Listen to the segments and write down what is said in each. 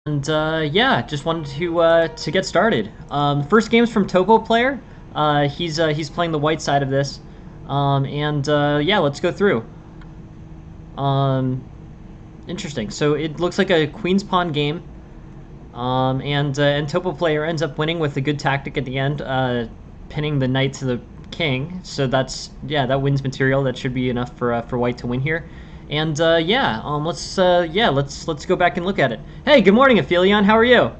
And yeah, just wanted to get started. First game's from Topo Player. He's playing the white side of this. And yeah, let's go through. Um, Interesting. So it looks like a Queen's Pawn game. And Topo Player ends up winning with a good tactic at the end, pinning the knight to the king. So that's, yeah, that wins material. That should be enough for white to win here. And yeah, let's go back and look at it. Hey, good morning, Aphelion. How are you?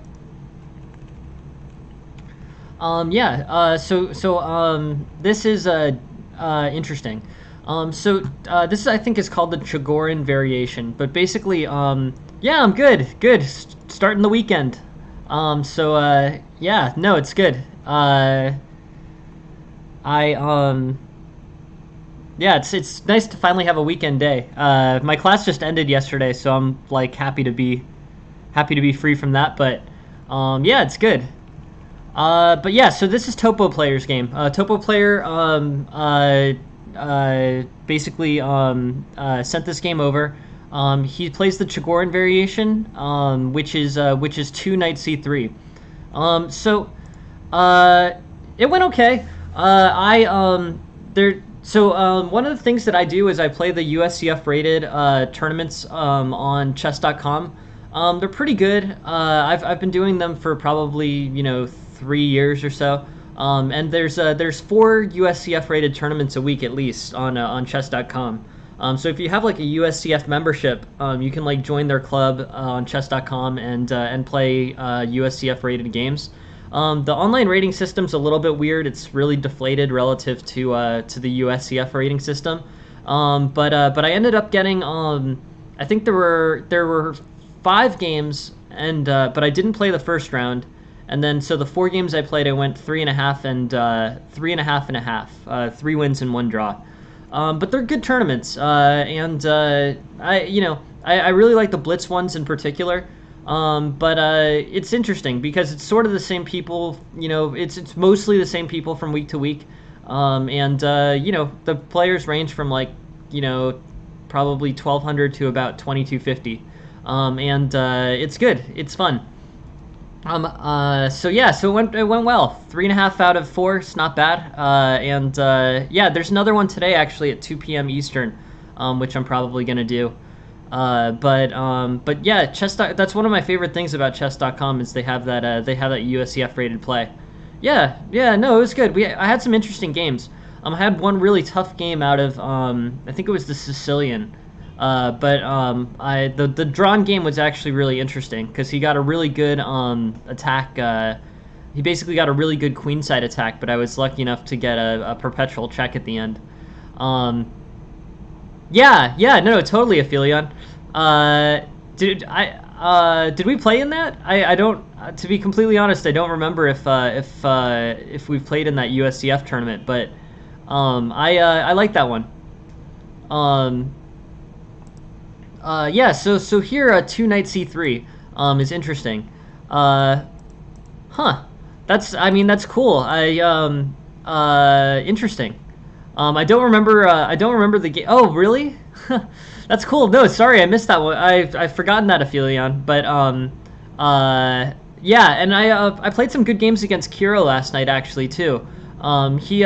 This is interesting. This is, I think, is called the Chigorin variation. But basically, yeah, I'm good. Good. Starting the weekend. Yeah, no, it's good. I Yeah, it's nice to finally have a weekend day. My class just ended yesterday, so I'm like happy to be free from that. But yeah, it's good. But yeah, so this is Topo Player's game. Topo Player basically sent this game over. He plays the Chigorin variation, which is 2 knight c3. So it went okay. One of the things that I do is I play the USCF rated tournaments on chess.com. They're pretty good. I've been doing them for probably 3 years or so. And there's 4 USCF rated tournaments a week at least on chess.com. So if you have like a USCF membership, you can like join their club on chess.com and play USCF rated games. The online rating system's a little bit weird. It's really deflated relative to the USCF rating system. But I ended up getting I think there were 5 games, and but I didn't play the first round. And then, so the 4 games I played, I went 3.5 and 3.5 and a half, 3 wins and 1 draw. But they're good tournaments, I really like the Blitz ones in particular. But it's interesting because it's sort of the same people. It's mostly the same people from week to week, the players range from like probably 1,200 to about 2,250, it's good. It's fun. So yeah, so it went well. 3.5 out of 4, it's not bad. Yeah, there's another one today actually at 2 p.m. Eastern, which I'm probably gonna do. But yeah, that's one of my favorite things about chess.com is they have that USCF rated play. Yeah, no, it was good. I had some interesting games. I had one really tough game out of I think it was the Sicilian. The drawn game was actually really interesting because he got a really good attack. He basically got a really good queenside attack, but I was lucky enough to get a perpetual check at the end. Yeah, no, totally, Aphelion. Did we play in that? I don't. To be completely honest, I don't remember if we played in that USCF tournament, but I like that one. Yeah, so here, 2 knight c3 is interesting. That's cool. Interesting. I don't remember the game. Oh, really? That's cool. No, sorry, I missed that one. I've forgotten that, Aphelion. But yeah, and I played some good games against Kiro last night actually too. He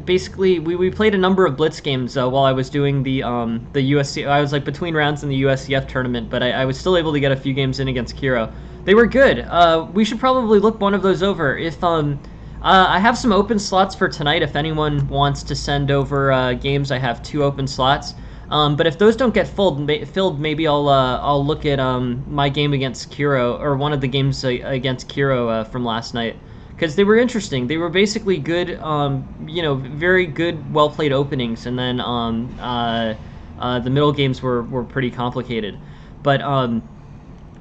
basically we played a number of blitz games while I was doing the USC. I was like between rounds in the USCF tournament, but I was still able to get a few games in against Kiro. They were good. We should probably look one of those over. If I have some open slots for tonight. If anyone wants to send over games, I have 2 open slots. But if those don't get filled, maybe I'll look at my game against Kiro, or one of the games against Kiro from last night, because they were interesting. They were basically good, very good, well played openings, and then the middle games were pretty complicated, but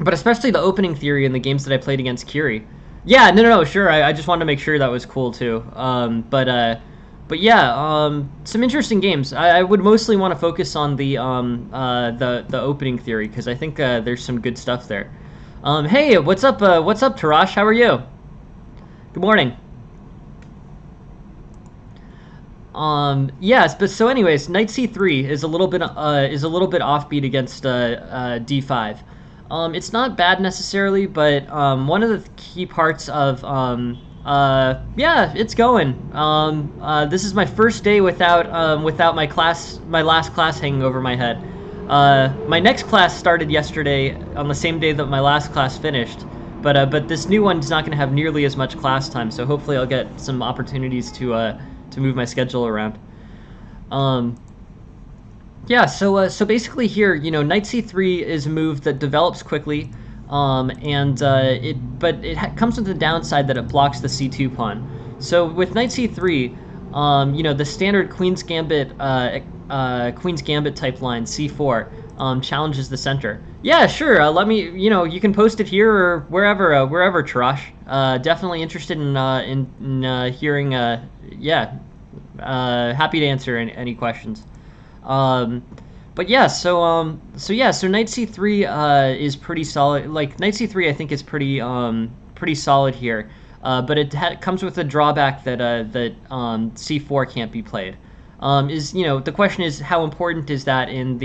especially the opening theory in the games that I played against Kiri. Yeah, no, sure. I just wanted to make sure that was cool too. But yeah, some interesting games. I would mostly want to focus on the opening theory because I think there's some good stuff there. Hey, what's up, Tarash? How are you? Good morning. Yes, but so anyways, knight c3 is a little bit offbeat against d5. It's not bad necessarily, but one of the key parts of yeah, it's going. This is my first day without my last class hanging over my head. My next class started yesterday on the same day that my last class finished, but this new one's not going to have nearly as much class time, so hopefully I'll get some opportunities to move my schedule around. Yeah, so basically here, knight c3 is a move that develops quickly, it comes with the downside that it blocks the c2 pawn. So with knight c3, the standard Queen's Gambit type line c4 challenges the center. Yeah, sure. Let me, you can post it here or wherever, Tarash. Definitely interested in hearing. Yeah, happy to answer any questions. But yeah, so knight c3 is pretty solid. Like knight c3, I think is pretty solid here. But it comes with a drawback that c4 can't be played. The question is how important is that in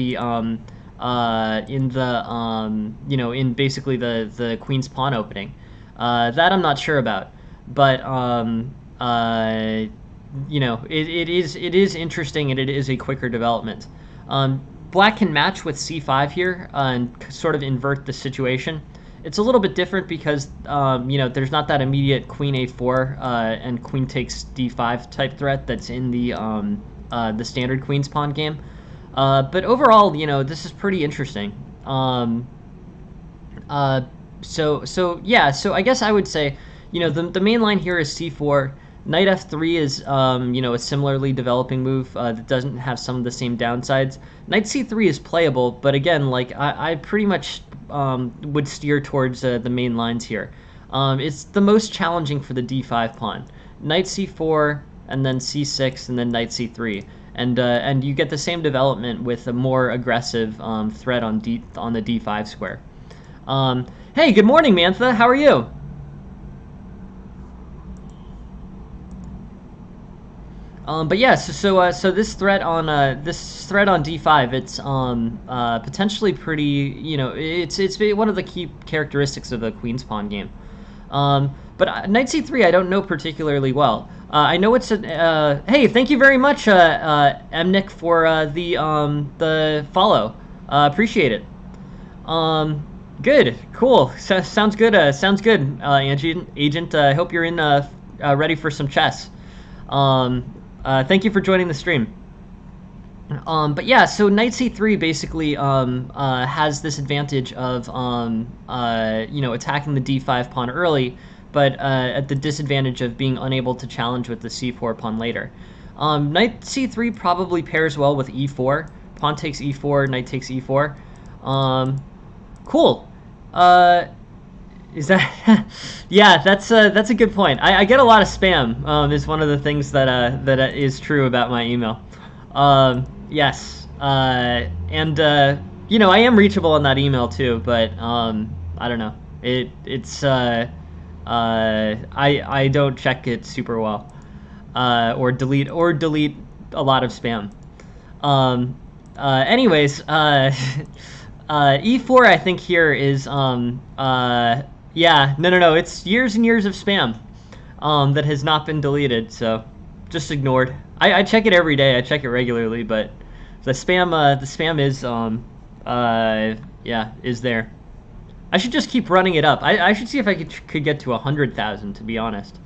in basically the queen's pawn opening? That I'm not sure about, but it is interesting, and it is a quicker development. Black can match with c5 here and sort of invert the situation. It's a little bit different because there's not that immediate queen a4 and queen takes d5 type threat that's in the standard queen's pawn game. But overall, this is pretty interesting. So I guess I would say, the main line here is c4. Knight f3 is, a similarly developing move that doesn't have some of the same downsides. Knight c3 is playable, but again, like I pretty much would steer towards the main lines here. It's the most challenging for the d5 pawn. Knight c4, and then c6, and then knight c3, and you get the same development with a more aggressive threat on the d5 square. Hey, good morning, Mantha. How are you? But yeah, so this threat on d5, it's potentially pretty, it's one of the key characteristics of the queen's pawn game. But knight c3, I don't know particularly well. I know it's a hey, thank you very much, Mnick, for the follow. Appreciate it. Good, cool. Sounds good. Sounds good, Agent. I hope you're in ready for some chess. Thank you for joining the stream. But yeah, so knight c3 basically has this advantage of attacking the d5 pawn early, but at the disadvantage of being unable to challenge with the c4 pawn later. Knight c3 probably pairs well with e4. Pawn takes e4, knight takes e4. Cool. Is that? Yeah, that's a good point. I get a lot of spam. Is one of the things that is true about my email. Yes. And I am reachable on that email too, but I don't know. It's I don't check it super well. Or delete a lot of spam. Anyways, e4 I think here is yeah, no, it's years and years of spam that has not been deleted, so just ignored. I check it every day. I check it regularly, but the spam is yeah, is there. I should just keep running it up. I should see if I could get to 100,000, to be honest.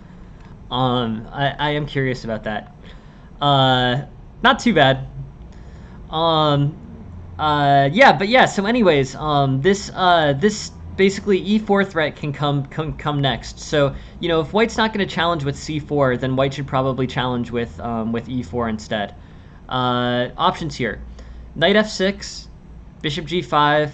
I am curious about that. Not too bad. Yeah, but yeah, so anyways, this basically e4 threat can come next. So, if white's not going to challenge with c4, then white should probably challenge with e4 instead. Options here: knight f6, bishop g5,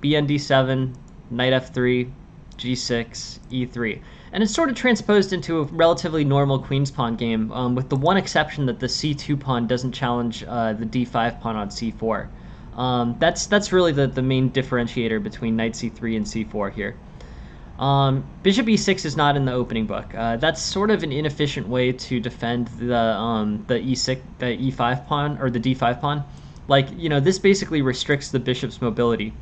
bn d7, knight f3, g6, e3. And it's sort of transposed into a relatively normal queen's pawn game, with the one exception that the c2 pawn doesn't challenge the d5 pawn on c4. That's really the main differentiator between knight c3 and c4 here. Bishop e6 is not in the opening book. That's sort of an inefficient way to defend the e5 pawn or the d5 pawn. Like, this basically restricts the bishop's mobility.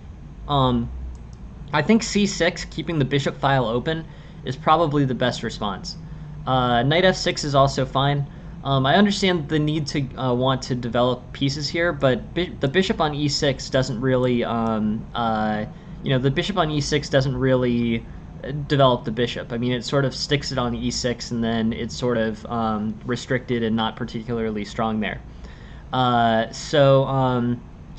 I think c6, keeping the bishop file open, is probably the best response. Knight f6 is also fine. I understand the need to want to develop pieces here, but the bishop on e6 doesn't really, the bishop on e6 doesn't really develop the bishop. I mean, it sort of sticks it on e6, and then it's sort of restricted and not particularly strong there. So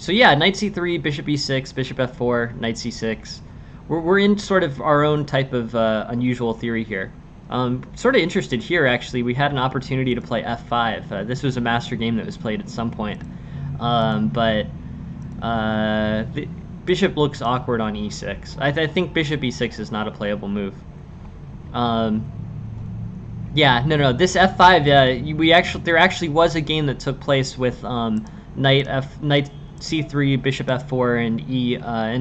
yeah, knight c3, bishop e6, bishop f4, knight c6. We're in sort of our own type of unusual theory here. Sort of interested here, actually. We had an opportunity to play f5. This was a master game that was played at some point. But the bishop looks awkward on e6. I think bishop e6 is not a playable move. Yeah, no. This f5, there actually was a game that took place with knight c3, bishop f4, and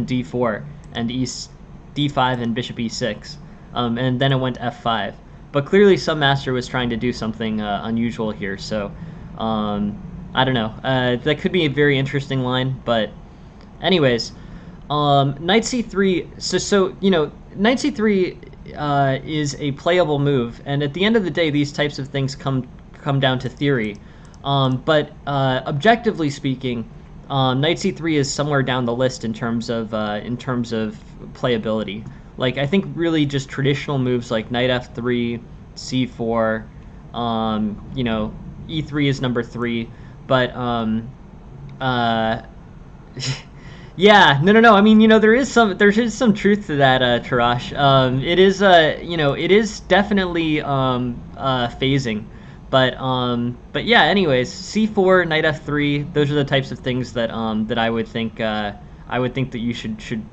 d4, and d5 and bishop e6, and then it went f5. But clearly, some master was trying to do something unusual here. So I don't know. That could be a very interesting line. But anyways, knight c3. So knight c3 is a playable move, and at the end of the day, these types of things come down to theory. But objectively speaking, knight c3 is somewhere down the list in terms of playability. Like, I think really just traditional moves like knight f3, c4, e3 is number 3, but yeah, no. I mean, there's some truth to that, Tarash. It is definitely phasing. But yeah. Anyways, c4, knight f3. Those are the types of things that I would think that you should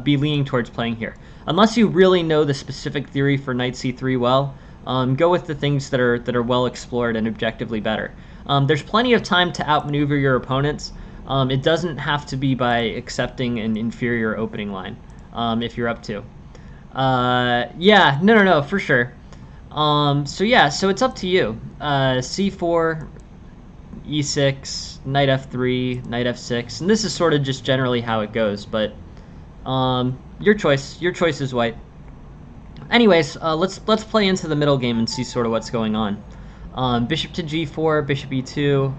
be leaning towards playing here. Unless you really know the specific theory for knight c3 well, go with the things that are well explored and objectively better. There's plenty of time to outmaneuver your opponents. It doesn't have to be by accepting an inferior opening line, if you're up to. Yeah, no, for sure. So it's up to you. c4, e6, knight f3, knight f6, and this is sort of just generally how it goes, but your choice is white. Anyways, let's play into the middle game and see sort of what's going on. Bishop to g4, bishop e2,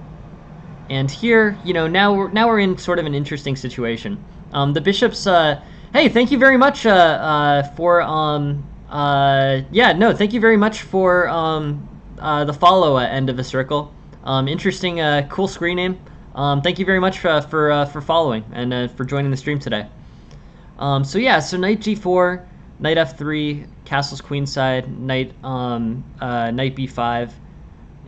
and here, now we're in sort of an interesting situation. The bishop's hey, thank you very much thank you very much for the follow end of a circle. Interesting, cool screen name. Thank you very much for following and for joining the stream today. So knight g4, knight f3, castles queenside, knight b5,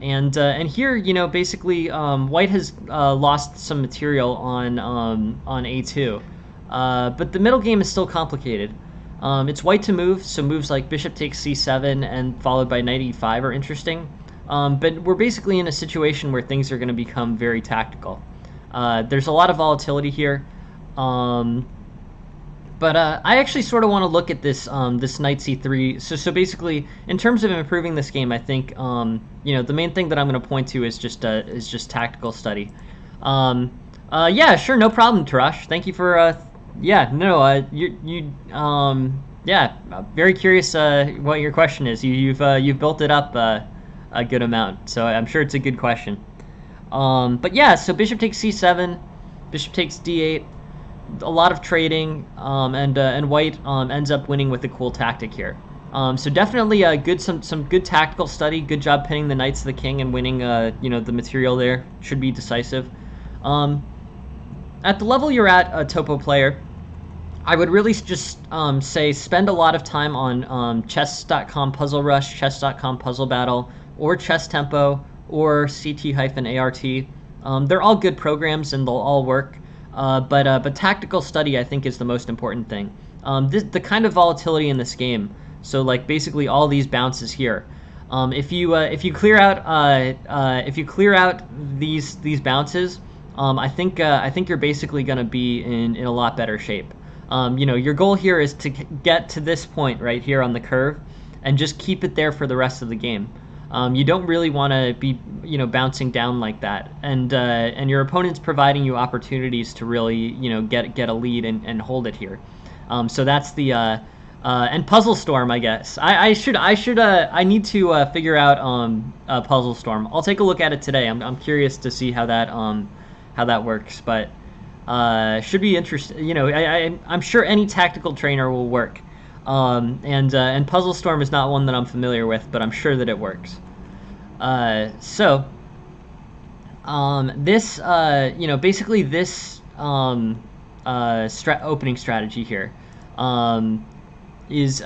and here, basically, white has lost some material on a2, but the middle game is still complicated. It's white to move, so moves like bishop takes c7 and followed by knight e5 are interesting. But we're basically in a situation where things are going to become very tactical. There's a lot of volatility here. But I actually sort of want to look at this this knight c3. So basically, in terms of improving this game, I think the main thing that I'm going to point to is just tactical study. Yeah, sure, no problem, Tarash. Thank you for very curious what your question is. You've built it up a good amount, so I'm sure it's a good question. But yeah, so bishop takes c7, bishop takes d8. A lot of trading, and white ends up winning with a cool tactic here. So definitely some good tactical study. Good job pinning the knights to the king and winning. The material there should be decisive. At the level you're at, a topo player, I would really just say spend a lot of time on chess.com Puzzle Rush, chess.com Puzzle Battle, or Chess Tempo, or CT-ART. They're all good programs and they'll all work. But tactical study, I think, is the most important thing. The kind of volatility in this game. So like basically all these bounces here. If you clear out these bounces, I think you're basically going to be in a lot better shape. Your goal here is to get to this point right here on the curve, and just keep it there for the rest of the game. You don't really want to be, bouncing down like that, and your opponent's providing you opportunities to really, get a lead and hold it here. So that's the and Puzzle Storm, I guess. I need to figure out Puzzle Storm. I'll take a look at it today. I'm curious to see how that works, but should be interesting. You know, I'm sure any tactical trainer will work. And Puzzle Storm is not one that I'm familiar with, but I'm sure that it works. So this you know, basically this opening strategy here is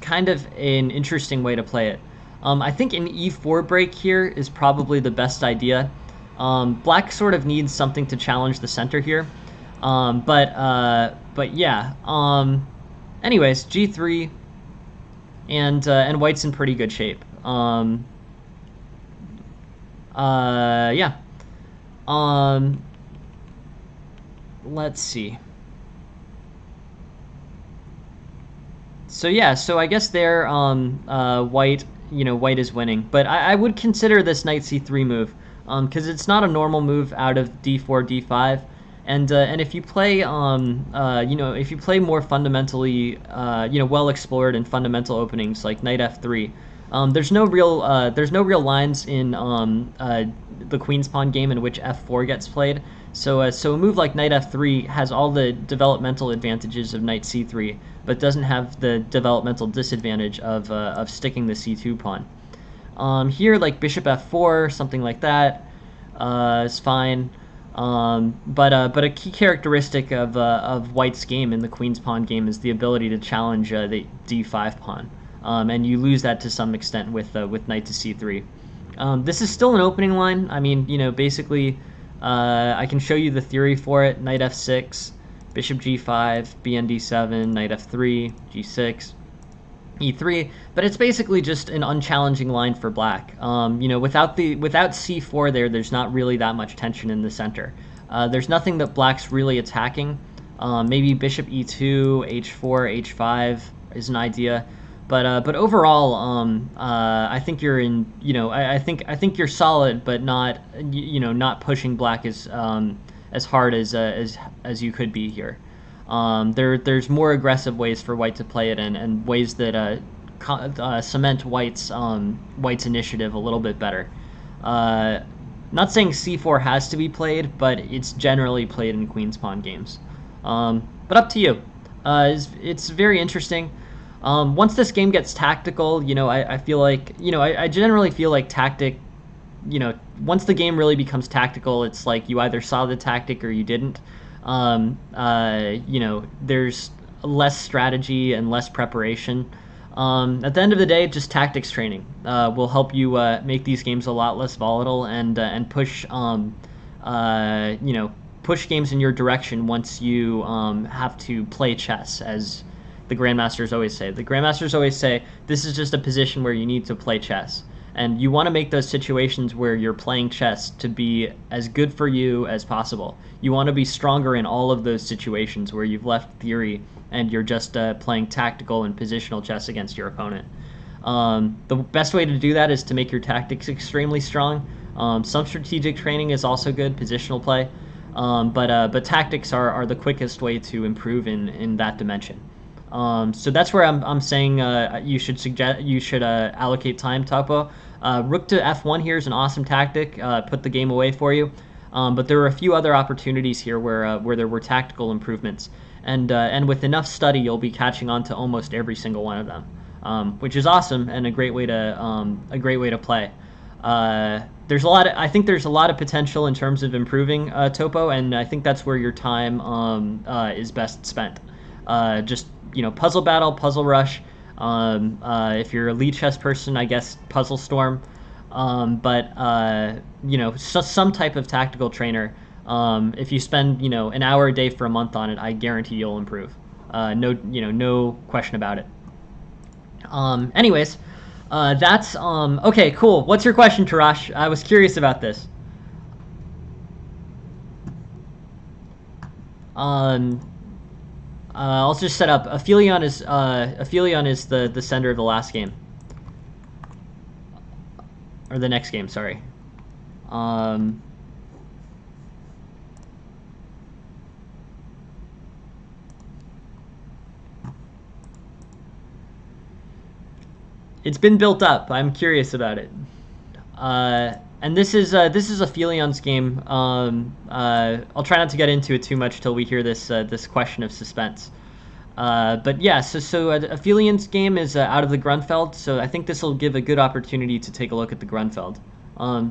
kind of an interesting way to play it. I think an e4 break here is probably the best idea. Black sort of needs something to challenge the center here, but yeah. Anyways, g3, and white's in pretty good shape. Yeah. Let's see. So yeah, so I guess there, white, you know, white is winning, but I would consider this knight c3 move, because it's not a normal move out of d4, d5, and if you play, you know, if you play more fundamentally, you know, well explored and fundamental openings like knight f3, there's no real lines in the queen's pawn game in which f4 gets played. So so a move like knight f3 has all the developmental advantages of knight c3, but doesn't have the developmental disadvantage of sticking the c2 pawn. Here, like bishop f4, something like that, is fine. But a key characteristic of white's game in the queen's pawn game is the ability to challenge the d5 pawn, and you lose that to some extent with knight to c3. This is still an opening line. I mean, you know, basically, I can show you the theory for it. Knight f6, bishop g5, bn d7, knight f3, g6, e3. But it's basically just an unchallenging line for black. You know, without c4 there's not really that much tension in the center. There's nothing that black's really attacking. Maybe bishop e2, h4, h5 is an idea. But overall, I think you're in. You know, I think you're solid, but not, you know, not pushing black as hard as you could be here. There's more aggressive ways for white to play it, and ways that cement white's initiative a little bit better. Not saying c4 has to be played, but it's generally played in queen's pawn games. But up to you. It's very interesting. Once this game gets tactical, you know, I feel like, you know, I generally feel like tactic, you know, once the game really becomes tactical, it's like you either saw the tactic or you didn't. You know, there's less strategy and less preparation. At the end of the day, just tactics training will help you make these games a lot less volatile and push, you know, push games in your direction once you have to play chess, as the grandmasters always say. The grandmasters always say this is just a position where you need to play chess, and you want to make those situations where you're playing chess to be as good for you as possible. You want to be stronger in all of those situations where you've left theory and you're just playing tactical and positional chess against your opponent. The best way to do that is to make your tactics extremely strong. Some strategic training is also good, positional play, but tactics are the quickest way to improve in that dimension. So that's where I'm saying you should allocate time, Topo. Rook to f1 here is an awesome tactic. Put the game away for you. But there were a few other opportunities here where there were tactical improvements, and with enough study, you'll be catching on to almost every single one of them, which is awesome and a great way to play. I think there's a lot of potential in terms of improving Topo, and I think that's where your time is best spent. Just, you know, puzzle battle, puzzle rush. If you're a lead chess person, I guess puzzle storm. But you know, some type of tactical trainer. If you spend, you know, an hour a day for a month on it, I guarantee you'll improve. No question about it. Anyways, that's okay. Cool. What's your question, Tarash? I was curious about this. I'll just set up. Aphelion is the sender of the last game, or the next game. Sorry. It's been built up. I'm curious about it. And this is a Felion's game. I'll try not to get into it too much till we hear this question of suspense. But yeah, so a Felion's game is out of the Grunfeld, so I think this will give a good opportunity to take a look at the Grunfeld.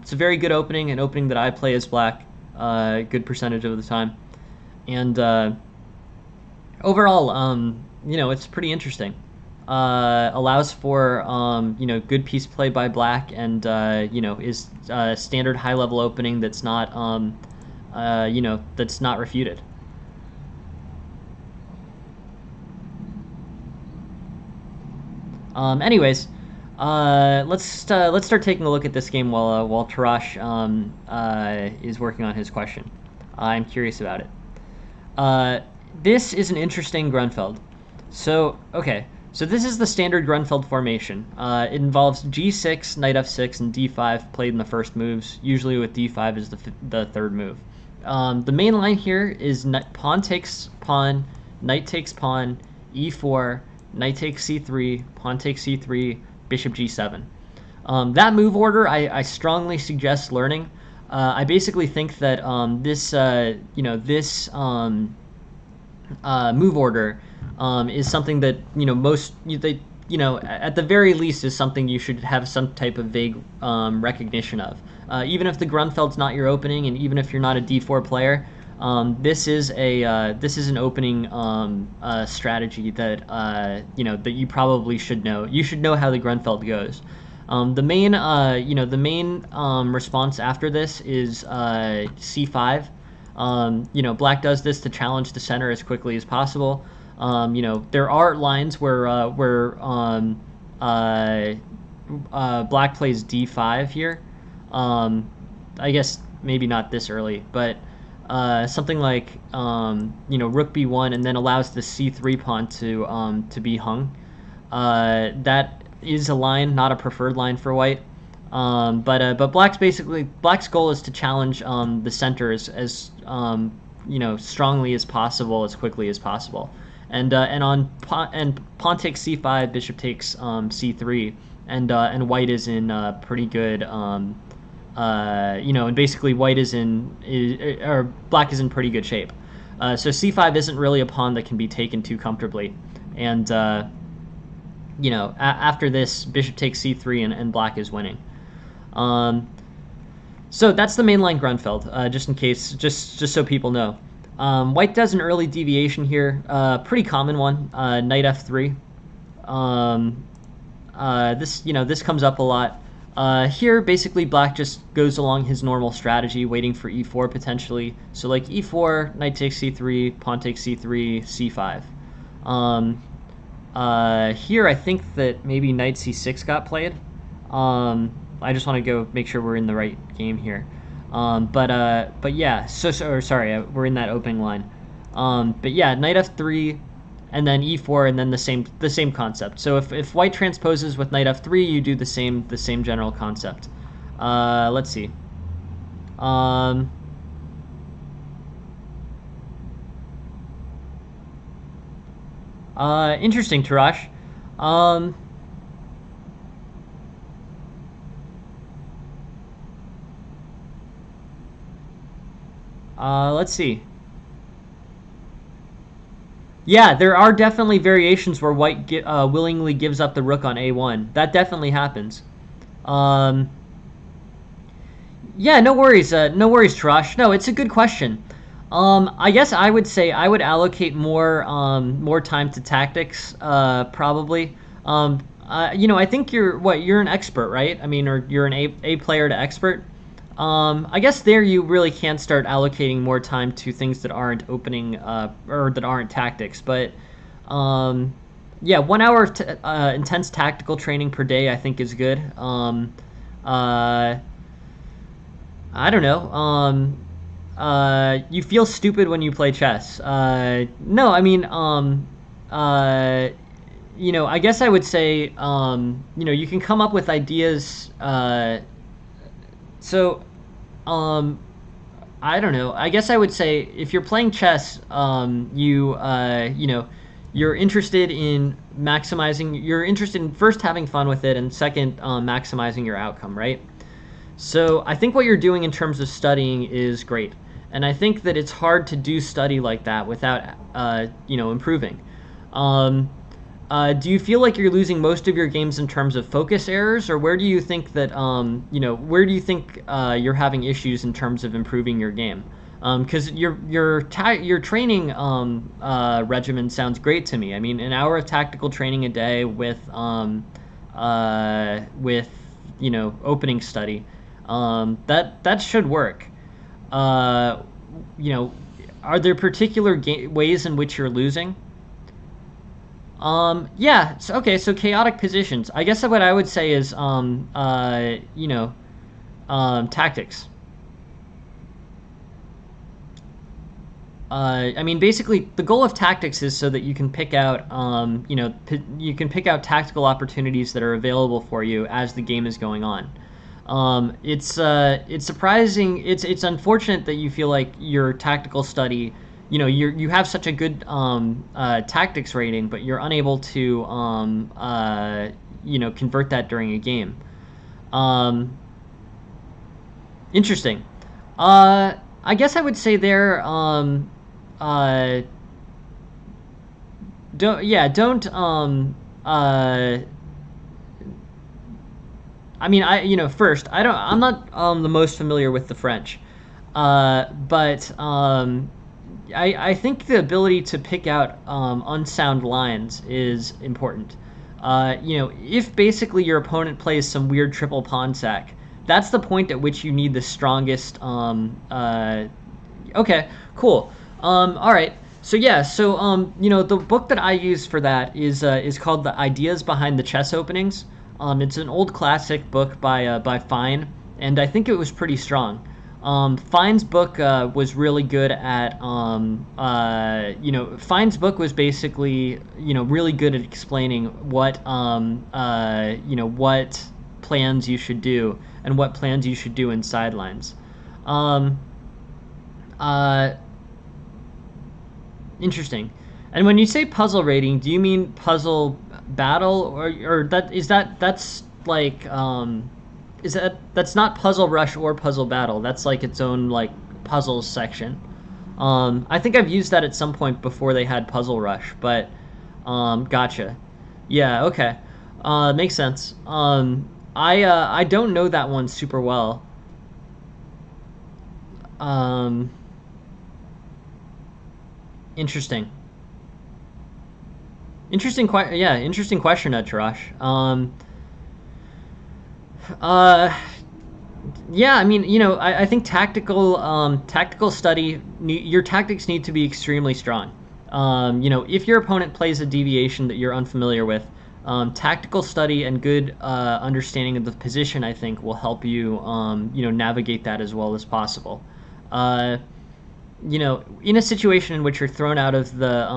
It's a very good opening, an opening that I play as black, good percentage of the time, and overall, it's pretty interesting. Allows for good piece play by black, and is a standard high level opening that's not that's not refuted. Anyways, let's start taking a look at this game while Tarash is working on his question. I'm curious about it. This is an interesting Grunfeld. So, okay, so this is the standard Grunfeld formation. It involves g6, knight f6, and d5 played in the first moves, usually with d5 as the third move. The main line here is pawn takes pawn, knight takes pawn, e4, knight takes c3, pawn takes c3, bishop g7. That move order I strongly suggest learning. I basically think that this move order is something that at the very least is something you should have some type of vague recognition of. Even if the Grunfeld's not your opening, and even if you're not a d4 player, this is an opening strategy that that you probably should know. You should know how the Grunfeld goes. The main response after this is c5. Black does this to challenge the center as quickly as possible. There are lines where black plays d5 here. I guess maybe not this early, but something like rook b1 and then allows the c3 pawn to be hung. That is a line, not a preferred line for white. But black's goal is to challenge the center as strongly as possible, as quickly as possible. And pawn takes c5, bishop takes c3, and white is in pretty good and basically white or black is in pretty good shape. So c5 isn't really a pawn that can be taken too comfortably, and after this, bishop takes c3 and black is winning. So that's the mainline Grunfeld, just in case, just so people know. White does an early deviation here, pretty common one, knight f3. This comes up a lot. Here, basically, black just goes along his normal strategy, waiting for e4 potentially. So like e4, knight takes c3, pawn takes c3, c5. Here, I think that maybe knight c6 got played. I just want to go make sure we're in the right game here. But yeah, sorry, we're in that opening line. But yeah, knight f3, and then e4, and then the same concept. So if white transposes with knight f3, you do the same general concept. Let's see. Interesting, Tarash. Let's see. Yeah, there are definitely variations where white willingly gives up the rook on a1. That definitely happens. Yeah, no worries, Tarash. No, it's a good question. I guess I would say I would allocate more time to tactics, probably. I think you're an expert, right? I mean, or you're an A player to expert. I guess there you really can start allocating more time to things that aren't opening or that aren't tactics. But yeah, 1 hour of intense tactical training per day I think is good. I don't know. You feel stupid when you play chess. No, I mean, I guess I would say, you can come up with ideas. I don't know. I guess I would say if you're playing chess, you you're interested in maximizing. You're interested in first having fun with it, and second, maximizing your outcome, right? So I think what you're doing in terms of studying is great, and I think that it's hard to do study like that without, improving. Um, do you feel like you're losing most of your games in terms of focus errors, or where do you think that where do you think you're having issues in terms of improving your game? Because your training regimen sounds great to me. I mean, an hour of tactical training a day with opening study, that should work. Uh, you know, are there particular ways in which you're losing? Yeah. So, okay. So chaotic positions. I guess what I would say is, tactics. I mean, basically, the goal of tactics is so that you can pick out, you can pick out tactical opportunities that are available for you as the game is going on. It's surprising. It's unfortunate that you feel like your tactical study, you have such a good tactics rating, but you're unable to, convert that during a game. Um, Interesting. I guess I would say there. Uh, don't yeah don't I mean, first, I'm not the most familiar with the French, but I think the ability to pick out unsound lines is important. If basically your opponent plays some weird triple pawn sack, that's the point at which you need the strongest. Okay, cool. All right. So yeah, so the book that I use for that is called The Ideas Behind the Chess Openings. It's an old classic book by Fine, and I think it was pretty strong. Fine's book was really good at Fine's book was basically really good at explaining what plans you should do and what plans you should do in sidelines. Um, uh, Interesting. And when you say puzzle rating, do you mean puzzle battle, or that's like is that's not puzzle rush or puzzle battle? That's like its own like puzzles section. I think I've used that at some point before they had puzzle rush, but gotcha. Yeah, okay. Makes sense. I don't know that one super well. Um, Interesting. Interesting question, Tarash. Uh, yeah, I mean, I think tactical study, your tactics need to be extremely strong. If your opponent plays a deviation that you're unfamiliar with, tactical study and good understanding of the position, I think, will help you, navigate that as well as possible. Uh, in a situation in which you're thrown out of the,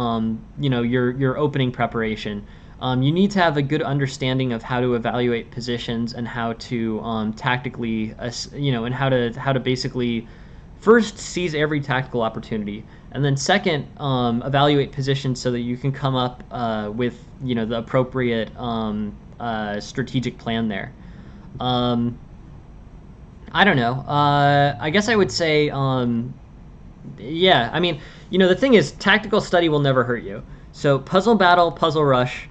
your opening preparation, you need to have a good understanding of how to evaluate positions and how to tactically, and how to basically first seize every tactical opportunity, and then second, evaluate positions so that you can come up with the appropriate strategic plan there. Um, I don't know. I guess I would say. Yeah, I mean, the thing is, tactical study will never hurt you. So puzzle battle, puzzle rush,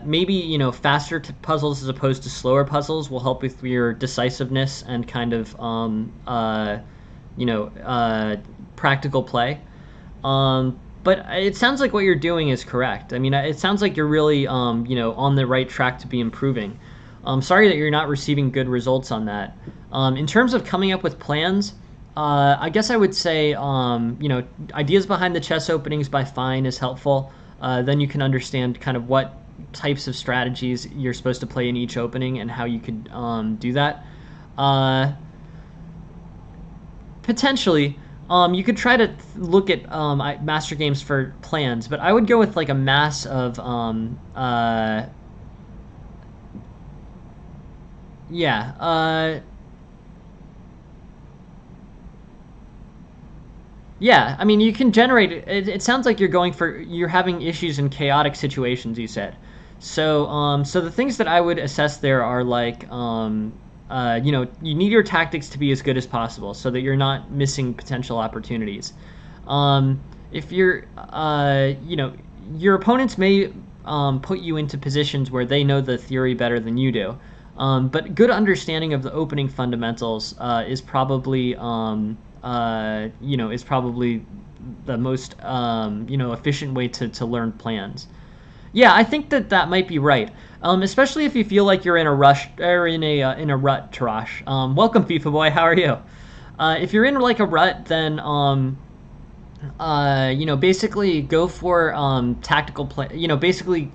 maybe faster puzzles as opposed to slower puzzles will help with your decisiveness and kind of you know practical play. But it sounds like what you're doing is correct. I mean, it sounds like you're really on the right track to be improving. I'm sorry that you're not receiving good results on that. In terms of coming up with plans. I guess I would say, Ideas Behind the Chess Openings by Fine is helpful. Then you can understand kind of what types of strategies you're supposed to play in each opening and how you could do that. Uh, Potentially, you could try to look at master games for plans, but I would go with like a mass of yeah. Yeah, I mean, you can generate it sounds like you're having issues in chaotic situations, you said. So the things that I would assess there are like, you need your tactics to be as good as possible so that you're not missing potential opportunities. If you're, your opponents may put you into positions where they know the theory better than you do. But good understanding of the opening fundamentals is probably the most efficient way to learn plans. Yeah, I think that might be right. Especially if you feel like you're in a rush or in a rut, Tarash. Welcome, FIFA boy. How are you? If you're in like a rut, then basically go for tactical play. Basically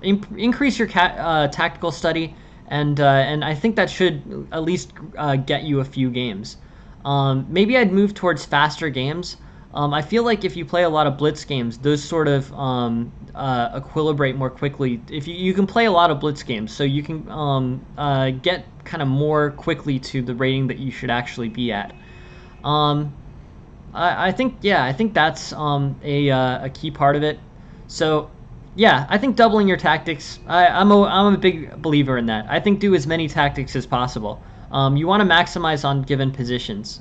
increase your tactical study, and I think that should at least get you a few games. Maybe I'd move towards faster games. I feel like if you play a lot of blitz games, those sort of equilibrate more quickly. If you can play a lot of blitz games, so you can get kind of more quickly to the rating that you should actually be at. Um, I think that's a key part of it. So yeah, I think doubling your tactics. I'm a big believer in that. I think do as many tactics as possible. You want to maximize on given positions.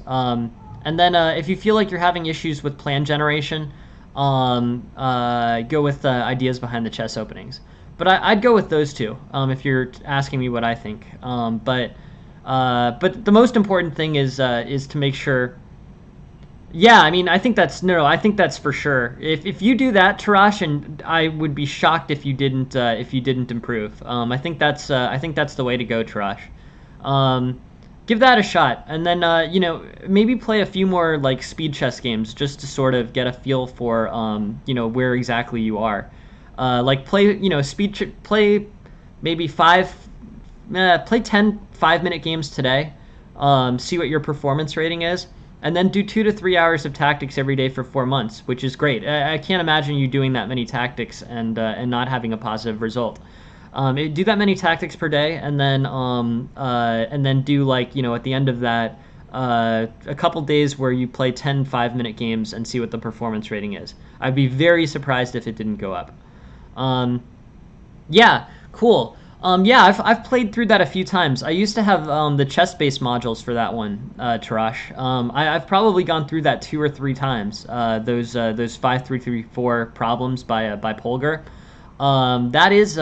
And then if you feel like you're having issues with plan generation, go with ideas behind the chess openings. But I'd go with those two if you're asking me what I think. But the most important thing is to make sure. Yeah, I mean, I think that's no, I think that's for sure. If you do that, Tarash, and I would be shocked if you didn't improve. I think that's the way to go, Tarash. Give that a shot, and then maybe play a few more like speed chess games just to sort of get a feel for where exactly you are. Like play play maybe play 10 5-minute games today. See what your performance rating is, and then do 2 to 3 hours of tactics every day for 4 months, which is great. I can't imagine you doing that many tactics and not having a positive result. Do that many tactics per day, and then do like at the end of that a couple days where you play 10 5-minute games and see what the performance rating is. I'd be very surprised if it didn't go up. Yeah, cool. Yeah, I've played through that a few times. I used to have the chess-based modules for that one, Tarash. I've probably gone through that 2 or 3 times. Those 5-3-3-4 problems by Polgar. That is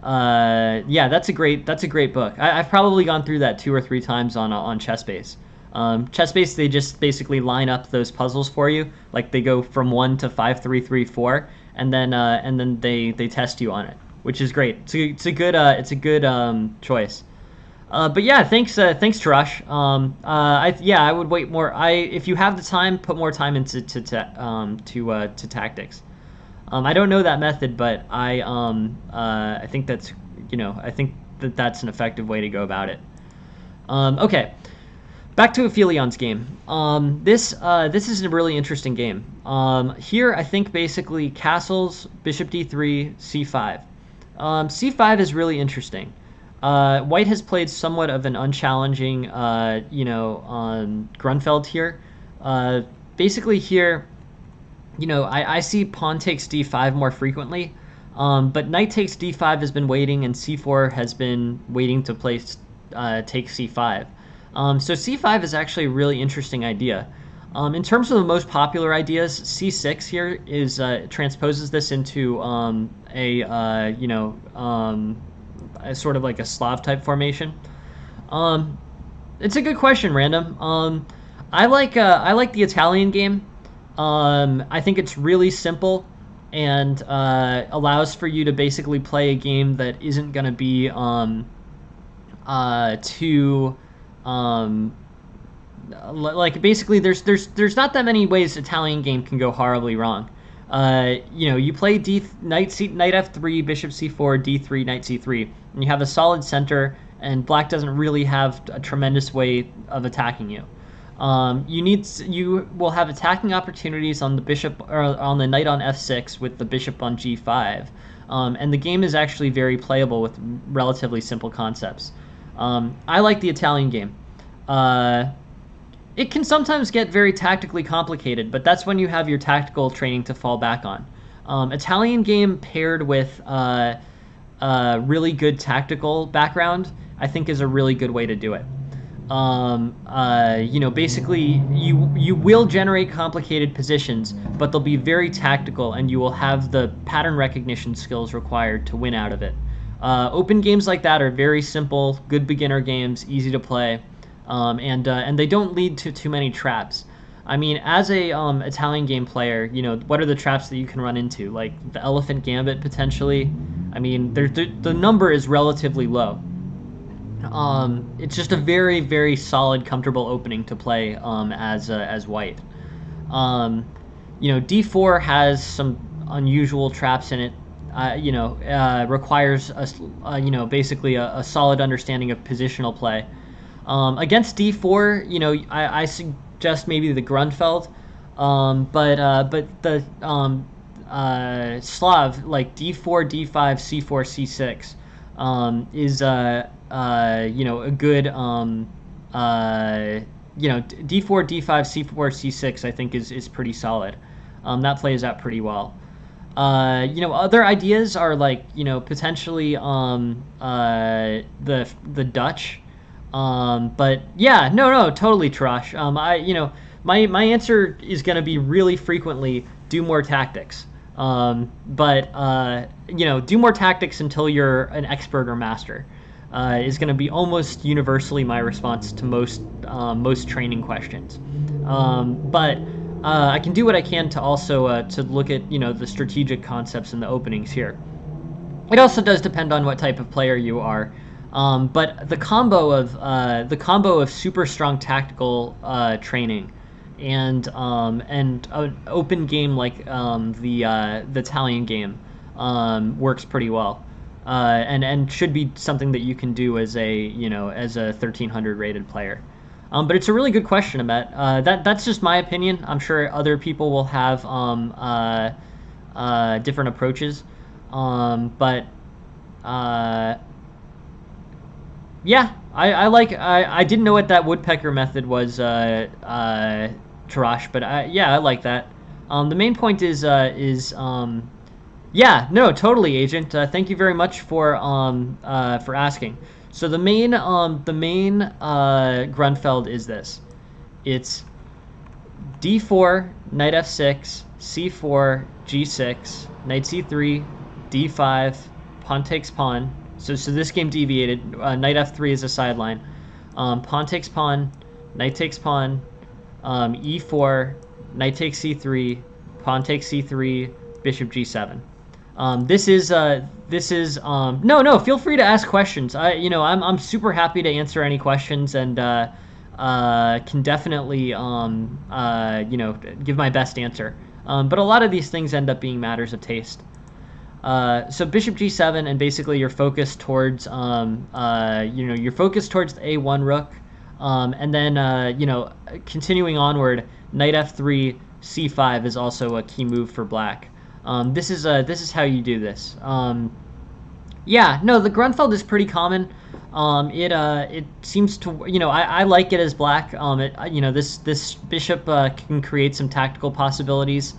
yeah, that's a great book. I've probably gone through that 2 or 3 times on ChessBase. ChessBase, they just basically line up those puzzles for you, like they go from 1 to 5-3-3-4, and then they test you on it, which is great. It's a good choice. But yeah, thanks Tarash. I would wait more. If you have the time, put more time into to tactics. I don't know that method, but I think that's an effective way to go about it. Okay, back to Aphilion's game. This is a really interesting game. Here, I think basically castles, bishop d3, c5. C5 is really interesting. White has played somewhat of an unchallenging, Grunfeld here. Basically here, I see pawn takes d5 more frequently, but knight takes d5 has been waiting, and c4 has been waiting to play take c5. So c5 is actually a really interesting idea. In terms of the most popular ideas, c6 here is transposes this into a sort of like a Slav type formation. It's a good question, Random. I like the Italian game. I think it's really simple and allows for you to basically play a game that isn't going to be too like basically there's not that many ways Italian game can go horribly wrong. You play knight f3, bishop c4, d3, knight c3, and you have a solid center, and black doesn't really have a tremendous way of attacking you. You will have attacking opportunities on the bishop or on the knight on f6 with the bishop on g5, and the game is actually very playable with relatively simple concepts. I like the Italian game. It can sometimes get very tactically complicated, but that's when you have your tactical training to fall back on. Italian game paired with really good tactical background, I think, is a really good way to do it. Basically, you will generate complicated positions, but they'll be very tactical, and you will have the pattern recognition skills required to win out of it. Open games like that are very simple, good beginner games, easy to play, and they don't lead to too many traps. I mean, as a Italian game player, what are the traps that you can run into? Like the Elephant Gambit potentially. I mean, the number is relatively low. It's just a very, very solid, comfortable opening to play as white. D4 has some unusual traps in it. Requires basically a solid understanding of positional play. Against D4, I suggest maybe the Grunfeld, but the Slav, like D4, D5, C4, C6, is a good D4, D5, C4, C6 I think is pretty solid. That plays out pretty well. Other ideas are like potentially the Dutch. But yeah, no, totally trash. My answer is going to be really frequently do more tactics. But do more tactics until you're an expert or master. Is going to be almost universally my response to most training questions. But I can do what I can to also to look at the strategic concepts and the openings here. It also does depend on what type of player you are. But the combo of super strong tactical training and an open game like the Italian game works pretty well, and should be something that you can do as a 1300 rated player. But it's a really good question, Amit. That's just my opinion. I'm sure other people will have different approaches, but. Yeah, I didn't know what that woodpecker method was, Tarash, but I like that. The main point is yeah, no, totally, Agent. Thank you very much for asking. So the main Grunfeld is this. It's D4, Knight F6, C4, G6, Knight C3, D5, Pawn takes pawn. So this game deviated. Knight F3 is a sideline. Pawn takes pawn, Knight takes pawn, E4, Knight takes C3, Pawn takes C3, Bishop G7. This is no. Feel free to ask questions. I'm super happy to answer any questions and can definitely give my best answer. But a lot of these things end up being matters of taste. So Bishop G7, and basically you're focused towards you're focused towards the A1 rook, and then continuing onward, Knight F3, C5 is also a key move for black. This is how you do this. Yeah, no, the Grunfeld is pretty common. It seems to I like it as black. This bishop can create some tactical possibilities,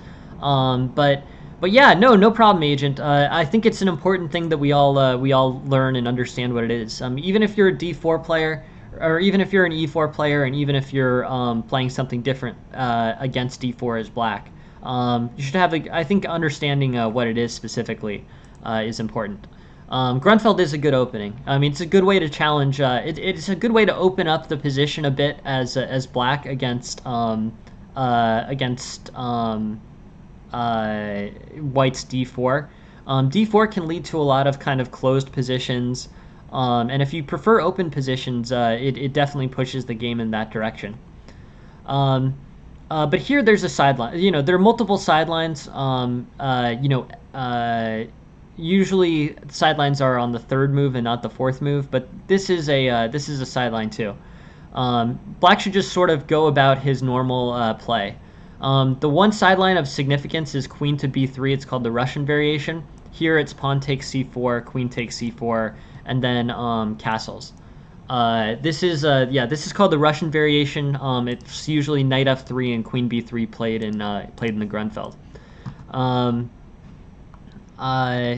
But yeah, no problem, Agent. I think it's an important thing that we all learn and understand what it is. Even if you're a D4 player, or even if you're an E4 player, and even if you're playing something different against D4 as black, you should have, I think, understanding what it is specifically is important. Grunfeld is a good opening. I mean, it's a good way to challenge. It's a good way to open up the position a bit as black against white's D4. D4 can lead to a lot of kind of closed positions, and if you prefer open positions, it definitely pushes the game in that direction. But here there's a sideline. There are multiple sidelines. Usually sidelines are on the third move and not the fourth move, but this is a sideline too. Black should just sort of go about his normal play. The one sideline of significance is queen to b3. It's called the Russian variation. Here it's pawn takes c4, queen takes c4, and then castles. This is called the Russian variation. It's usually knight f3 and queen b3 played in the Grunfeld. Um, uh,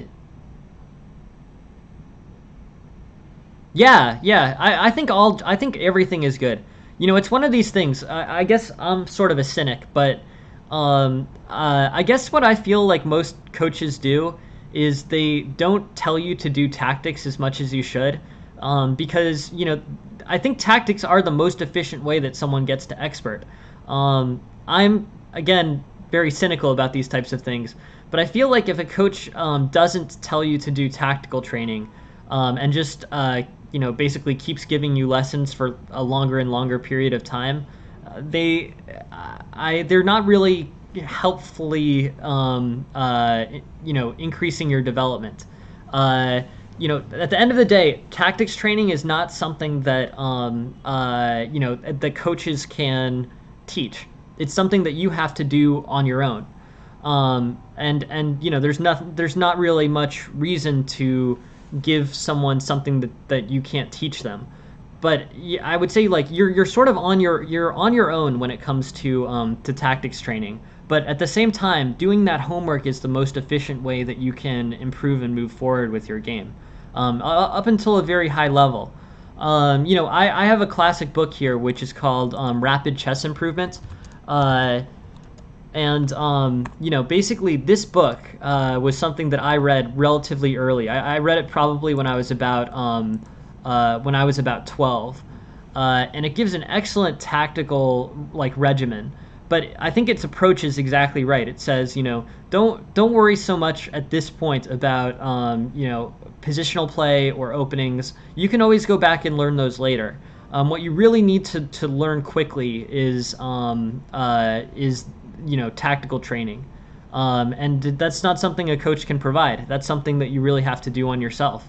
yeah. I think everything is good. It's one of these things. I guess I'm sort of a cynic, but I guess what I feel like most coaches do is they don't tell you to do tactics as much as you should, because I think tactics are the most efficient way that someone gets to expert. I'm again very cynical about these types of things, but I feel like if a coach doesn't tell you to do tactical training, and just basically keeps giving you lessons for a longer and longer period of time, they're not really helpfully increasing your development. At the end of the day, tactics training is not something that the coaches can teach. It's something that you have to do on your own. And there's not really much reason to give someone something that you can't teach them. But yeah, I would say like you're sort of you're on your own when it comes to tactics training. But at the same time, doing that homework is the most efficient way that you can improve and move forward with your game, up until a very high level. I have a classic book here which is called Rapid Chess Improvement. Basically this book was something that I read relatively early. I read it probably when I was about 12, and it gives an excellent tactical like regimen. But I think its approach is exactly right. It says, don't worry so much at this point about positional play or openings. You can always go back and learn those later. What you really need to learn quickly is tactical training, and that's not something a coach can provide. That's something that you really have to do on yourself.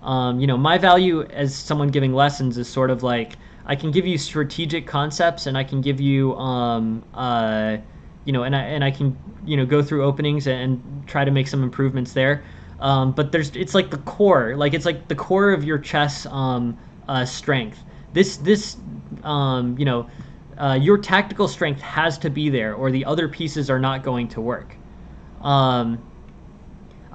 My value as someone giving lessons is sort of like I can give you strategic concepts, and I can give you and I can go through openings and try to make some improvements there. But it's like the core, it's like the core of your chess strength. Your tactical strength has to be there, or the other pieces are not going to work.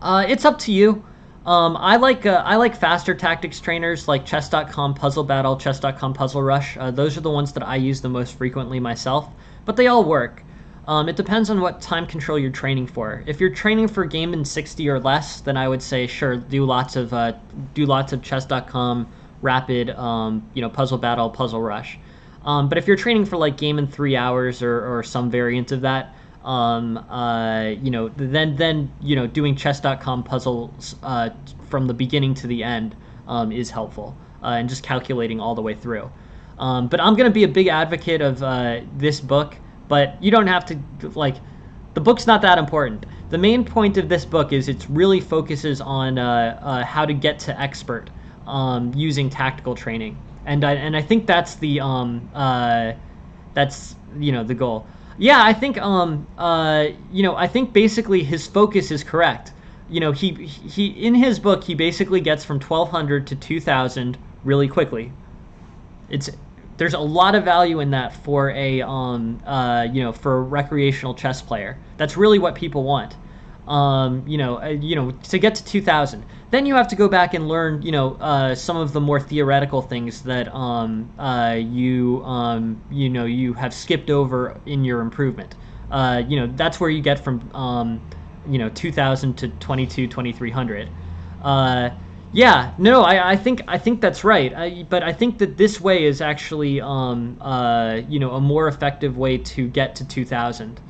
It's up to you. I like faster tactics trainers like chess.com Puzzle Battle, chess.com Puzzle Rush. Those are the ones that I use the most frequently myself, but they all work. It depends on what time control you're training for. If you're training for game in 60 or less, then I would say sure, do lots of chess.com Rapid, Puzzle Battle, Puzzle Rush. But if you're training for like game in 3 hours or some variant of that, then doing chess.com puzzles from the beginning to the end is helpful, and just calculating all the way through. But I'm going to be a big advocate of this book, but you don't have to, the book's not that important. The main point of this book is it really focuses on how to get to expert using tactical training. And I think that's the the goal. Yeah, I think I think basically his focus is correct. He in his book he basically gets from 1200 to 2000 really quickly. There's a lot of value in that for for a recreational chess player. That's really what people want. To get to 2000. Then you have to go back and learn, some of the more theoretical things that you have skipped over in your improvement. That's where you get from 2000 to 2300. I think that's right. But I think that this way is actually a more effective way to get to 2000.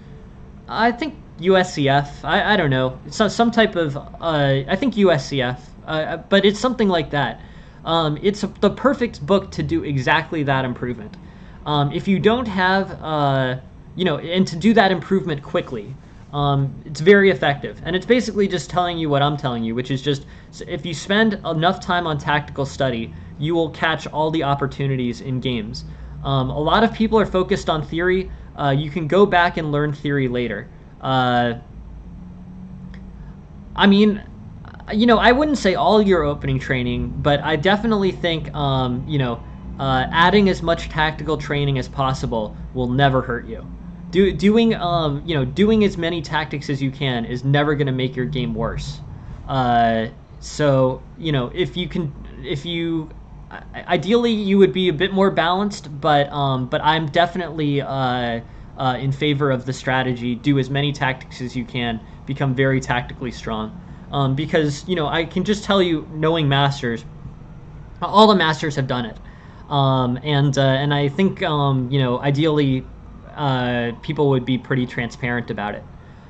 I think USCF. I don't know. Some type of. I think USCF. But it's something like that. It's the perfect book to do exactly that improvement. If you don't have, and to do that improvement quickly, it's very effective. And it's basically just telling you what I'm telling you, which is just if you spend enough time on tactical study, you will catch all the opportunities in games. A lot of people are focused on theory. You can go back and learn theory later. I wouldn't say all your opening training, but I definitely think, adding as much tactical training as possible will never hurt you. Doing as many tactics as you can is never going to make your game worse. So, if you, ideally you would be a bit more balanced, but I'm definitely in favor of the strategy. Do as many tactics as you can, become very tactically strong. Because I can just tell you, knowing masters, all the masters have done it, and I think ideally people would be pretty transparent about it.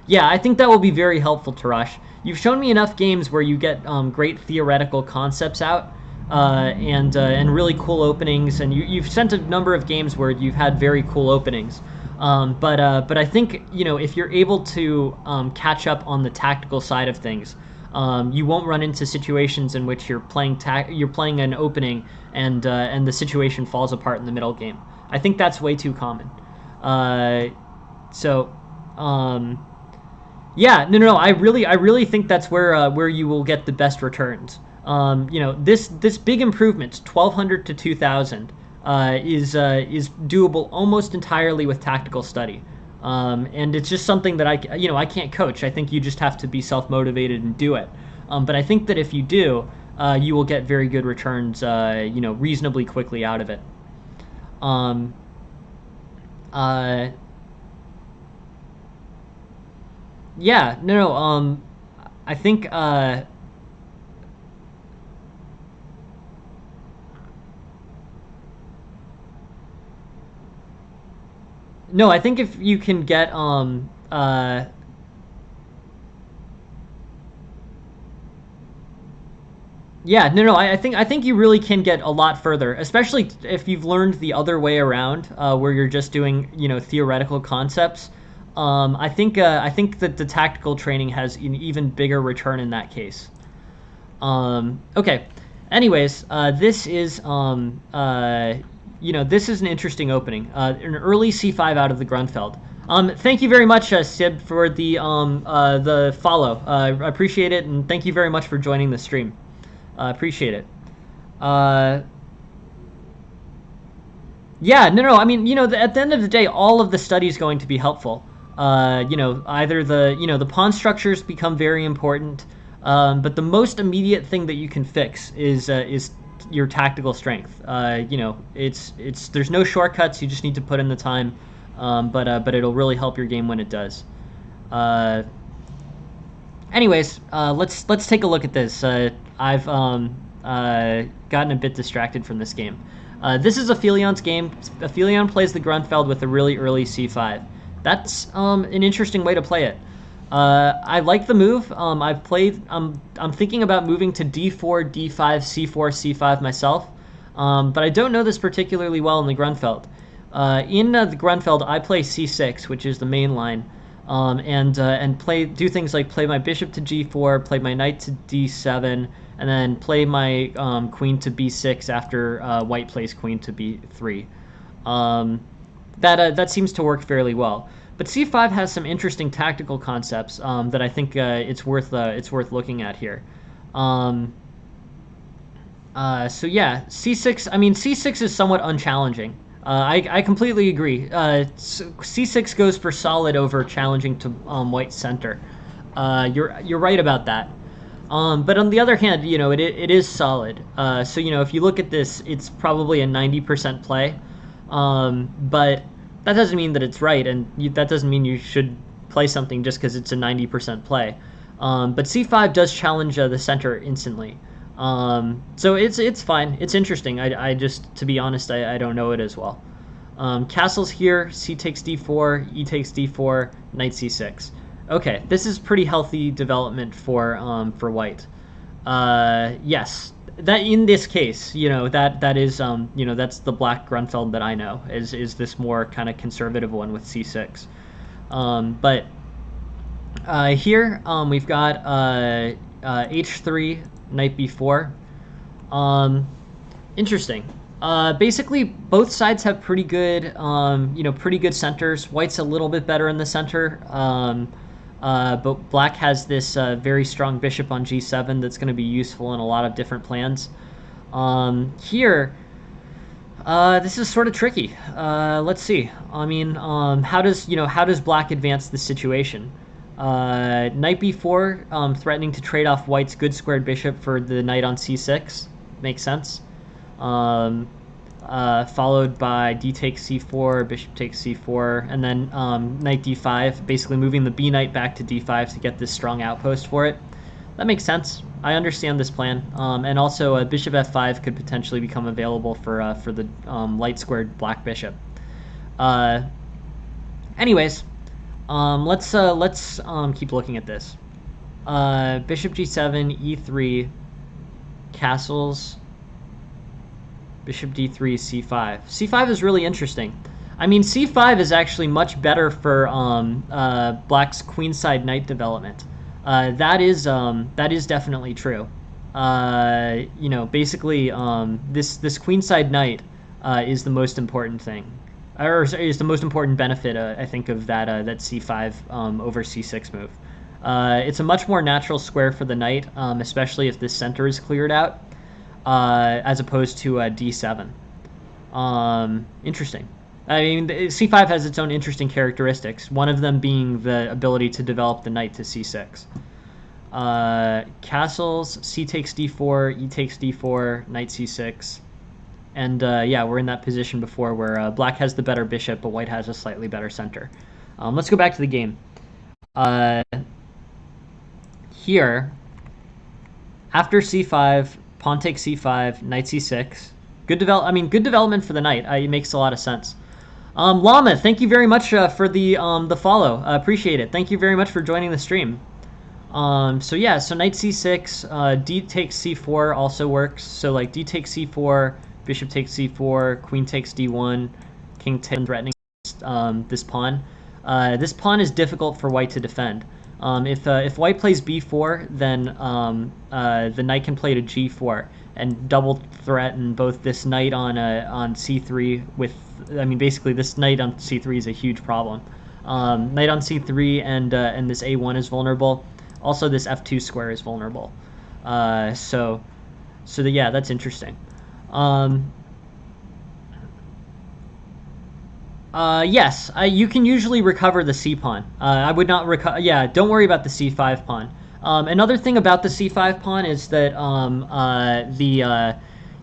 Yeah, I think that will be very helpful to Rush. You've shown me enough games where you get great theoretical concepts out, and really cool openings, and you've sent a number of games where you've had very cool openings. But I think if you're able to catch up on the tactical side of things, you won't run into situations in which you're playing an opening and the situation falls apart in the middle game. I think that's way too common. Yeah, no. I really think that's where you will get the best returns. This big improvement, 1200 to 2000, is doable almost entirely with tactical study. And it's just something that I can't coach. I think you just have to be self-motivated and do it. But I think that if you do, you will get very good returns, reasonably quickly out of it. Yeah, no, I think, no, I think if you can get, yeah, no, I think you really can get a lot further, especially if you've learned the other way around, where you're just doing, theoretical concepts. I think that the tactical training has an even bigger return in that case. Okay. Anyways, this is this is an interesting opening. An early c5 out of the Grunfeld. Thank you very much, Sib, for the follow. I appreciate it, and thank you very much for joining the stream. Appreciate it. Yeah, no. I mean, at the end of the day, all of the study is going to be helpful. Either the pawn structures become very important, but the most immediate thing that you can fix is your tactical strength. There's no shortcuts. You just need to put in the time, but it'll really help your game when it does. Anyways, let's take a look at this. I've gotten a bit distracted from this game. This is Aphilion's game. Aphelion plays the Grunfeld with a really early c5. That's an interesting way to play it. I like the move. I'm thinking about moving to d4, d5, c4, c5 myself, but I don't know this particularly well in the Grunfeld. In the Grunfeld, I play c6, which is the main line, and do things like play my bishop to g4, play my knight to d7, and then play my queen to b6 after white plays queen to b3. That seems to work fairly well. But c5 has some interesting tactical concepts that I think it's worth looking at here. So yeah, c6. I mean, c6 is somewhat unchallenging. I completely agree. C6 goes for solid over challenging to white center. You're right about that. But on the other hand, it is solid. So if you look at this, it's probably a 90% play. But that doesn't mean that it's right, and that doesn't mean you should play something just because it's a 90% play. But c5 does challenge the center instantly. So it's fine. It's interesting. I just, to be honest, I don't know it as well. Castle's here. C takes d4. E takes d4. Knight c6. Okay, this is pretty healthy development for white. Yes. That in this case, that is that's the black Grunfeld that I know is this more kind of conservative one with c6. But here we've got h3, knight b4. Interesting. Basically, both sides have pretty good centers. White's a little bit better in the center. but black has this very strong bishop on g7 that's going to be useful in a lot of different plans. Here, this is sort of tricky. Let's see. I mean, how does black advance the situation? Knight b4, threatening to trade off white's good squared bishop for the knight on c6. Makes sense. Followed by d takes c4, bishop takes c4, and then knight d5, basically moving the b knight back to d5 to get this strong outpost for it. That makes sense. I understand this plan. And also bishop f5 could potentially become available for the light squared black bishop. Anyways, let's keep looking at this. Bishop g7, e3, castles, bishop d3, c5. c5 is really interesting. I mean, c5 is actually much better for black's queenside knight development. That is definitely true. Basically, this queenside knight is the most important thing, or is the most important benefit, I think, of that c5 over c6 move. It's a much more natural square for the knight, especially if this center is cleared out, as opposed to d7. Interesting. I mean, c5 has its own interesting characteristics, one of them being the ability to develop the knight to c6. Castles, c takes d4, e takes d4, knight c6. And yeah, we're in that position before where black has the better bishop, but white has a slightly better center. Let's go back to the game. Here, after c5, pawn takes c5, knight c6. Good development for the knight. It makes a lot of sense. Llama, thank you very much for the follow. Appreciate it. Thank you very much for joining the stream. So yeah, so knight c6, d takes c4 also works. So like d takes c4, bishop takes c4, queen takes d1, king takes, threatening this pawn. This pawn is difficult for white to defend. If white plays b4, then the knight can play to g4 and double threaten both this knight on c3 with, I mean, basically this knight on c3 is a huge problem. Knight on c3 and this a1 is vulnerable. Also, this f2 square is vulnerable. So yeah, that's interesting. Yes, you can usually recover the c pawn. I would not recover. Yeah, don't worry about the c5 pawn. Another thing about the c5 pawn is that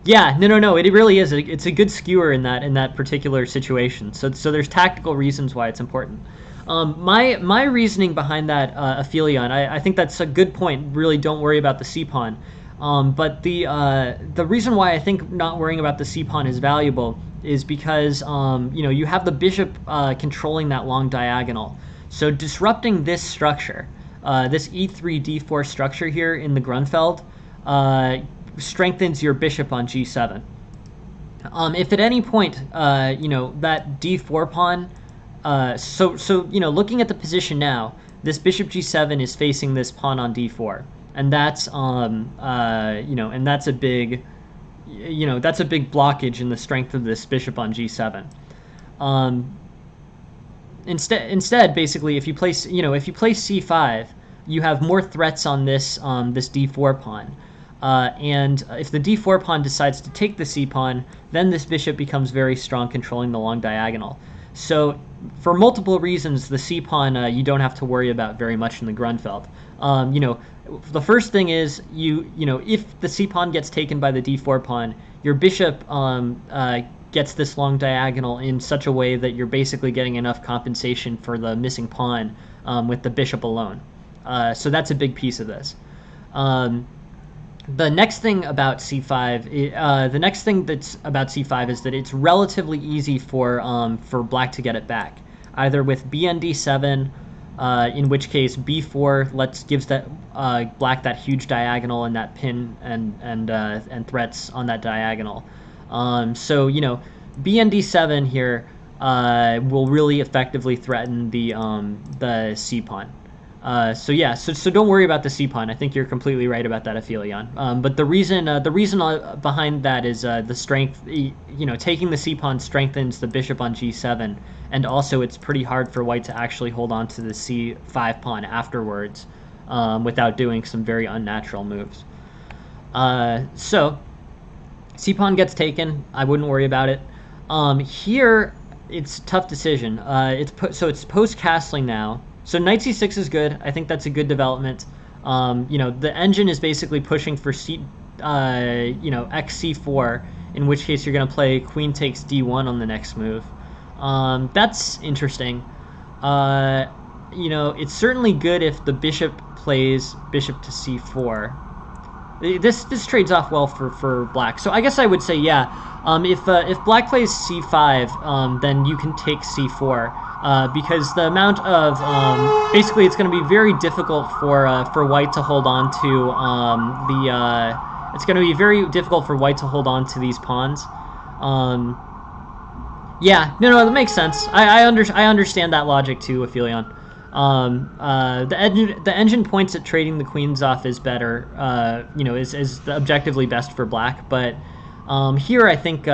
yeah, no, it really is. It's a good skewer in that particular situation. So there's tactical reasons why it's important. My reasoning behind that, Aphelion, I think that's a good point. Really, don't worry about the c pawn. But the reason why I think not worrying about the c pawn is valuable is because you have the bishop controlling that long diagonal. So disrupting this structure, this e3 d4 structure here in the Grunfeld, strengthens your bishop on g7. If at any point that d4 pawn, looking at the position now, this bishop g7 is facing this pawn on d4, and that's and that's a big blockage in the strength of this bishop on g7. Instead, basically, if you place c5, you have more threats on this this d4 pawn. And if the d4 pawn decides to take the c pawn, then this bishop becomes very strong, controlling the long diagonal. So for multiple reasons, the c pawn you don't have to worry about very much in the Grunfeld. The first thing is if the c pawn gets taken by the d4 pawn, your bishop gets this long diagonal in such a way that you're basically getting enough compensation for the missing pawn with the bishop alone. So that's a big piece of this. The next thing about c5, the next thing that's about c5 is that it's relatively easy for black to get it back, either with bnd7, in which case b4 gives that black that huge diagonal and that pin and threats on that diagonal. So bnd7 here will really effectively threaten the c pawn. So yeah, so don't worry about the c pawn. I think you're completely right about that, Aphelion. But the reason behind that is the strength. Taking the c pawn strengthens the bishop on g7, and also it's pretty hard for white to actually hold on to the c5 pawn afterwards, without doing some very unnatural moves. So c pawn gets taken. I wouldn't worry about it. Here it's a tough decision. It's post castling now. So knight c6 is good. I think that's a good development. The engine is basically pushing for xc4, in which case you're going to play queen takes d1 on the next move. That's interesting. It's certainly good if the bishop plays bishop to c4. This trades off well for black. So I guess I would say, yeah, if black plays c5, then you can take c4. Because the amount of basically it's going to be very difficult for white to hold on to it's going to be very difficult for white to hold on to these pawns. Yeah, no, that makes sense. I understand that logic too, Aphelion. The engine points at trading the queens off is better. Is objectively best for black, but here I think.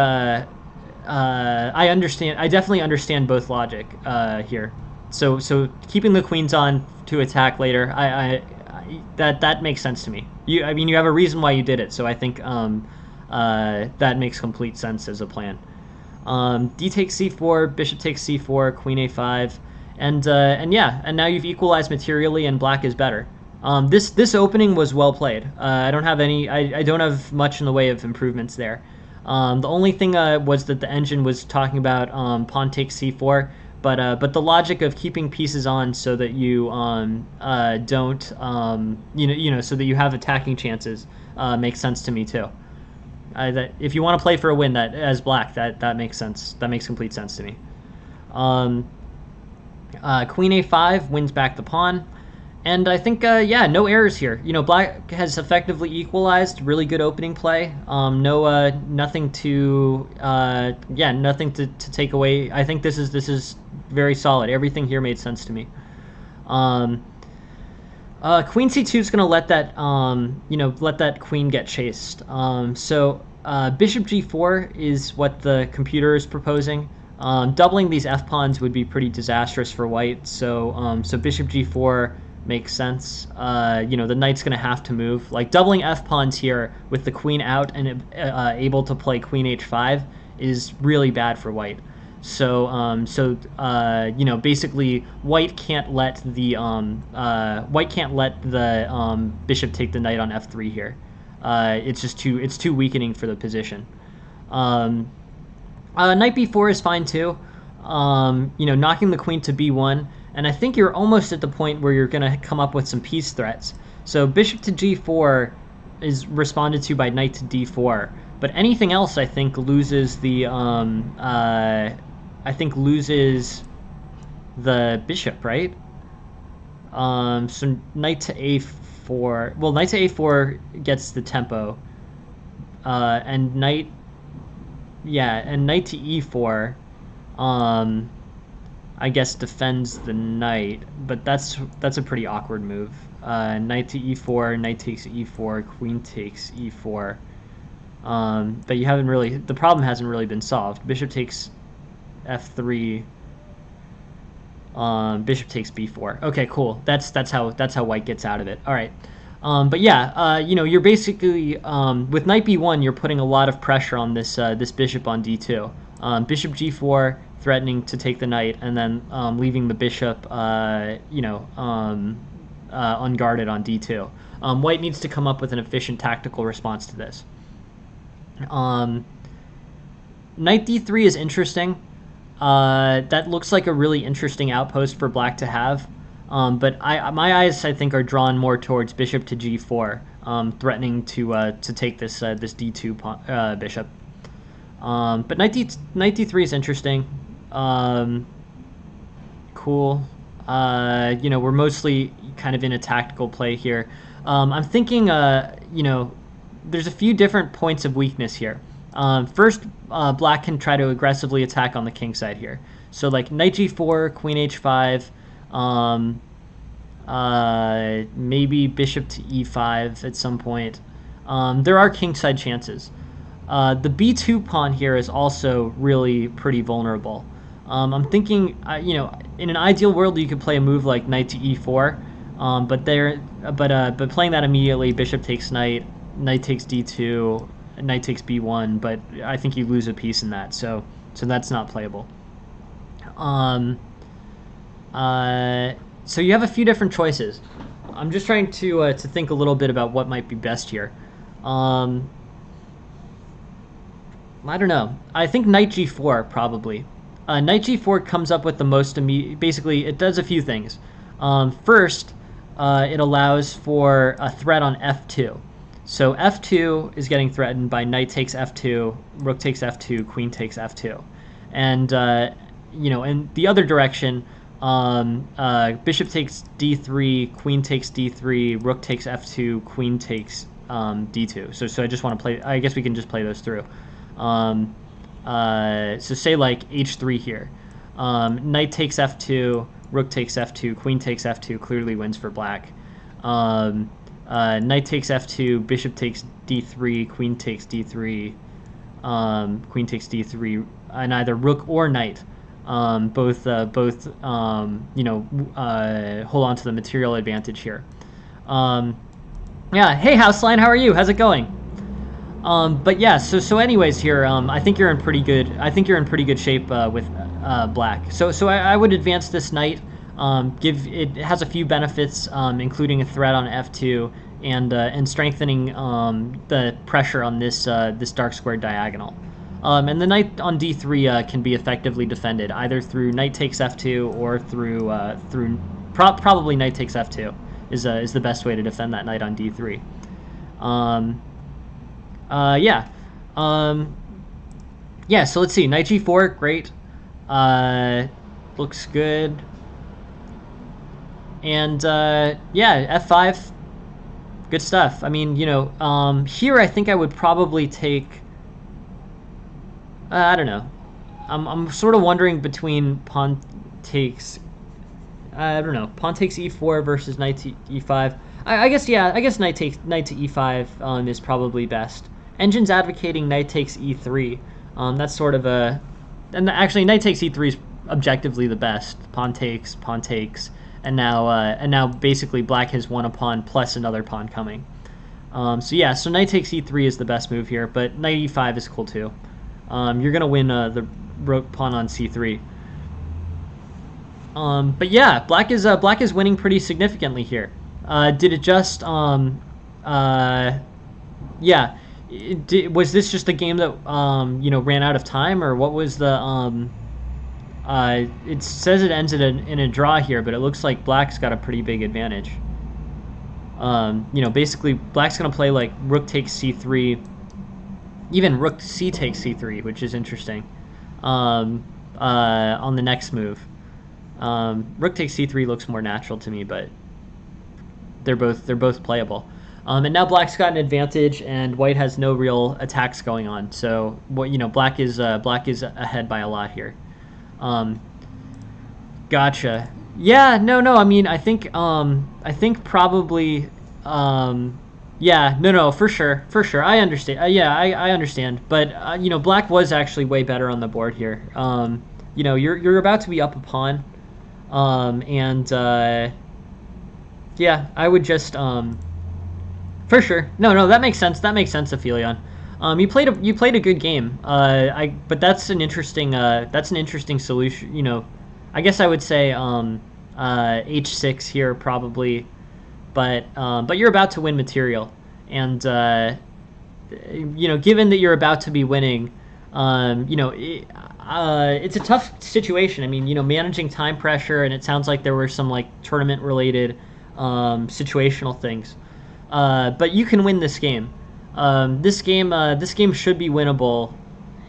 I understand. I definitely understand both logic here. So keeping the queens on to attack later, that makes sense to me. You have a reason why you did it. So I think that makes complete sense as a plan. D takes c4, bishop takes c4, queen a5, and now you've equalized materially, and black is better. This opening was well played. I don't have much in the way of improvements there. The only thing was that the engine was talking about pawn takes c4, but the logic of keeping pieces on so that you don't so that you have attacking chances makes sense to me too. That if you want to play for a win that as black, that makes sense. That makes complete sense to me. Queen a5 wins back the pawn. And I think, no errors here. Black has effectively equalized. Really good opening play. Nothing to take away. I think this is very solid. Everything here made sense to me. Queen c2 is going to let that queen get chased. So bishop g4 is what the computer is proposing. Doubling these f pawns would be pretty disastrous for white. So bishop g4 makes sense. The knight's going to have to move. Like doubling f pawns here with the queen out and able to play queen h5 is really bad for white. So basically white can't let the bishop take the knight on f3 here. It's too weakening for the position. Knight b4 is fine too. Knocking the queen to b1. And I think you're almost at the point where you're going to come up with some piece threats. So bishop to g4 is responded to by knight to d4. But anything else, I think, loses the bishop, right? So knight to a4. Well, knight to a4 gets the tempo. And knight to e4. I guess defends the knight, but that's a pretty awkward move. Knight to e4, knight takes e4, queen takes e4. But the problem hasn't really been solved. Bishop takes f3. Bishop takes b4. Okay, cool. That's how white gets out of it. All right. But yeah, you're basically with knight b1, you're putting a lot of pressure on this bishop on d2. Bishop g4 threatening to take the knight, and then leaving the bishop unguarded on d2. White needs to come up with an efficient tactical response to this. Knight d3 is interesting. That looks like a really interesting outpost for black to have. But my eyes, I think, are drawn more towards bishop to g4, threatening to take this d2 bishop. But knight d3 is interesting. Cool. We're mostly kind of in a tactical play here. I'm thinking, there's a few different points of weakness here. First, black can try to aggressively attack on the king side here. So like knight g4, queen h5, Maybe bishop to e5 at some point. There are kingside chances. The b2 pawn here is also really pretty vulnerable. I'm thinking, in an ideal world, you could play a move like knight to e4, but playing that immediately, bishop takes knight, knight takes d2, knight takes b1. But I think you lose a piece in that, so that's not playable. So you have a few different choices. I'm just trying to think a little bit about what might be best here. I don't know. I think knight g4 probably. Knight g4 comes up with the most immediate. Basically, it does a few things. First, it allows for a threat on f2. So f2 is getting threatened by knight takes f2, rook takes f2, queen takes f2, and in the other direction, bishop takes d3, queen takes d3, rook takes f2, queen takes d2. So I just want to play. I guess we can just play those through. So say like h3 here. Knight takes f2, rook takes f2, queen takes f2, clearly wins for black. Knight takes f2, bishop takes d3, queen takes d3, queen takes d3, and either rook or knight both hold on to the material advantage here. Yeah, hey Houseline, how are you? How's it going? But yeah, so anyways here, I think you're in pretty good. I think you're in pretty good shape with black. So I would advance this knight. It has a few benefits, including a threat on f2 and strengthening the pressure on this dark square diagonal. And the knight on d3 can be effectively defended either through knight takes f2 or through probably knight takes f2 is the best way to defend that knight on d3. Yeah, so let's see. Knight g4, great. Looks good. And yeah, f5, good stuff. I mean, here I think I would probably take. I don't know. I'm sort of wondering between pawn takes. I don't know. Pawn takes e4 versus knight to e5. I guess knight to e5 is probably best. Engine's advocating knight takes e3. That's sort of a, and actually knight takes e3 is objectively the best. Pawn takes, and now basically black has won a pawn plus another pawn coming. So knight takes e3 is the best move here, but knight e5 is cool too. You're gonna win the rook pawn on c3. But yeah, black is winning pretty significantly here. Did it just yeah? Was this just a game that ran out of time, or what was the it says it ends in a draw here, but it looks like black's got a pretty big advantage. Basically black's gonna play like rook takes c3, even rook c takes c3, which is interesting. On the next move, rook takes c3 looks more natural to me, but they're both playable. And now black's got an advantage, and white has no real attacks going on. So black is ahead by a lot here. Gotcha. Yeah, no. I mean, I think probably. Yeah, no, for sure. I understand. I understand. But black was actually way better on the board here. You're about to be up a pawn, yeah, I would just for sure. No, that makes sense. That makes sense, Aphelion. You played a good game. But that's an interesting solution. I guess I would say h6 here probably, but you're about to win material, and given that you're about to be winning, it's a tough situation. I mean, managing time pressure, and it sounds like there were some like tournament related situational things. But you can win this game. This game should be winnable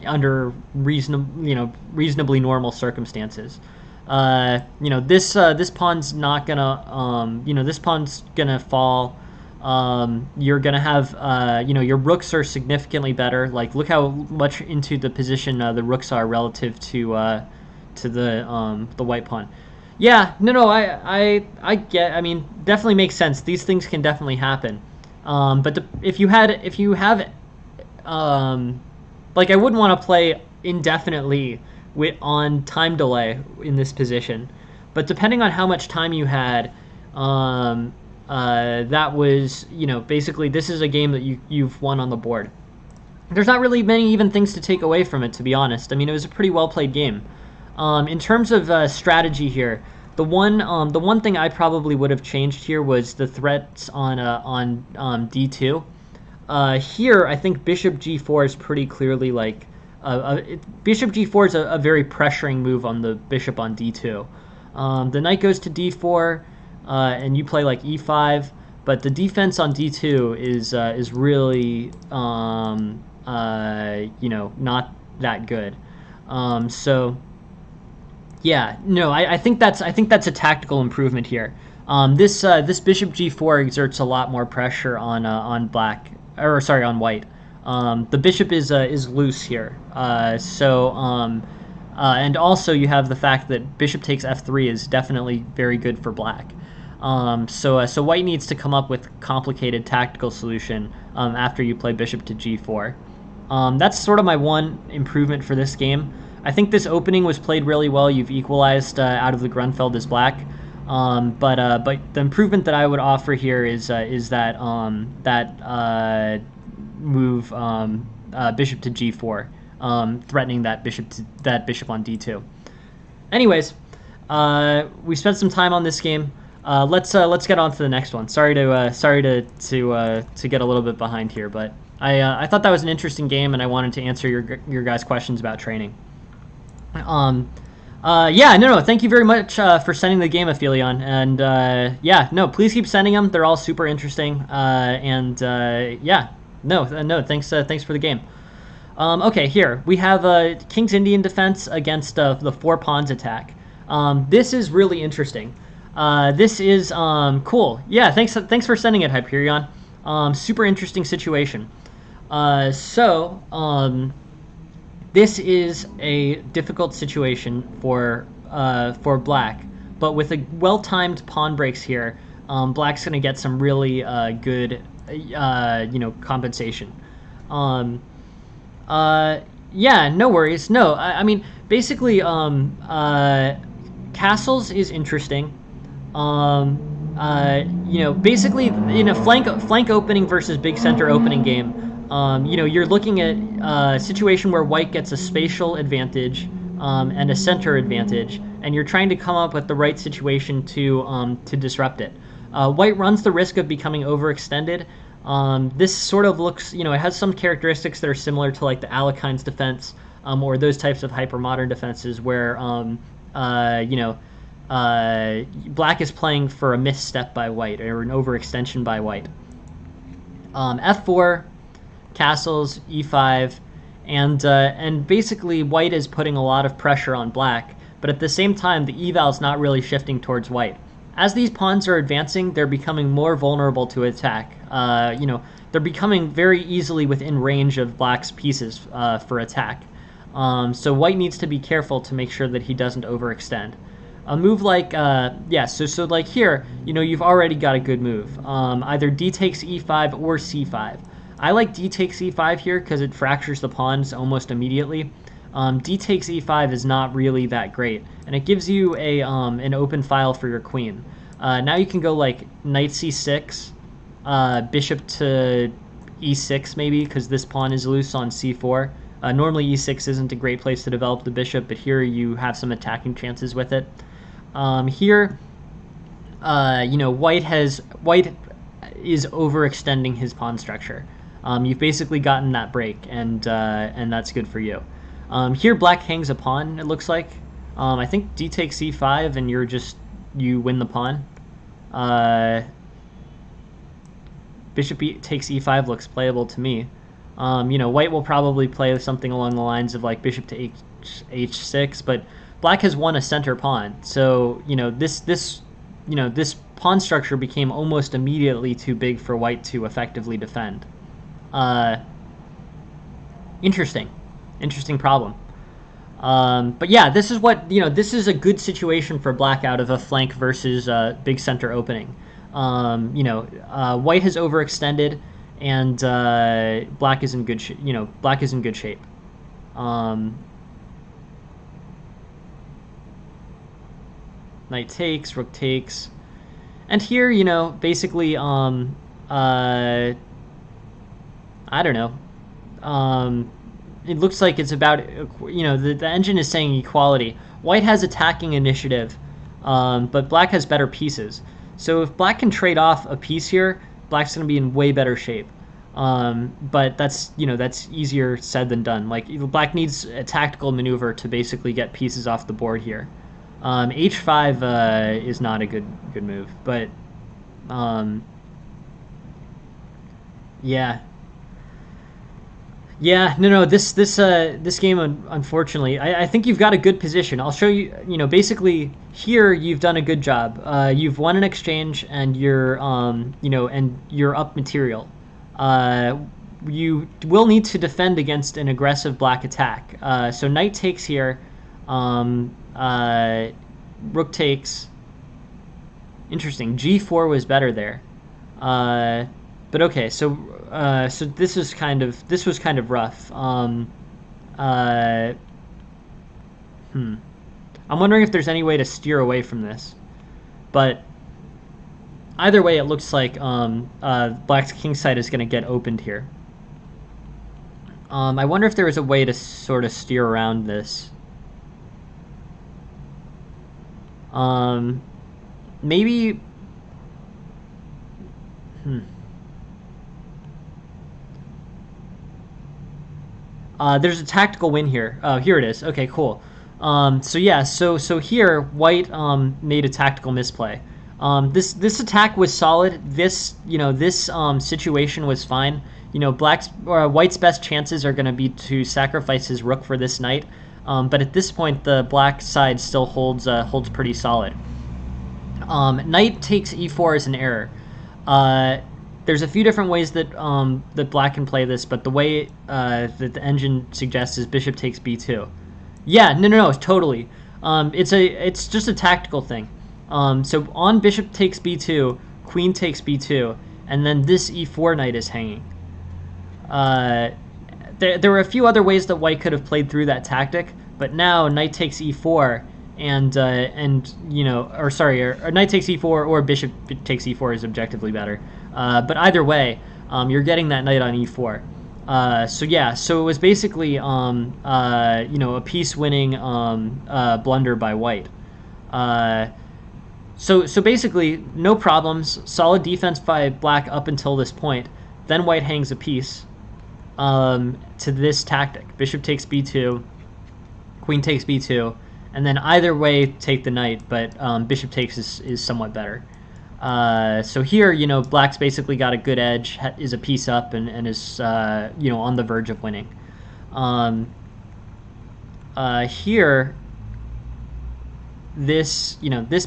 under reasonably normal circumstances. This pawn's not gonna this pawn's gonna fall. You're gonna have your rooks are significantly better. Like, look how much into the position the rooks are relative to the white pawn. Yeah, no, I get. I mean, definitely makes sense. These things can definitely happen. But if you have, um, like I wouldn't want to play indefinitely with on time delay in this position. But depending on how much time you had, um, that was basically this is a game that you've won on the board. There's not really many even things to take away from it, to be honest. I mean, it was a pretty well played game. In terms of strategy here, the one thing I probably would have changed here was the threats on D2. Here, I think Bishop G4 is pretty clearly like Bishop G4 is a very pressuring move on the bishop on D2. The knight goes to D4, and you play like E5, but the defense on D2 is really not that good. So yeah, no, I think that's a tactical improvement here. This Bishop G4 exerts a lot more pressure on black, or sorry, on white. The bishop is loose here, and also you have the fact that bishop takes F3 is definitely very good for black. So white needs to come up with complicated tactical solution after you play bishop to G4. That's sort of my one improvement for this game. I think this opening was played really well. You've equalized out of the Grunfeld as black, but the improvement that I would offer here is that move bishop to G4, threatening that bishop on D2. Anyways, we spent some time on this game. Let's get on to the next one. Sorry to get a little bit behind here, but I thought that was an interesting game, and I wanted to answer your guys' questions about training. Yeah, no, thank you very much for sending the game, Aphelion, and yeah, no, please keep sending them. They're all super interesting, and yeah, no, thanks for the game. Okay, here we have King's Indian defense against the four pawns attack. This is really interesting. This is cool. Yeah, thanks for sending it, Hyperion. Super interesting situation. This is a difficult situation for black, but with a well-timed pawn breaks here, black's gonna get some really good compensation. Yeah, no worries. No, I mean basically castles is interesting. Basically in a flank opening versus big center opening game. You're looking at a situation where white gets a spatial advantage and a center advantage, and you're trying to come up with the right situation to disrupt it. White runs the risk of becoming overextended. This sort of looks, it has some characteristics that are similar to like the Alekhines defense or those types of hypermodern defenses where, black is playing for a misstep by white or an overextension by white. F4, castles, E5, and basically white is putting a lot of pressure on black, but at the same time the eval is not really shifting towards white. As these pawns are advancing, they're becoming more vulnerable to attack. They're becoming very easily within range of black's pieces for attack. So white needs to be careful to make sure that he doesn't overextend. A move like, so like here, you've already got a good move. Either D takes E5 or C5. I like D takes E5 here because it fractures the pawns almost immediately. D takes E5 is not really that great, and it gives you an open file for your queen. Now you can go like knight C6, bishop to E6 maybe, because this pawn is loose on C4. Normally E6 isn't a great place to develop the bishop, but here you have some attacking chances with it. Here, white is overextending his pawn structure. You've basically gotten that break, and that's good for you. Here, black hangs a pawn, it looks like. I think D takes E5, and you win the pawn. Bishop takes E5 looks playable to me. White will probably play something along the lines of like bishop to H6, but black has won a center pawn. So, this pawn structure became almost immediately too big for white to effectively defend. Interesting problem. But yeah, this is what, this is a good situation for black out of a flank versus big center opening. White has overextended, and black is in good black is in good shape. Knight takes, rook takes, and here, basically, I don't know. It looks like it's about, the engine is saying equality. White has attacking initiative, but black has better pieces. So if black can trade off a piece here, black's going to be in way better shape. But that's easier said than done. Like, black needs a tactical maneuver to basically get pieces off the board here. H5 is not a good move, but yeah. Yeah, no, this game, unfortunately, I think you've got a good position. I'll show you. Basically here you've done a good job. You've won an exchange, and you're and you're up material. You will need to defend against an aggressive black attack. So knight takes here, rook takes. Interesting. G4 was better there. But okay, so this was kind of rough. I'm wondering if there's any way to steer away from this, but either way, it looks like black's king side is going to get opened here. I wonder if there is a way to sort of steer around this. Maybe. There's a tactical win here. Here it is. Okay, cool. So yeah, so here white made a tactical misplay. This attack was solid. This situation was fine. White's best chances are going to be to sacrifice his rook for this knight. But at this point, the black side still holds pretty solid. Knight takes e4 is an error. There's a few different ways that that black can play this, but the way that the engine suggests is bishop takes b2. Yeah, no, totally. It's just a tactical thing. So on bishop takes b2, queen takes b2, and then this e4 knight is hanging. There were a few other ways that white could have played through that tactic, but now knight takes e4, and or knight takes e4 or bishop takes e4 is objectively better. But either way, you're getting that knight on e4. So it was basically a piece-winning blunder by white. So basically, no problems, solid defense by black up until this point. Then white hangs a piece to this tactic. Bishop takes b2, queen takes b2, and then either way take the knight, but bishop takes is somewhat better. So here, black's basically got a good edge, is a piece up, and is on the verge of winning. Here, this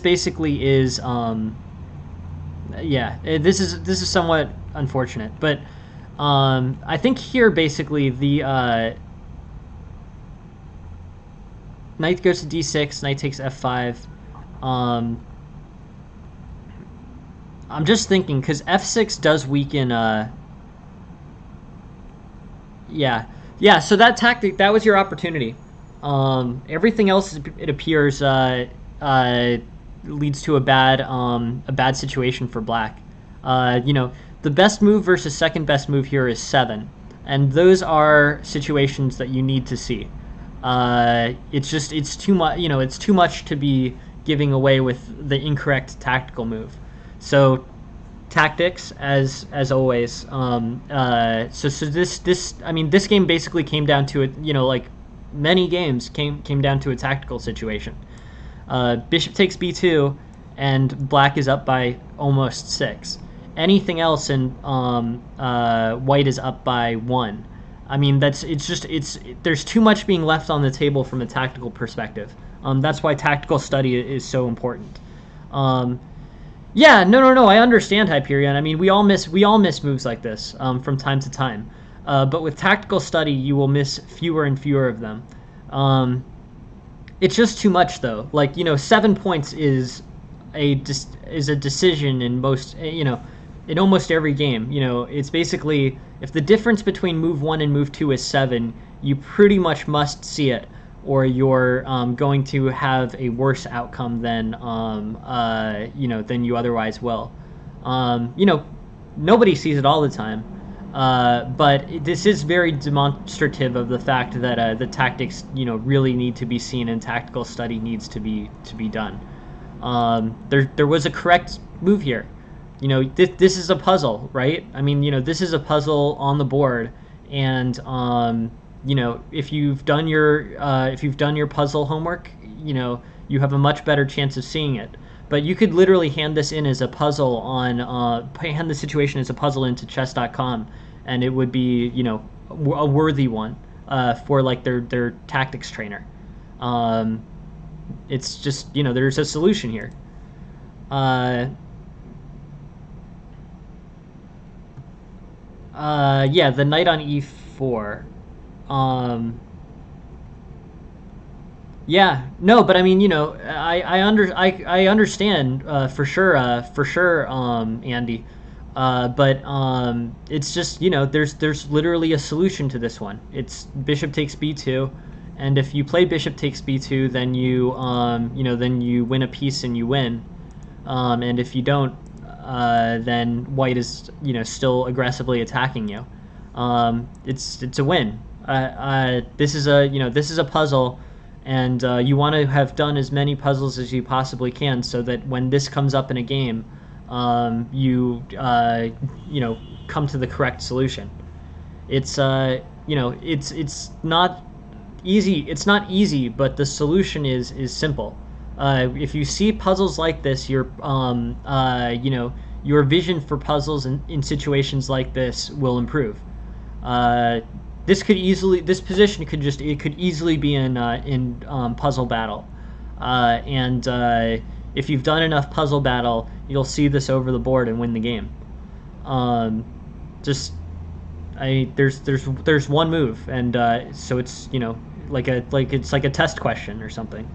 basically is this is somewhat unfortunate, but I think here basically the knight goes to d6, knight takes f5. I'm just thinking, because f6 does weaken, so that tactic, that was your opportunity. Everything else, it appears, leads to a bad situation for black. The best move versus second best move here is 7, and those are situations that you need to see. It's too much, it's too much to be giving away with the incorrect tactical move. So tactics as always. So this game basically came down to it, like many games came down to a tactical situation. Bishop takes b2 and black is up by almost 6. Anything else and white is up by 1. I mean, there's too much being left on the table from a tactical perspective. That's why tactical study is so important. Yeah, no, I understand, Hyperion. I mean, we all miss moves like this from time to time. But with tactical study, you will miss fewer and fewer of them. It's just too much though. Like, 7 points is is a decision in most, in almost every game. It's basically, if the difference between move 1 and move 2 is 7, you pretty much must see it, or you're going to have a worse outcome than you otherwise will. Nobody sees it all the time. But this is very demonstrative of the fact that the tactics, really need to be seen, and tactical study needs to be done. There was a correct move here. This is a puzzle, right? I mean, this is a puzzle on the board, and if you've done your puzzle homework, you have a much better chance of seeing it. But you could literally hand this in as a puzzle hand the situation as a puzzle into chess.com, and it would be, a worthy one for like their tactics trainer. It's just, there's a solution here. Yeah, the knight on e4. Yeah, no, but I mean, I understand for sure, Andy. But it's just, there's literally a solution to this one. It's bishop takes b2, and if you play bishop takes b2, then then you win a piece and you win. And if you don't, then white is, still aggressively attacking you. It's a win. This is a puzzle. And you want to have done as many puzzles as you possibly can, so that when this comes up in a game, you come to the correct solution. It's it's not easy. It's not easy, but the solution is simple. If you see puzzles like this, your vision for puzzles in situations like this will improve. This position could easily be in puzzle battle, and if you've done enough puzzle battle, you'll see this over the board and win the game. There's one move, and so it's it's like a test question or something.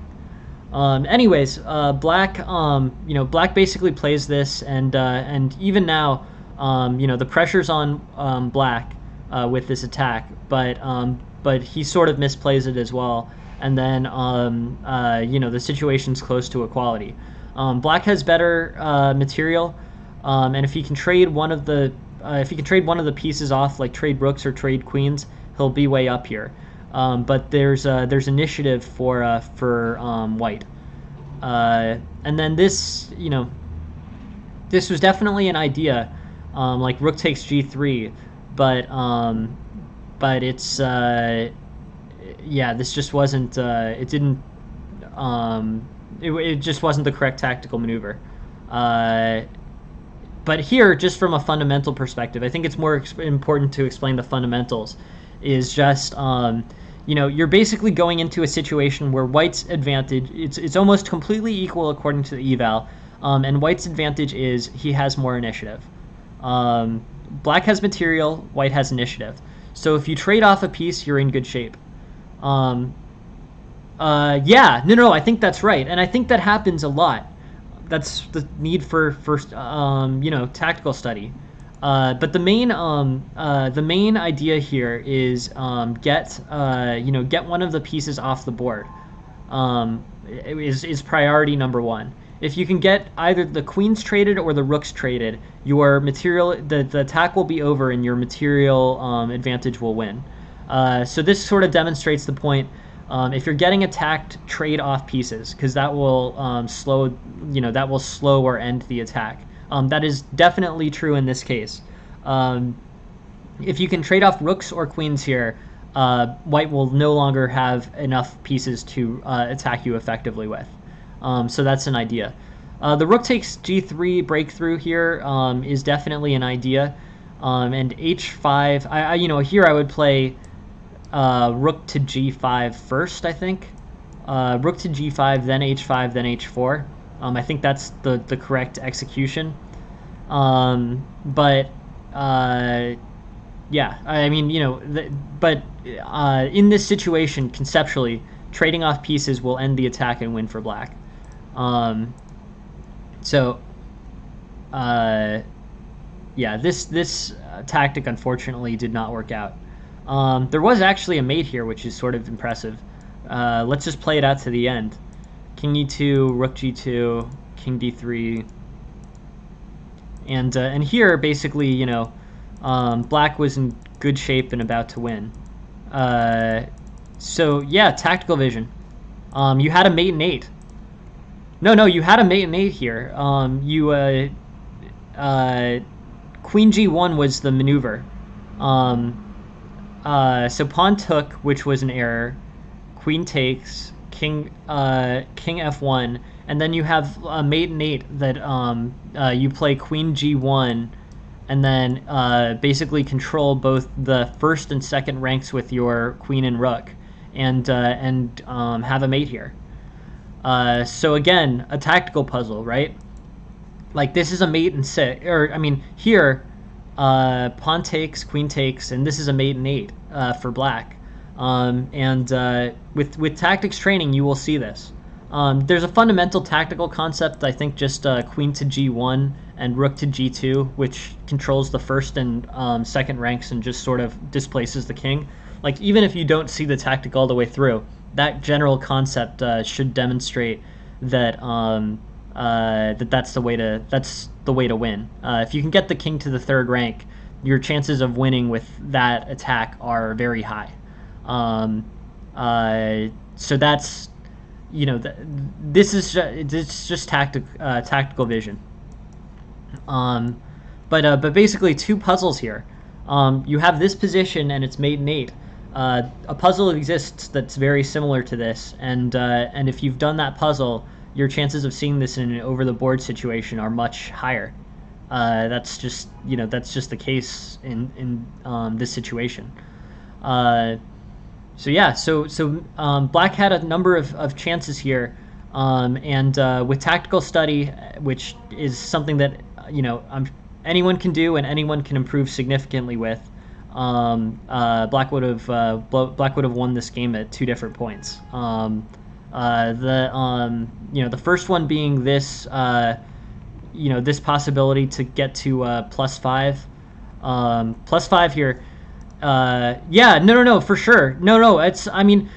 Anyways, black black basically plays this, and even now, the pressure's on black. With this attack, but he sort of misplays it as well, and then the situation's close to equality. Black has better material, and if he can trade one of the pieces off, like trade rooks or trade queens, he'll be way up here. But there's initiative for white, and then this this was definitely an idea, like rook takes g3. But it's yeah, this just wasn't it didn't it just wasn't the correct tactical maneuver. But here, just from a fundamental perspective, I think it's more important to explain the fundamentals. Is just you're basically going into a situation where white's advantage, it's almost completely equal according to the eval, and white's advantage is he has more initiative. Black has material, white has initiative. So if you trade off a piece, you're in good shape. Yeah, no, I think that's right, and I think that happens a lot. That's the need for tactical study. But the main idea here is get one of the pieces off the board. Is priority number one. If you can get either the queens traded or the rooks traded, your material, the attack will be over and your material advantage will win. So this sort of demonstrates the point. If you're getting attacked, trade off pieces, because that will slow or end the attack. That is definitely true in this case. If you can trade off rooks or queens here, white will no longer have enough pieces to attack you effectively with. So that's an idea. The rook takes g3 breakthrough here is definitely an idea. And h5, here I would play rook to g5 first, I think. Rook to g5, then h5, then h4. I think that's the correct execution. But yeah, I mean, but in this situation, conceptually, trading off pieces will end the attack and win for black. So, yeah, this tactic unfortunately did not work out. There was actually a mate here, which is sort of impressive. Let's just play it out to the end. King e2, rook g2, king d3, and here basically, you know, black was in good shape and about to win. So yeah, tactical vision. You had a mate in 8. No, you had a mate in 8 here. Queen g1 was the maneuver. So pawn took, which was an error. Queen takes, king f1, and then you have a mate in 8 that you play queen g1, and then basically control both the first and second ranks with your queen and rook, and have a mate here. So again, a tactical puzzle, right? Like this is a mate in 6, or I mean here, pawn takes, queen takes, and this is a mate in 8 for black. With tactics training, you will see this. There's a fundamental tactical concept, I think, just queen to g1 and rook to g2, which controls the first and second ranks and just sort of displaces the king. Like, even if you don't see the tactic all the way through, that general concept should demonstrate that that's the way to win. If you can get the king to the third rank, your chances of winning with that attack are very high. So that's, you know, this is just tactical vision. But basically two puzzles here. You have this position and it's mate in 8. A puzzle exists that's very similar to this, and if you've done that puzzle, your chances of seeing this in an over-the-board situation are much higher. That's just the case in this situation. So yeah, so black had a number of chances here, and with tactical study, which is something that anyone can do and anyone can improve significantly with. Black would have won this game at 2 different points. The first one being this, this possibility to get to +5, +5 here. Yeah, no, for sure. No, it's, I mean,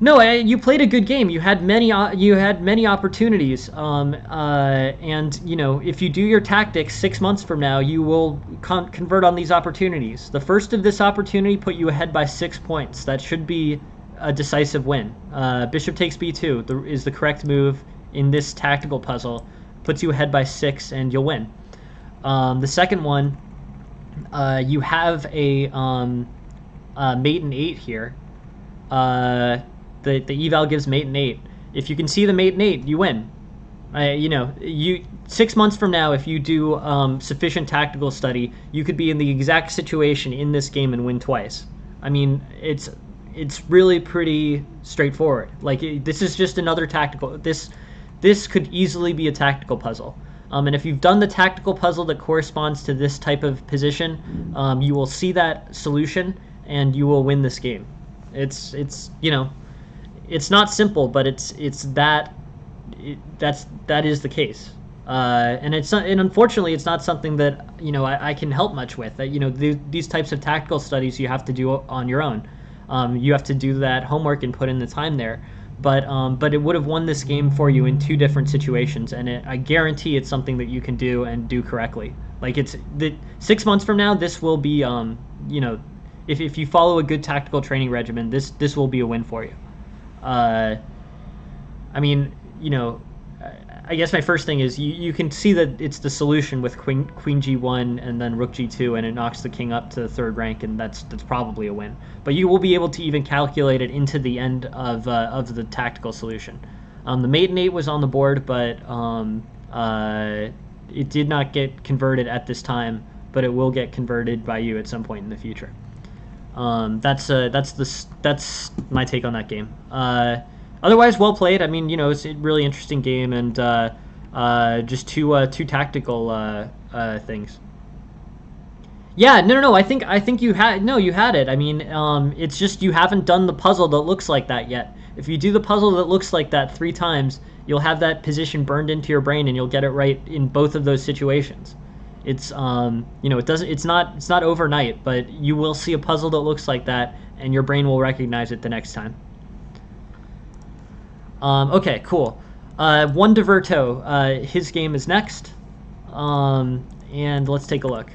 no, you played a good game. You had many opportunities. And if you do your tactics 6 months from now, you will convert on these opportunities. The first of this opportunity put you ahead by 6 points. That should be a decisive win. Bishop takes b2 is the correct move in this tactical puzzle. Puts you ahead by 6, and you'll win. The second one, you have a mate in 8 here. The eval gives mate in 8. If you can see the mate in 8, you win. 6 months from now, if you do sufficient tactical study, you could be in the exact situation in this game and win twice. I mean, it's really pretty straightforward. Like, this is just another tactical. This could easily be a tactical puzzle. And if you've done the tactical puzzle that corresponds to this type of position, you will see that solution and you will win this game. It's not simple, but that is the case. And unfortunately it's not something that I can help much with. These types of tactical studies you have to do on your own. You have to do that homework and put in the time there. But it would have won this game for you in 2 different situations, and I guarantee it's something that you can do and do correctly. Like, 6 months from now, this will be if you follow a good tactical training regimen, this will be a win for you. I mean, I guess my first thing is you can see that it's the solution with queen g1 and then rook g2, and it knocks the king up to the 3rd rank, and that's probably a win. But you will be able to even calculate it into the end of the tactical solution. The mate in 8 was on the board, but it did not get converted at this time, but it will get converted by you at some point in the future. That's my take on that game. Otherwise, well played. I mean, it's a really interesting game, and just two tactical things. Yeah, no. I think you had it. I mean, it's just you haven't done the puzzle that looks like that yet. if you do the puzzle that looks like that 3 times, you'll have that position burned into your brain, and you'll get it right in both of those situations. It's it's not overnight, but you will see a puzzle that looks like that, and your brain will recognize it the next time. Okay, cool. One Diverto, his game is next, and let's take a look.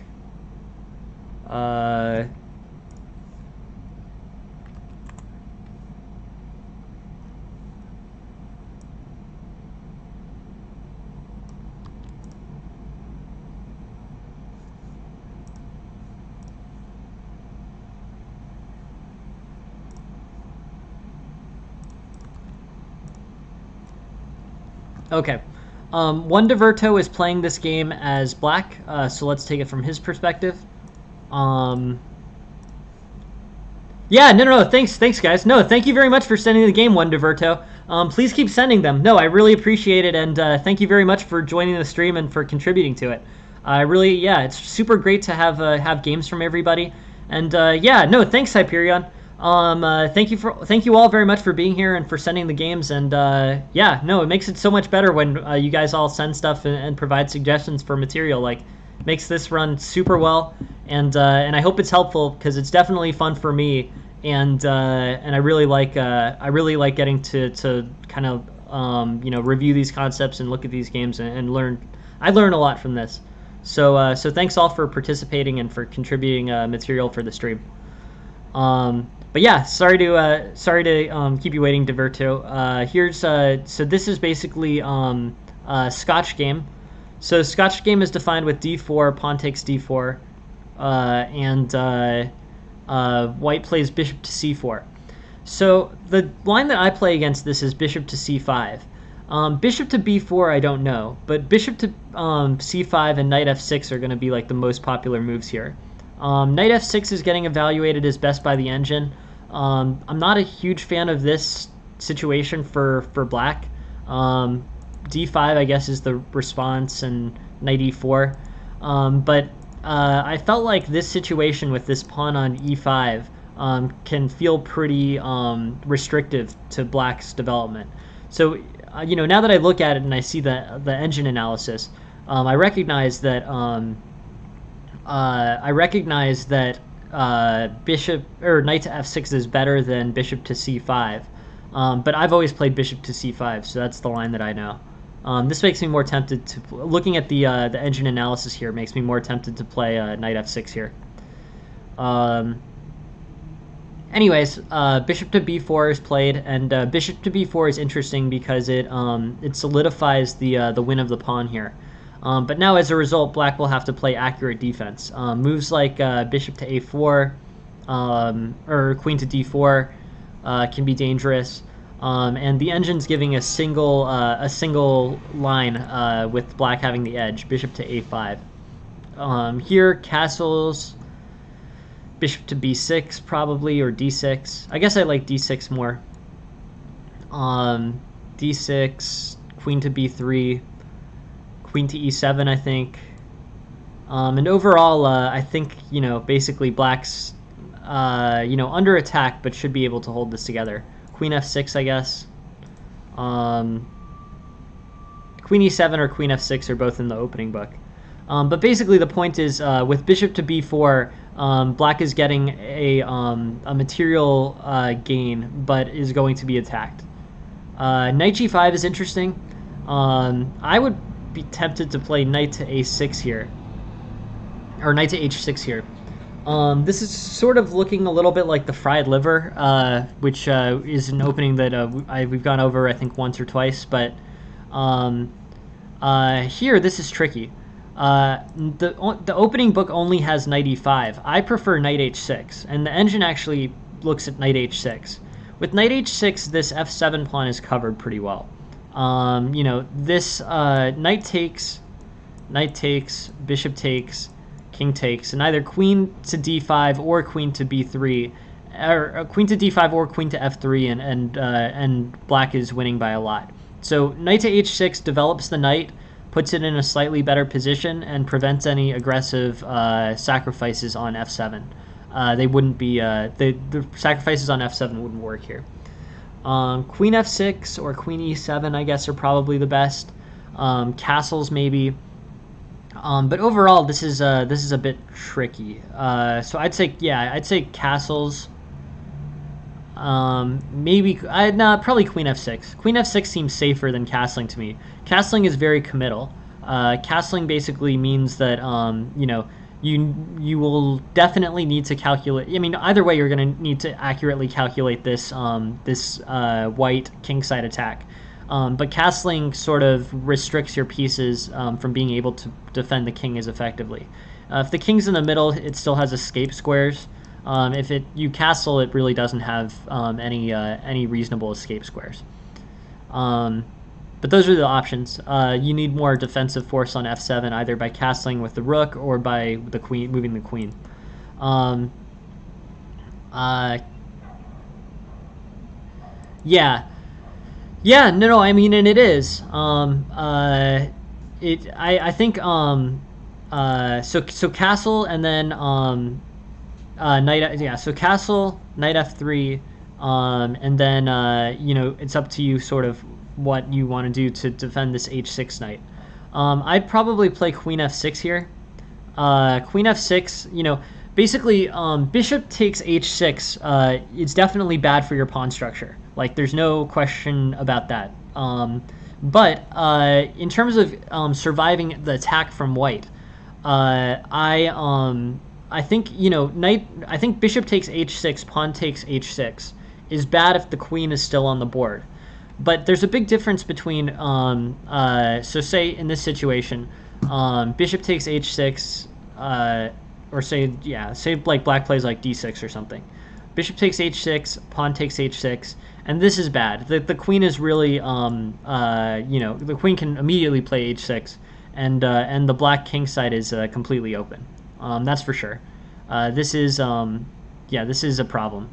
Okay. One Diverto is playing this game as black, so let's take it from his perspective. Yeah, no, thanks, guys. No, thank you very much for sending the game, One Diverto. Please keep sending them. No, I really appreciate it, and thank you very much for joining the stream and for contributing to it. Yeah, it's super great to have games from everybody, and yeah, no, thanks, Hyperion. Thank you all very much for being here and for sending the games, and yeah, no, it makes it so much better when you guys all send stuff and provide suggestions for material. Like, makes this run super well, and I hope it's helpful, because it's definitely fun for me, and I really like getting to kind of review these concepts and look at these games and learn. I learn a lot from this, so thanks all for participating and for contributing material for the stream. But yeah, sorry to keep you waiting, Diverto. So this is basically a Scotch game. So Scotch game is defined with d4, pawn takes d4, and white plays bishop to c4. So the line that I play against this is bishop to c5. Bishop to b4 I don't know, but bishop to c5 and knight f6 are going to be like the most popular moves here. Knight f6 is getting evaluated as best by the engine. I'm not a huge fan of this situation for black. d5 I guess is the response, and knight e4. But I felt like this situation with this pawn on e5 can feel pretty restrictive to black's development. So now that I look at it and I see the engine analysis, I recognize that bishop or knight to f6 is better than bishop to c5, but I've always played bishop to c5, so that's the line that I know. This makes me more tempted to, looking at the engine analysis here, makes me more tempted to play knight f6 here. Anyways, bishop to b4 is played, and bishop to b4 is interesting because it solidifies the win of the pawn here. But now, as a result, black will have to play accurate defense. Moves like bishop to a4 or queen to d4 can be dangerous, and the engine's giving a single line with black having the edge, bishop to a5. Here, castles, bishop to b6 probably, or d6. I guess I like d6 more. D6, queen to b3. Queen to e7, I think. And overall, I think, basically black's, under attack, but should be able to hold this together. Queen f6, I guess. Queen e7 or queen f6 are both in the opening book. But basically the point is, with bishop to b4, black is getting a material gain, but is going to be attacked. Knight g5 is interesting. I would be tempted to play knight to a6 here, or knight to h6 here. This is sort of looking a little bit like the fried liver, which is an opening that we've gone over, I think, once or twice, but here this is tricky. The opening book only has knight e5. I prefer knight h6, and the engine actually looks at knight h6. With knight h6, this f7 pawn is covered pretty well. This knight takes, bishop takes, king takes, and either queen to d5 or queen to b3, or queen to d5 or queen to f3, and black is winning by a lot. So knight to h6 develops the knight, puts it in a slightly better position, and prevents any aggressive sacrifices on f7. They wouldn't be the sacrifices on f7 wouldn't work here. Queen f6 or queen e7, I guess, are probably the best. Castles maybe. But overall, this is a bit tricky. So I'd say castles. Maybe probably queen f6. Queen f6 seems safer than castling to me. Castling is very committal. Castling basically means that you will definitely need to calculate. I mean, either way, you're going to need to accurately calculate this white kingside attack. But castling sort of restricts your pieces from being able to defend the king as effectively. If the king's in the middle, it still has escape squares. If you castle, it really doesn't have any reasonable escape squares. But those are the options. You need more defensive force on f7, either by castling with the rook or by the queen, moving the queen. No, I mean, and it is. I think so castle and then knight. So castle, knight f3, and then it's up to you sort of what you want to do to defend this h6 knight. I'd probably play queen f6 here. Queen f6, basically bishop takes h6. It's definitely bad for your pawn structure. Like, there's no question about that. But in terms of surviving the attack from white, I think I think bishop takes h6, pawn takes h6 is bad if the queen is still on the board. But there's a big difference between so say in this situation, bishop takes h6, or say like black plays like d6 or something. Bishop takes h6, pawn takes h6, and this is bad. The queen is really the queen can immediately play h6, and the black king side is completely open. That's for sure. This is this is a problem.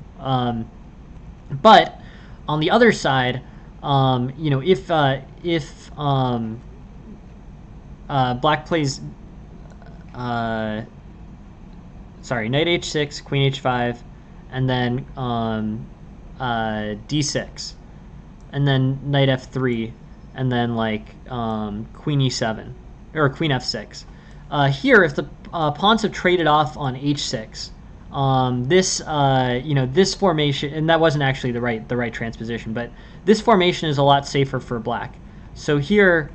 But on the other side, if black plays knight h6, queen h5, and then d6, and then knight f3, and then like queen e7 or queen f6. Here, if the pawns have traded off on h6, this formation, and that wasn't actually the right transposition, but this formation is a lot safer for black. So here,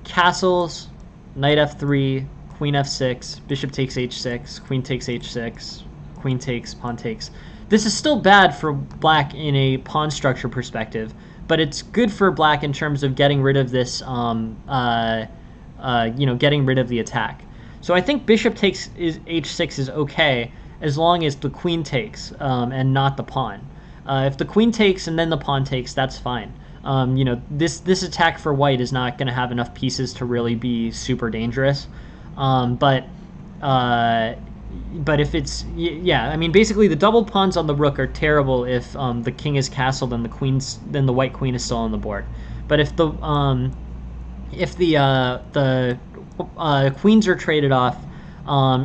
castles, knight f3, queen f6, bishop takes h6, queen takes h6, queen takes, pawn takes. This is still bad for black in a pawn structure perspective, but it's good for black in terms of getting rid of this, getting rid of the attack. So I think bishop takes h6 is okay as long as the queen takes and not the pawn. If the queen takes and then the pawn takes, that's fine. This attack for white is not going to have enough pieces to really be super dangerous. But if it's I mean, basically the double pawns on the rook are terrible if the king is castled and the white queen is still on the board. But if the queens are traded off,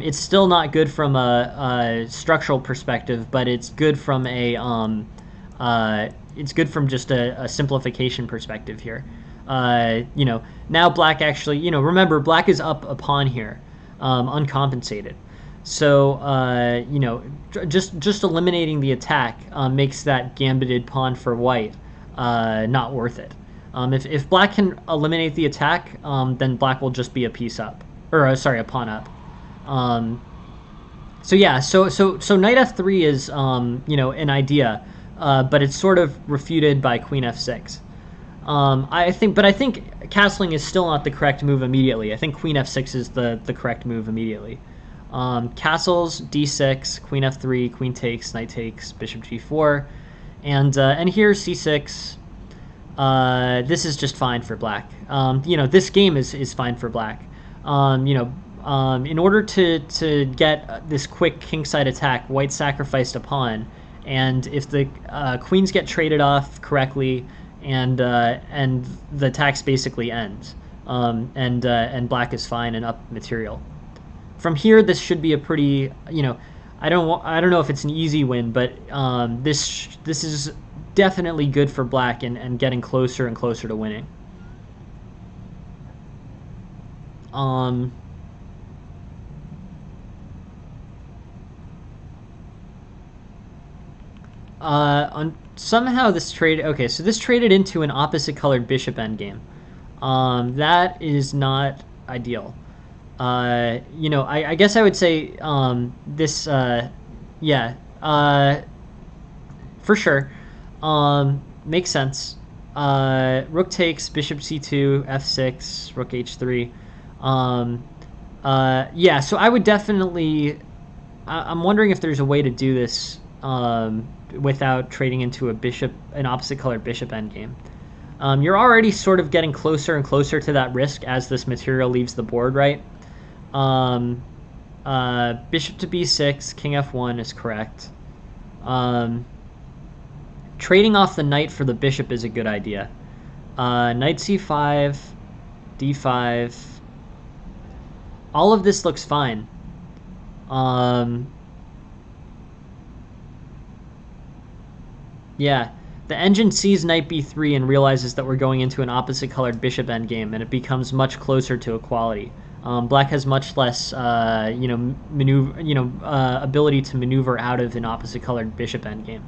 it's still not good from a structural perspective, but it's good from just a simplification perspective here. Now black actually, remember, black is up a pawn here, uncompensated. So just eliminating the attack makes that gambited pawn for white not worth it. If black can eliminate the attack, then black will just be a piece up, or a pawn up. So knight f3 is an idea, but it's sort of refuted by queen f6. I think castling is still not the correct move immediately. I think queen f6 is the correct move immediately. Castles, d6, queen f3, queen takes, knight takes, bishop g4, and here c6. This is just fine for black. This game is fine for black. In order to get this quick kingside attack, white sacrificed a pawn, and if the queens get traded off correctly, and the attacks basically ends, and black is fine and up material. From here, this should be a pretty, I don't know if it's an easy win, but this is definitely good for black and getting closer and closer to winning. Um, somehow this trade. Okay, so this traded into an opposite colored bishop endgame. That is not ideal. I guess I would say this. Yeah, for sure. Makes sense. Rook takes, bishop c2, f6, rook h3. Yeah, so I would definitely. I'm wondering if there's a way to do this without trading into an opposite colored bishop endgame. You're already sort of getting closer and closer to that risk as this material leaves the board, right? Bishop to b6, king f1 is correct. Trading off the knight for the bishop is a good idea. Knight c5, d5. All of this looks fine. Yeah, the engine sees knight b3 and realizes that we're going into an opposite colored bishop endgame, and it becomes much closer to equality. Black has much less, ability to maneuver out of an opposite colored bishop endgame.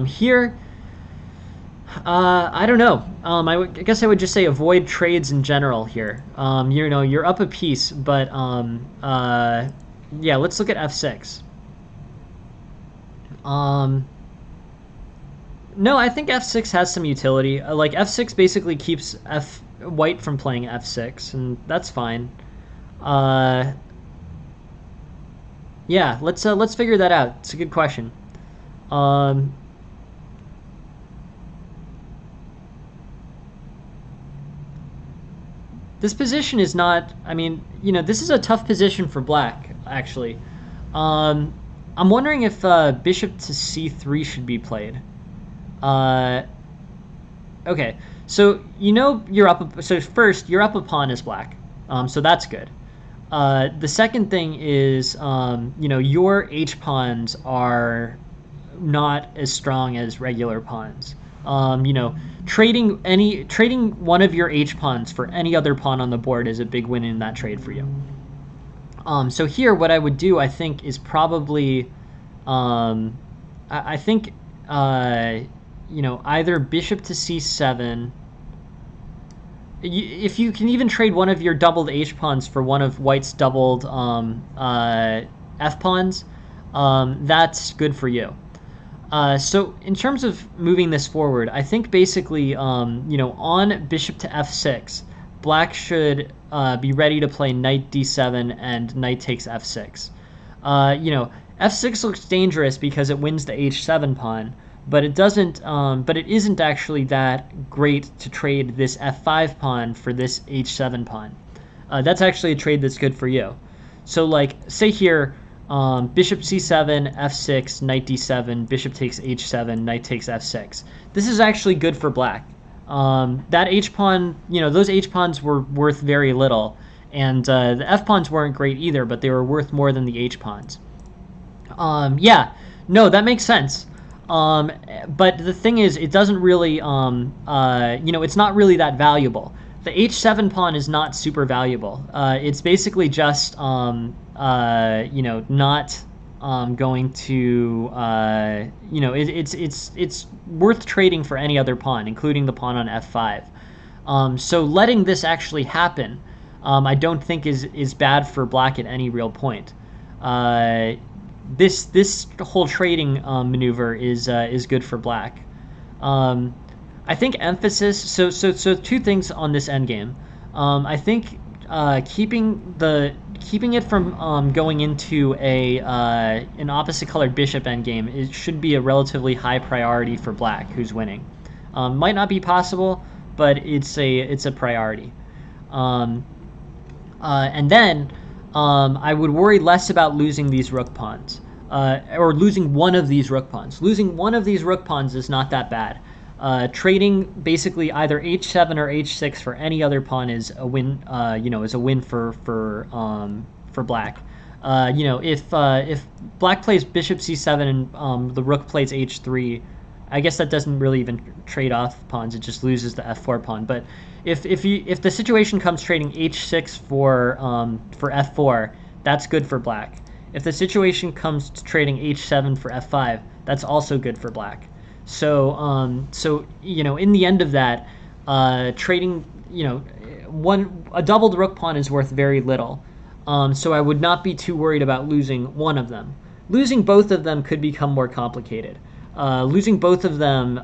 Here, I don't know. I guess I would just say avoid trades in general here. You're up a piece, but yeah, let's look at f6. No, I think f6 has some utility. Like f6 basically keeps white from playing f6, and that's fine. Yeah, let's figure that out. It's a good question. This position is not. I mean, this is a tough position for black, actually. I'm wondering if bishop to c3 should be played. Okay, so you're up. So first, you're up a pawn as black, so that's good. The second thing is, your h pawns are not as strong as regular pawns. Trading one of your h pawns for any other pawn on the board is a big win in that trade for you. So here, what I would do, I think, is probably, I think, either bishop to c7. If you can even trade one of your doubled h pawns for one of white's doubled f pawns, that's good for you. So in terms of moving this forward, I think basically, on bishop to f6, black should be ready to play knight d7 and knight takes f6. F6 looks dangerous because it wins the h7 pawn, but it doesn't. But it isn't actually that great to trade this f5 pawn for this h7 pawn. That's actually a trade that's good for you. So, like, say here, bishop c7, f6, knight d7, bishop takes h7, knight takes f6. This is actually good for black. That h pawn, those h pawns were worth very little, and the f pawns weren't great either, but they were worth more than the h pawns. Yeah, no, that makes sense. But the thing is, it doesn't really, it's not really that valuable. The h7 pawn is not super valuable. It's basically just, not going to, it's worth trading for any other pawn, including the pawn on f5. So letting this actually happen, I don't think is bad for black at any real point. This whole trading maneuver is good for black. I think emphasis. So two things on this endgame. I think keeping it from going into an opposite colored bishop endgame, it should be a relatively high priority for black, who's winning. Might not be possible, but it's a priority. And then I would worry less about losing these rook pawns, or losing one of these rook pawns. Losing one of these rook pawns is not that bad. Trading basically either h7 or h6 for any other pawn is a win. Is a win for black. If black plays bishop c7 and the rook plays h3, I guess that doesn't really even trade off pawns. It just loses the f4 pawn. But if the situation comes trading h6 for f4, that's good for black. If the situation comes to trading h7 for f5, that's also good for black. So in the end of that, trading a doubled rook pawn is worth very little. So I would not be too worried about losing one of them. Losing both of them could become more complicated. Losing both of them,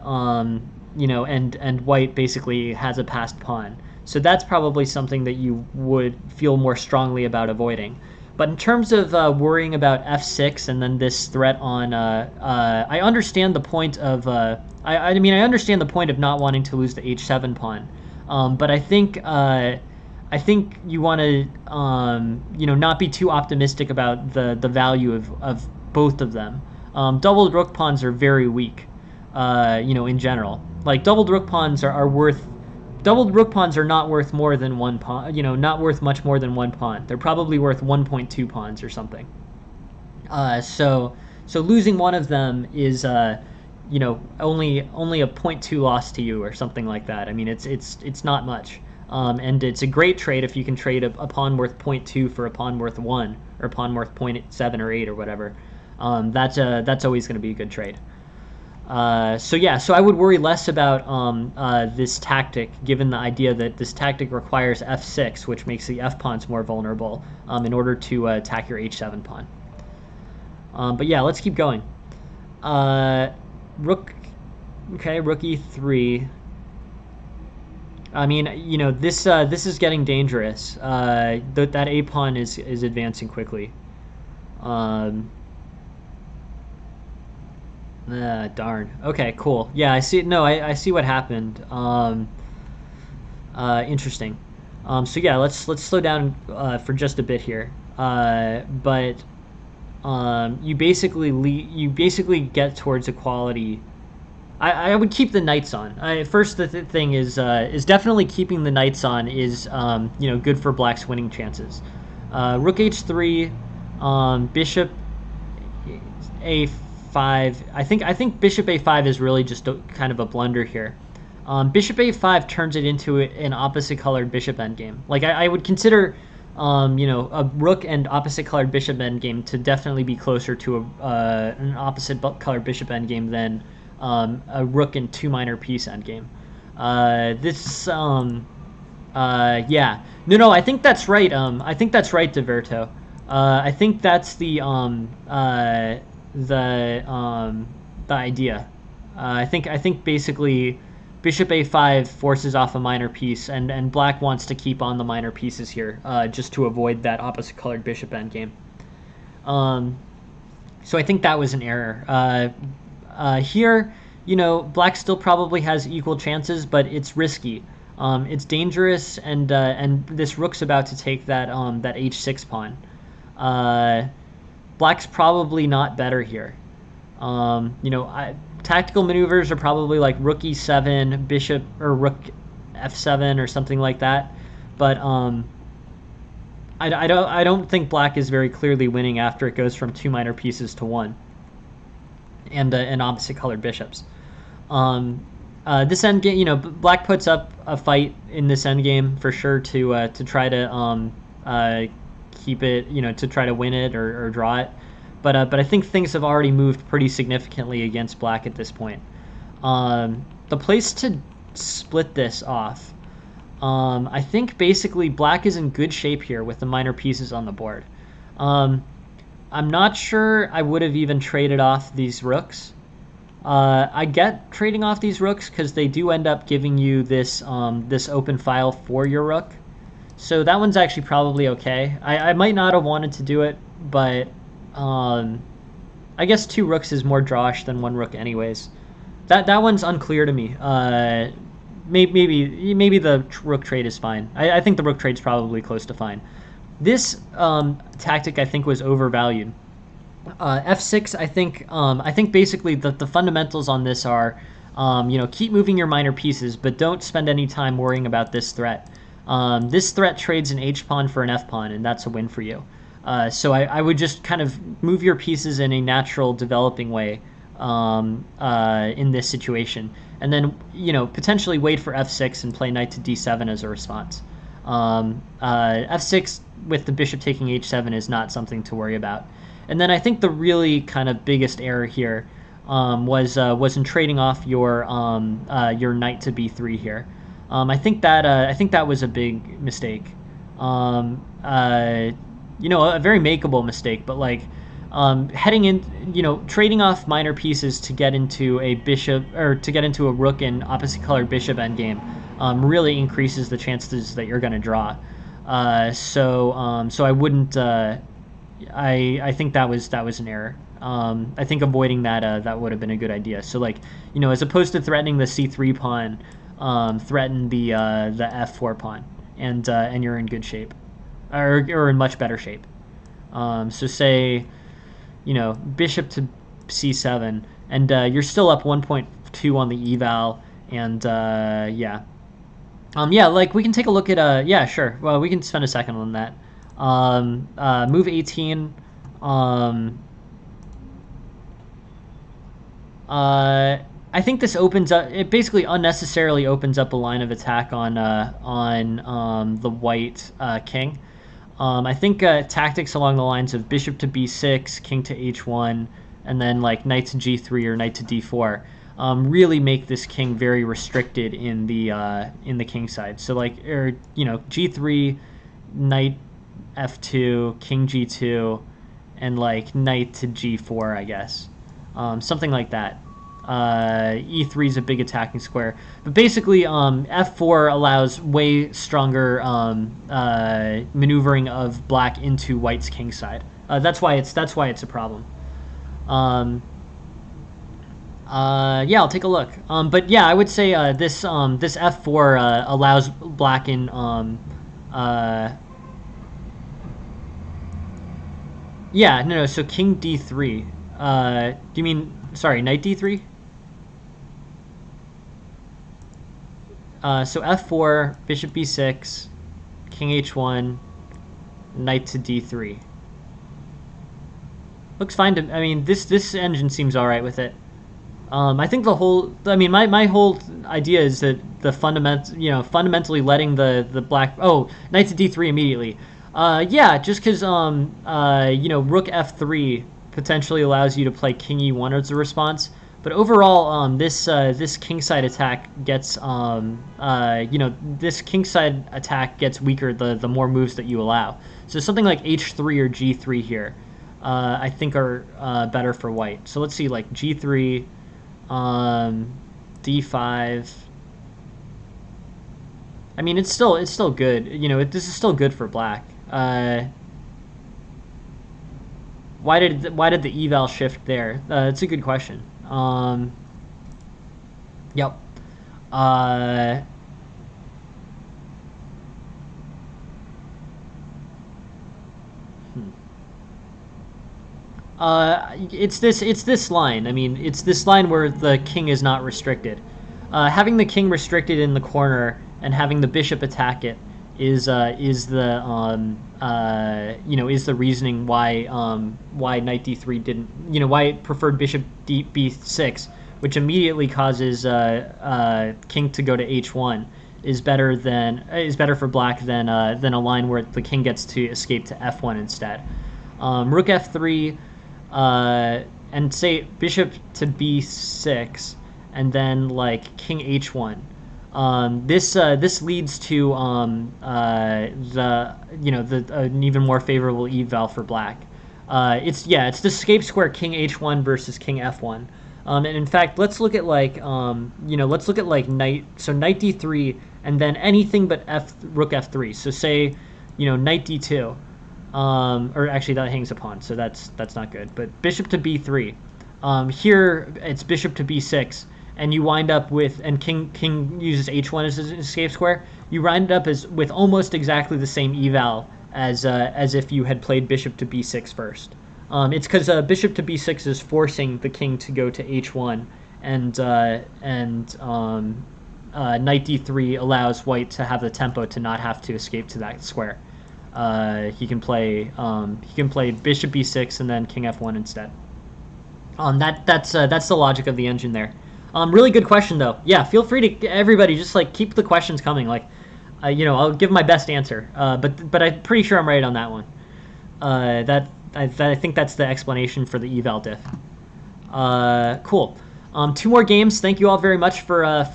and white basically has a passed pawn. So that's probably something that you would feel more strongly about avoiding. But in terms of worrying about f6 and then this threat on, I understand the point of, I understand the point of not wanting to lose the h7 pawn. But I think you want to, not be too optimistic about the value of both of them. Doubled rook pawns are very weak, in general. Like doubled rook pawns are not worth more than one pawn. Not worth much more than one pawn. They're probably worth 1.2 pawns or something. So losing one of them is, only a 0.2 loss to you or something like that. I mean, it's not much. And it's a great trade if you can trade a pawn worth 0.2 for a pawn worth 1 or a pawn worth 0.7 or 8 or whatever. That's always going to be a good trade. So I would worry less about this tactic, given the idea that this tactic requires f6, which makes the f pawns more vulnerable in order to attack your h7 pawn. But yeah, let's keep going. Rook e3. I mean, this is getting dangerous. That a pawn is advancing quickly. Darn. Okay, cool. Yeah, I see. No, I see what happened. Interesting. So yeah, let's slow down for just a bit here. But you basically get towards equality. I would keep the knights on. First, the thing is definitely keeping the knights on is good for black's winning chances. Rook h3, bishop a5. I think bishop a5 is really just kind of a blunder here. Bishop a5 turns it into an opposite colored bishop endgame. Like I would consider a rook and opposite colored bishop endgame to definitely be closer to an opposite colored bishop endgame than a rook and two minor piece endgame. Yeah. No, I think that's right. I think that's right, DeVerto. I think that's the idea. I think basically bishop a5 forces off a minor piece, and black wants to keep on the minor pieces here, just to avoid that opposite colored bishop endgame. So I think that was an error. Here, black still probably has equal chances, but it's risky. It's dangerous, and this rook's about to take that h6 pawn. Black's probably not better here. Tactical maneuvers are probably like rook e7, bishop, or rook f7 or something like that. But I don't think black is very clearly winning after it goes from two minor pieces to one, and opposite colored bishops. This endgame, black puts up a fight in this endgame for sure to try to keep it, to try to win it or draw it. But I think things have already moved pretty significantly against black at this point. The place to split this off, I think basically black is in good shape here with the minor pieces on the board. I'm not sure I would have even traded off these rooks. I get trading off these rooks because they do end up giving you this this open file for your rook. So that one's actually probably okay. I might not have wanted to do it, but I guess two rooks is more drawish than one rook anyways. That one's unclear to me. Maybe the rook trade is fine. I think the rook trade's probably close to fine. This tactic I think was overvalued. F6, I think basically the fundamentals on this are, keep moving your minor pieces, but don't spend any time worrying about this threat. This threat trades an h pawn for an f pawn, and that's a win for you. So I would just kind of move your pieces in a natural developing way in this situation, and then potentially wait for f6 and play knight to d7 as a response. F6 with the bishop taking h7 is not something to worry about. And then I think the really kind of biggest error here was in trading off your knight to b3 here. I think that was a big mistake. A very makeable mistake, but like heading in, trading off minor pieces to get into a bishop or to get into a rook and opposite colored bishop endgame really increases the chances that you're going to draw. So I wouldn't. I think that was an error. I think avoiding that would have been a good idea. So like as opposed to threatening the c3 pawn, threaten the f4 pawn, and you're in good shape, or in much better shape. So say bishop to c7, and you're still up 1.2 on the eval, and yeah. Like we can take a look at yeah, sure. Well, we can spend a second on that. Move 18. I think this opens up. It basically unnecessarily opens up a line of attack on the white king. I think tactics along the lines of bishop to b6, king to h1, and then like knight to g3 or knight to d4 really make this king very restricted in the king side. So like g3, knight f2, king g2, and like knight to g4, I guess, something like that. E3 is a big attacking square, but basically f4 allows way stronger maneuvering of black into white's king side. That's why it's a problem. Yeah, I'll take a look. But yeah, I would say this f4 allows black in yeah, no, so king d3. Do you mean, sorry, knight d3? So f4, bishop b6, king h1, knight to d3. Looks fine to, I mean, this engine seems all right with it. I think my whole idea is that the fundamentally letting the black, knight to d3 immediately. Yeah, just because rook f3 potentially allows you to play king e1 as a response. But overall, this kingside attack gets this kingside attack gets weaker the more moves that you allow. So something like h3 or g3 here, I think are better for white. So let's see, like g3, d5. I mean, it's still good. This is still good for black. Why did the eval shift there? It's a good question. Yep. It's this line. I mean, it's this line where the king is not restricted. Having the king restricted in the corner and having the bishop attack it is the reasoning why knight d3 didn't, why it preferred bishop b6, which immediately causes king to go to h1, is better for black than a line where the king gets to escape to f1 instead. Rook f3, and say bishop to b6, and then like king h1. This leads to an even more favorable eval for black. It's the escape square king h1 versus king f1. And in fact, let's look at like knight d3 and then anything but rook f3. So say knight d2. Or actually that hangs a pawn, so that's not good. But bishop to b3. Here it's bishop to b6. And you wind up with, and king uses h1 as an escape square. You wind up with almost exactly the same eval as if you had played bishop to b6 first. It's because bishop to b6 is forcing the king to go to h1, and knight d3 allows white to have the tempo to not have to escape to that square. he can play bishop b6 and then king f1 instead. That's the logic of the engine there. Really good question though. Yeah, feel free to everybody just like keep the questions coming. Like, I'll give my best answer. But I'm pretty sure I'm right on that one. I think that's the explanation for the eval diff. Cool. 2 more games. Thank you all very much for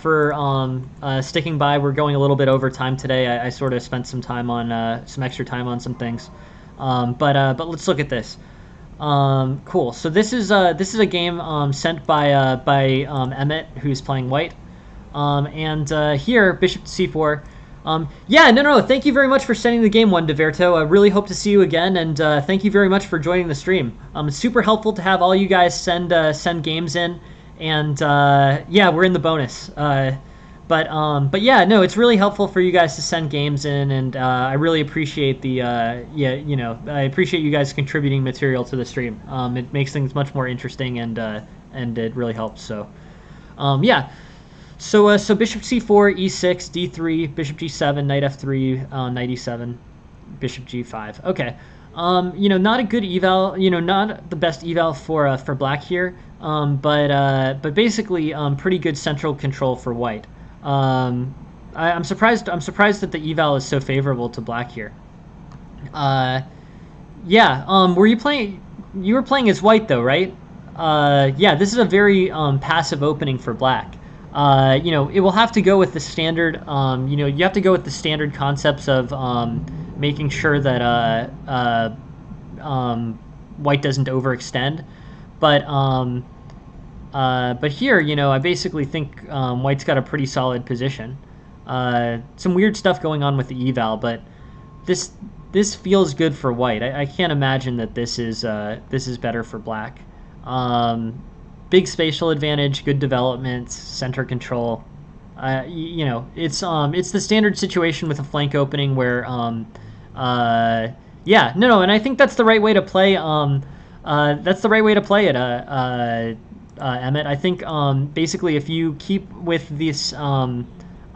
sticking by. We're going a little bit over time today. I sort of spent some time on some extra time on some things. But let's look at this. Cool. So this is a game sent by Emmett, who's playing white. And here bishop to c4. Yeah, no. Thank you very much for sending the game, One Diverto. I really hope to see you again, and thank you very much for joining the stream. It's super helpful to have all you guys send games in, and yeah, we're in the bonus. But yeah, no, it's really helpful for you guys to send games in, and I really appreciate the I appreciate you guys contributing material to the stream. It makes things much more interesting, and it really helps. So, yeah. So bishop c4, e6, d3, bishop g7, knight f3, knight e7, bishop g5. Okay. Not a good eval. Not the best eval for black here. But basically, pretty good central control for white. I'm surprised. I'm surprised that the eval is so favorable to black here. Yeah. Were you playing? You were playing as white though, right? Yeah. This is a very passive opening for black. It will have to go with the standard. You have to go with the standard concepts of making sure that white doesn't overextend. But here, I basically think white's got a pretty solid position. Some weird stuff going on with the eval, but this feels good for white. I can't imagine that this is better for black. Big spatial advantage, good development, center control. It's the standard situation with a flank opening where yeah, no, and I think that's the right way to play. That's the right way to play it, Emmett. I think basically if you keep with this,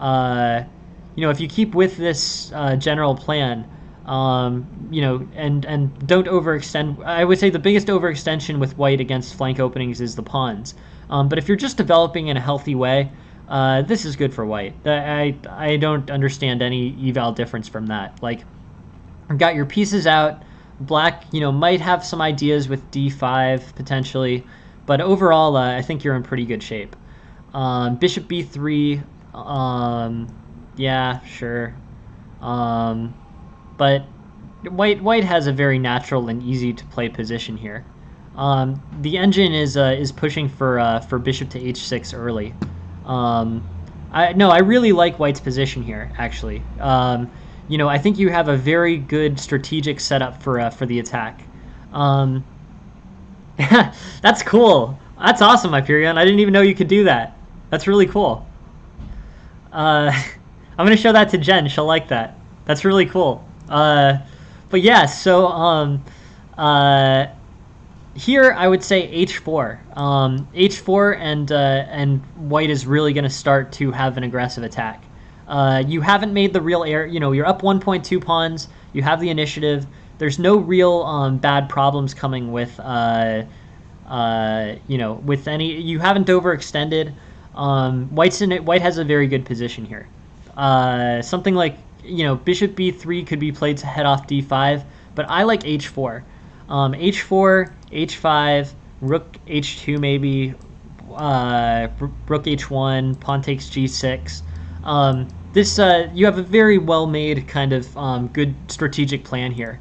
if you keep with this general plan, and don't overextend. I would say the biggest overextension with white against flank openings is the pawns. But if you're just developing in a healthy way, this is good for white. I don't understand any eval difference from that. Like, you've got your pieces out. Black, might have some ideas with d5 potentially, but overall, I think you're in pretty good shape. Bishop b3, yeah, sure. But white has a very natural and easy to play position here. The engine is pushing for bishop to h6 early. I really like white's position here, actually. I think you have a very good strategic setup for the attack. That's cool. That's awesome, Hyperion. I didn't even know you could do that. That's really cool. I'm gonna show that to Jen. She'll like that. That's really cool. But yeah, so here I would say h4. H4 and white is really going to start to have an aggressive attack. You haven't made the real error. You're up 1.2 pawns. You have the initiative. There's no real bad problems coming with with any. You haven't overextended. White has a very good position here. Something like bishop b3 could be played to head off d5, but I like h4. H4, h5, rook h2 maybe, rook h1, pawn takes g6. You have a very well-made kind of good strategic plan here.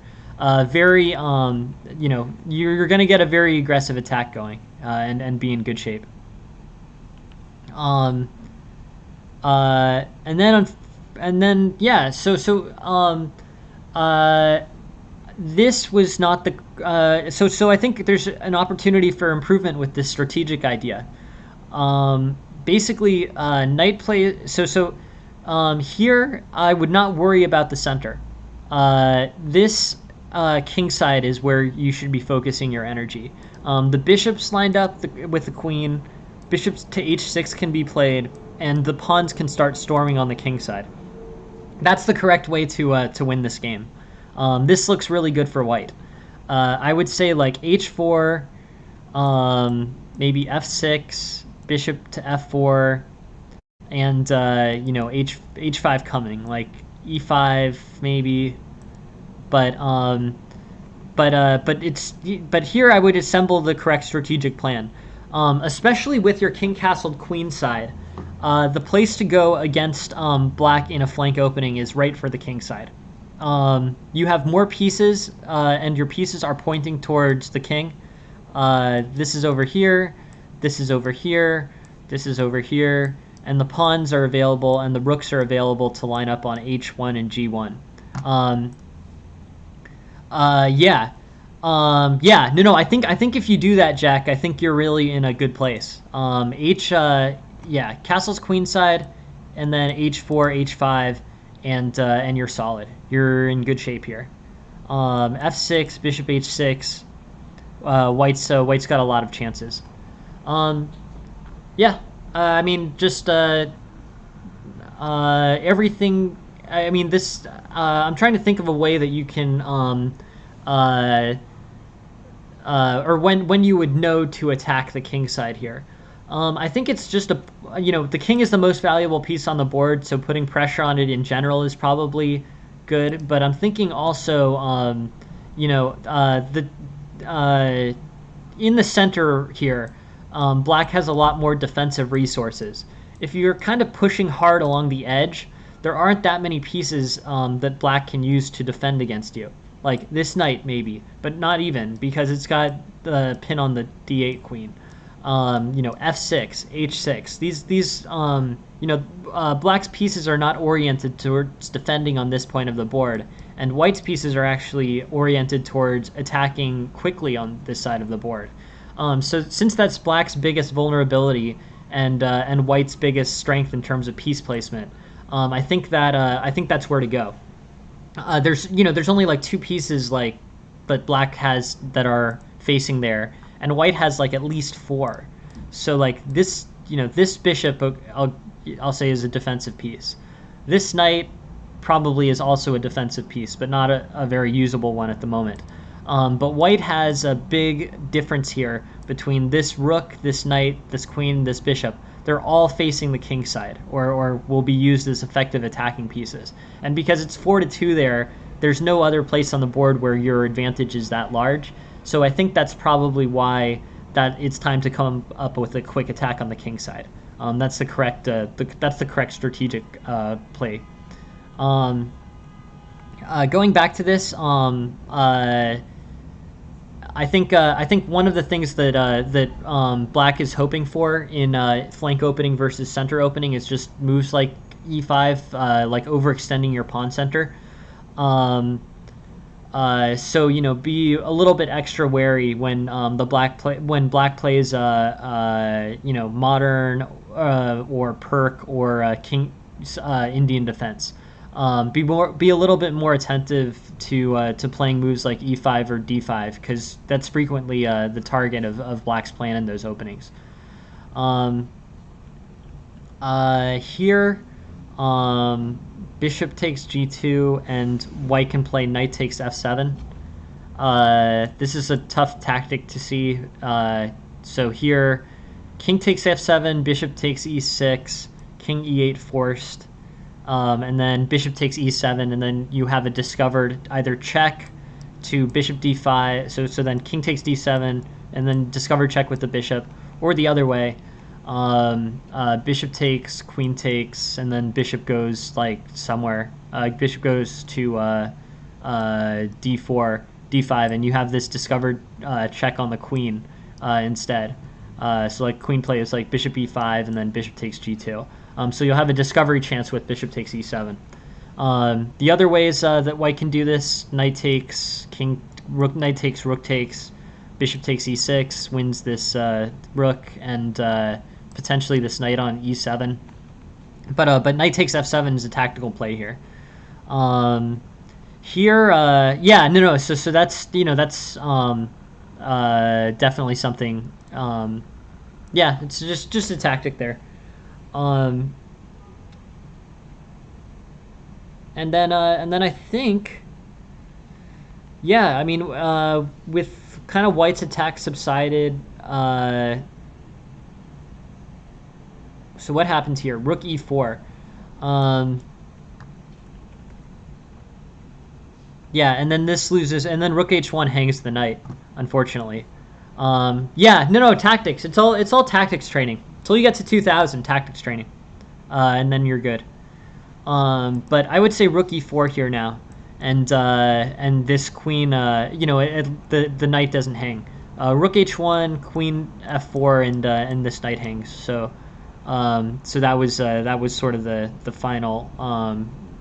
Very, you're going to get a very aggressive attack going and be in good shape. And then yeah, so this was not the so I think there's an opportunity for improvement with this strategic idea. Basically, knight play. So here I would not worry about the center. This king side is where you should be focusing your energy. The bishops lined up with the queen. Bishops to h6 can be played, and the pawns can start storming on the king side. That's the correct way to win this game. This looks really good for white. I would say like h4, maybe f6, bishop to f4, and you know, h5 coming, like e5 maybe, but but here I would assemble the correct strategic plan, especially with your king castled queen side. The place to go against black in a flank opening is right for the king side. You have more pieces, and your pieces are pointing towards the king. This is over here, this is over here, this is over here, and the pawns are available, and the rooks are available to line up on h1 and g1. Yeah. Yeah, no, I think if you do that, Jack, I think you're really in a good place. Yeah, castle's queenside, and then h4, h5, and you're solid. You're in good shape here. f6, bishop h6. White's got a lot of chances. Yeah, I mean, just everything. I mean, this. I'm trying to think of a way that you can, or when you would know to attack the king side here. I think it's just the king is the most valuable piece on the board, so putting pressure on it in general is probably good. But I'm thinking also, in the center here, black has a lot more defensive resources. If you're kind of pushing hard along the edge, there aren't that many pieces that black can use to defend against you. Like this knight maybe, but not even, because it's got the pin on the d8 queen. f6, h6. These black's pieces are not oriented towards defending on this point of the board, and white's pieces are actually oriented towards attacking quickly on this side of the board. So since that's black's biggest vulnerability and white's biggest strength in terms of piece placement, I think that's where to go. There's only like two pieces like that black has that are facing there, and white has like at least four. So like this bishop, I'll say, is a defensive piece. This knight probably is also a defensive piece, but not a very usable one at the moment. But white has a big difference here between this rook, this knight, this queen, this bishop. They're all facing the king side, or will be used as effective attacking pieces. And because it's 4-2 there, there's no other place on the board where your advantage is that large. So I think that's probably why that it's time to come up with a quick attack on the king side. That's the correct strategic play. Going back to this, I think one of the things that black is hoping for in flank opening versus center opening is just moves like e5, like overextending your pawn center. So be a little bit extra wary when black plays modern or perk or king Indian defense. Be a little bit more attentive to playing moves like e5 or d5, because that's frequently the target of black's plan in those openings. Here, bishop takes g2, and white can play knight takes f7. This is a tough tactic to see. So here, king takes f7, bishop takes e6, king e8 forced. And then bishop takes e7, and then you have a discovered either check to bishop d5, so then king takes d7, and then discovered check with the bishop, or the other way, bishop takes, queen takes, and then bishop goes like somewhere. Bishop goes to d4, d5, and you have this discovered check on the queen instead. So like queen plays like bishop e5, and then bishop takes g2. So you'll have a discovery chance with bishop takes e7. The other ways that white can do this: knight takes, rook, knight takes, rook takes, bishop takes e6, wins this rook, and potentially this knight on e7. But knight takes f7 is a tactical play here. Here, yeah, no. So that's that's definitely something. Yeah, it's just a tactic there. And then I think Yeah, I mean, with kind of White's attack subsided, so what happened here? Rook e4. Um, yeah, and then this loses, and then Rook h1 hangs the knight, unfortunately. Yeah, no, tactics. It's all tactics training. Until you get to 2000, tactics training, and then you're good. But I would say Rook e4 here now, and this queen, the knight doesn't hang. Rook h1, queen f4, and this knight hangs. So that was sort of the final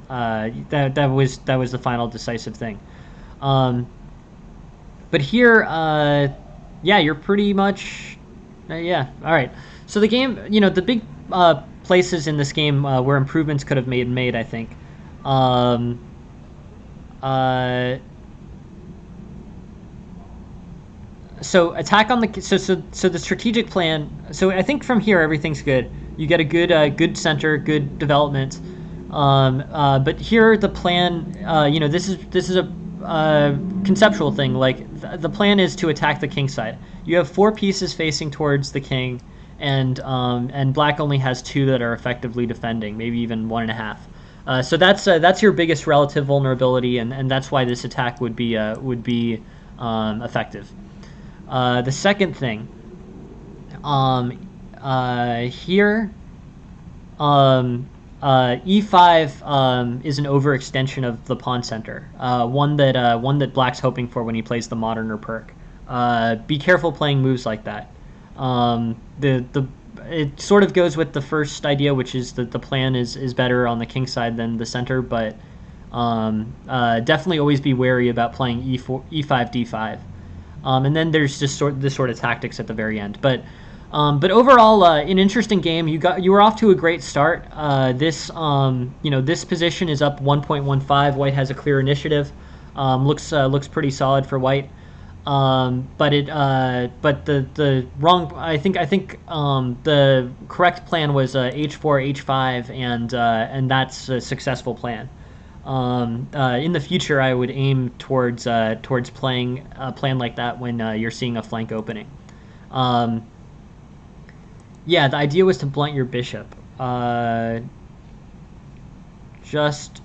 that was the final decisive thing. Um, but here, yeah, you're pretty much yeah. All right. So the game, the big places in this game where improvements could have made, I think. Um, uh, so attack on the so the strategic plan. So I think from here everything's good. You get a good center, good development. But here the plan, this is a conceptual thing. Like the plan is to attack the king side. You have 4 pieces facing towards the king, and black only has 2 that are effectively defending, maybe even 1.5. So that's your biggest relative vulnerability, and that's why this attack would be effective. The second thing, here, e5 is an overextension of the pawn center. One that black's hoping for when he plays the modern or perk. Be careful playing moves like that. It sort of goes with the first idea, which is that the plan is better on the king side than the center, but definitely always be wary about playing e4, e5, d5. And then there's just this sort of tactics at the very end. But overall, an interesting game. You were off to a great start. This position is up 1.15. White has a clear initiative. Looks pretty solid for White. But the wrong. I think the correct plan was h4, h5, and that's a successful plan. In the future, I would aim towards playing a plan like that when you're seeing a flank opening. Yeah, the idea was to blunt your bishop. Just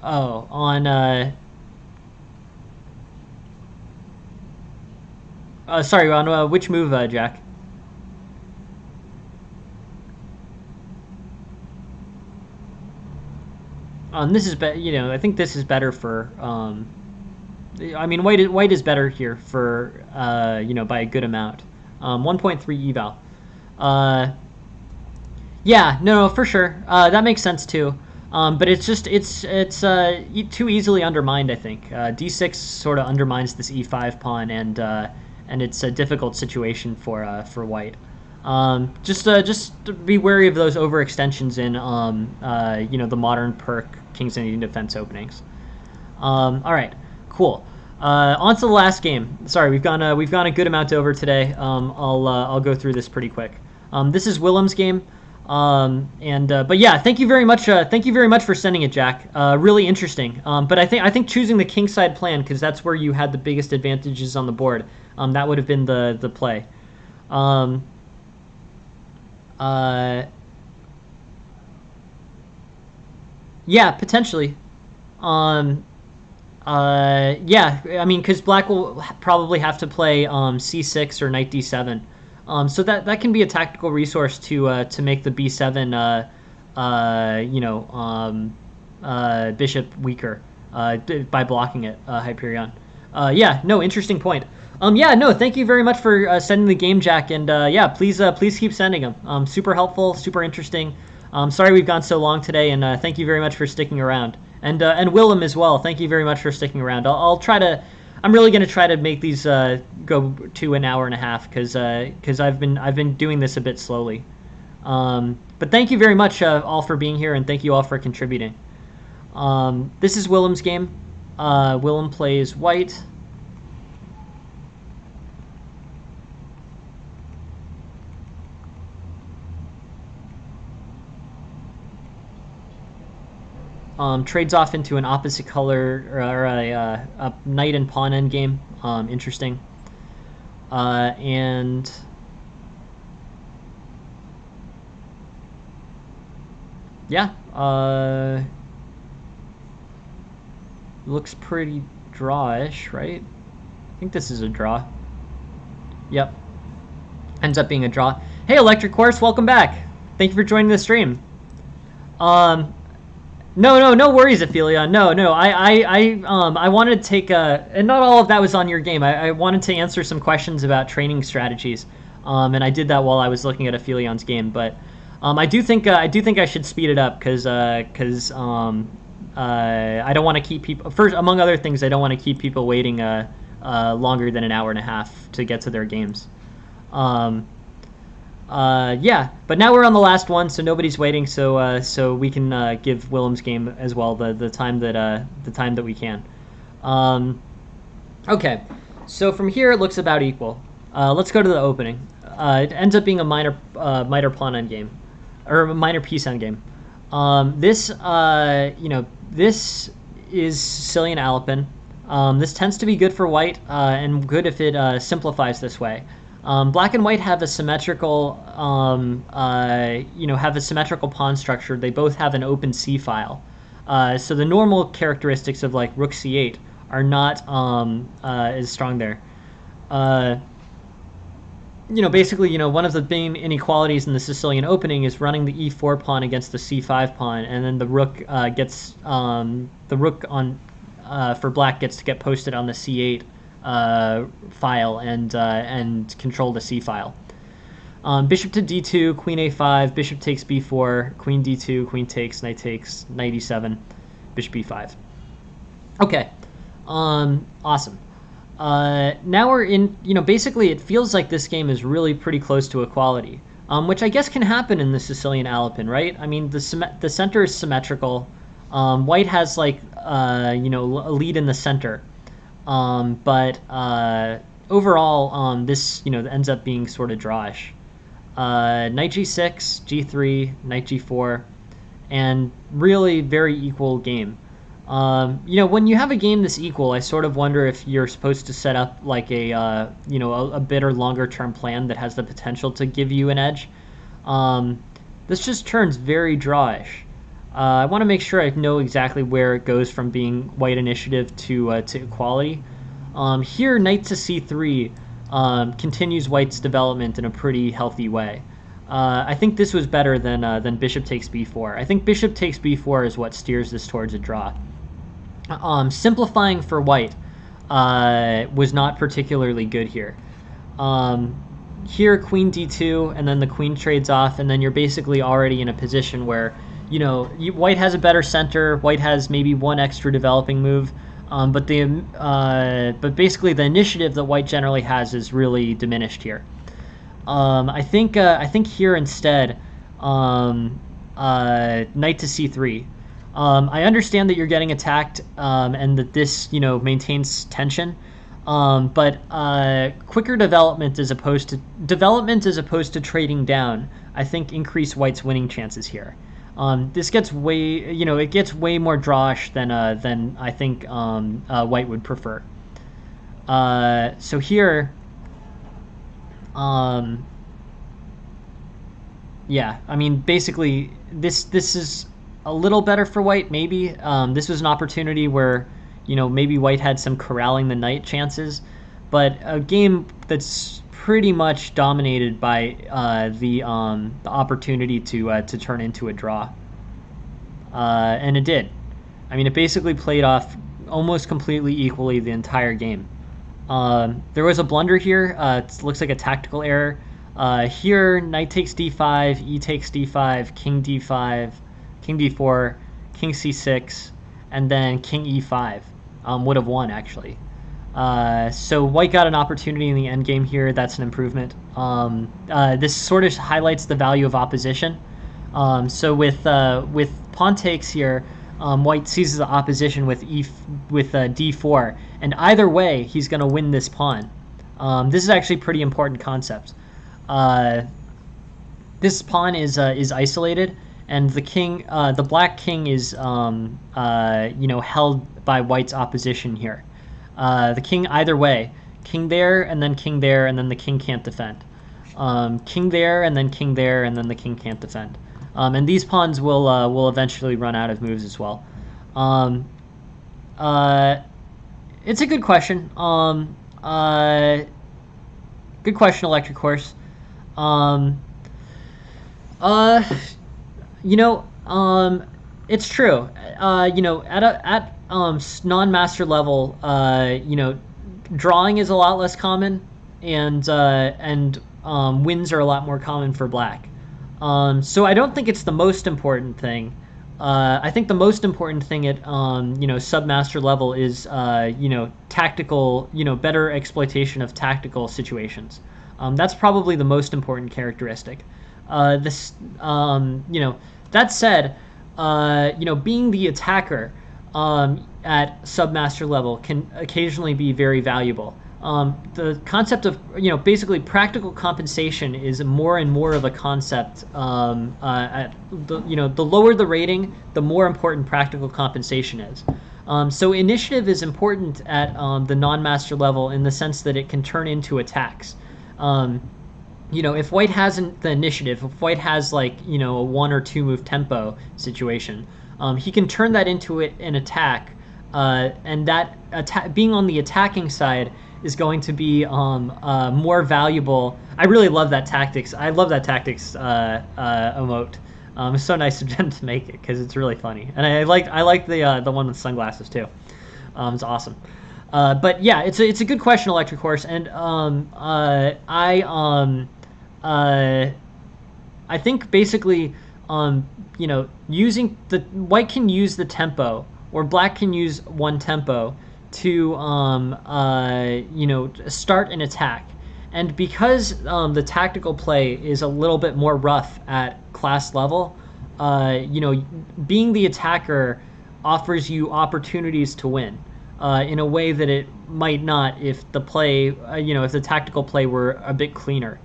on sorry, on which move, Jack? This is I think this is better for. I mean, white is better here for by a good amount. 1.3 eval. Yeah, no, for sure. That makes sense too. But it's too easily undermined. I think d6 sort of undermines this e5 pawn, and it's a difficult situation for white. Just be wary of those overextensions in the modern perk King's Indian defense openings. All right, cool. On to the last game. Sorry, we've gone a good amount over today. I'll go through this pretty quick. This is Willem's game. But yeah, thank you very much. Thank you very much for sending it, Jack. Really interesting. But I think choosing the kingside plan, because that's where you had the biggest advantages on the board. That would have been the play. Yeah, potentially. Yeah, I mean, because black will probably have to play c6 or knight d7. So that can be a tactical resource to make the b7 bishop weaker by blocking it, Hyperion. Yeah, no, interesting point. Yeah, no, thank you very much for sending the game, Jack, and yeah, please keep sending them. Super helpful, super interesting. Sorry we've gone so long today, and thank you very much for sticking around. And Willem as well. Thank you very much for sticking around. I'll try to. I'm really going to try to make these go to an hour and a half because I've been doing this a bit slowly. But thank you very much all for being here, and thank you all for contributing. This is Willem's game. Willem plays white. trades off into an opposite color or a knight and pawn endgame. Interesting. And yeah, looks pretty drawish, right? I think this is a draw. Yep. Ends up being a draw. Hey, Electric Horse, welcome back. Thank you for joining the stream. No worries, Ophelia. No. I wanted to take and not all of that was on your game. I wanted to answer some questions about training strategies, and I did that while I was looking at Ophelion's game. But I do think I should speed it up because I don't want to keep people. First, among other things, I don't want to keep people waiting longer than an hour and a half to get to their games. Yeah, but now we're on the last one, so nobody's waiting. So we can give Willem's game as well the time that we can. Okay, so from here it looks about equal. Let's go to the opening. It ends up being a minor pawn endgame, or a minor piece endgame. This is Sicilian Alpin. This tends to be good for white and good if it simplifies this way. Black and white have a symmetrical, symmetrical pawn structure. They both have an open C file. So the normal characteristics of like rook c8 are not as strong there. Basically, one of the main inequalities in the Sicilian opening is running the e4 pawn against the c5 pawn, and then the rook gets the rook on for black gets to get posted on the c8 file and control the c file. Bishop to d2, queen a5, bishop takes b4, queen d2, queen takes, knight e7, bishop b5. Okay, awesome. Now we're in, basically it feels like this game is really pretty close to equality, which I guess can happen in the Sicilian Alpin, right? I mean, the center is symmetrical. White has like, a lead in the center. But overall, this, ends up being sort of drawish. Knight g6, g3, knight g4, and really very equal game. When you have a game this equal, I sort of wonder if you're supposed to set up like a bit or longer term plan that has the potential to give you an edge. This just turns very drawish. I want to make sure I know exactly where it goes from being white initiative to equality. Here, knight to c3 continues white's development in a pretty healthy way. I think this was better than bishop takes b4. I think bishop takes b4 is what steers this towards a draw. Simplifying for white was not particularly good here. Here, queen d2, and then the queen trades off, and then you're basically already in a position where white has a better center. White has maybe one extra developing move, but basically the initiative that white generally has is really diminished here. I think here instead, knight to c3. I understand that you're getting attacked and that this maintains tension, but quicker development as opposed to trading down, I think increase white's winning chances here. This gets way, it gets way more drawish than I think white would prefer. So here, yeah, I mean, basically, this is a little better for white, maybe. This was an opportunity where, maybe white had some corralling the knight chances, but a game that's pretty much dominated by the opportunity to turn into a draw, and it did. I mean, it basically played off almost completely equally the entire game. There was a blunder here. It looks like a tactical error. Here, knight takes d5, e takes d5, king d5, king d4, king c6, and then king e5 would have won, actually. So white got an opportunity in the endgame here. That's an improvement. This sort of highlights the value of opposition. So with pawn takes here, white seizes the opposition with d4, and either way, he's going to win this pawn. This is actually a pretty important concept. This pawn is isolated, and the black king is held by white's opposition here. The king either way, king there and then king there, and then the king can't defend. King there and then king there, and then the king can't defend. And these pawns will eventually run out of moves as well. It's a good question. Good question, Electric Horse. It's true. At non-master level, drawing is a lot less common, and wins are a lot more common for black. So I don't think it's the most important thing. I think the most important thing at submaster level is tactical, better exploitation of tactical situations. That's probably the most important characteristic. That said, being the attacker at submaster level can occasionally be very valuable. The concept of basically practical compensation is more and more of a concept. At the lower the rating, the more important practical compensation is. So initiative is important at the non-master level in the sense that it can turn into attacks. If white hasn't the initiative, if white has a 1 or 2 move tempo situation, he can turn that into an attack, and that being on the attacking side is going to be more valuable. I really love that tactics. I love that tactics emote. It's so nice of them to make it because it's really funny, and I like the one with sunglasses too. It's awesome. But yeah, it's a good question, Electric Horse, and I think basically using the white can use the tempo, or black can use one tempo to start an attack. And because the tactical play is a little bit more rough at class level, being the attacker offers you opportunities to win in a way that it might not if the play, if the tactical play were a bit cleaner.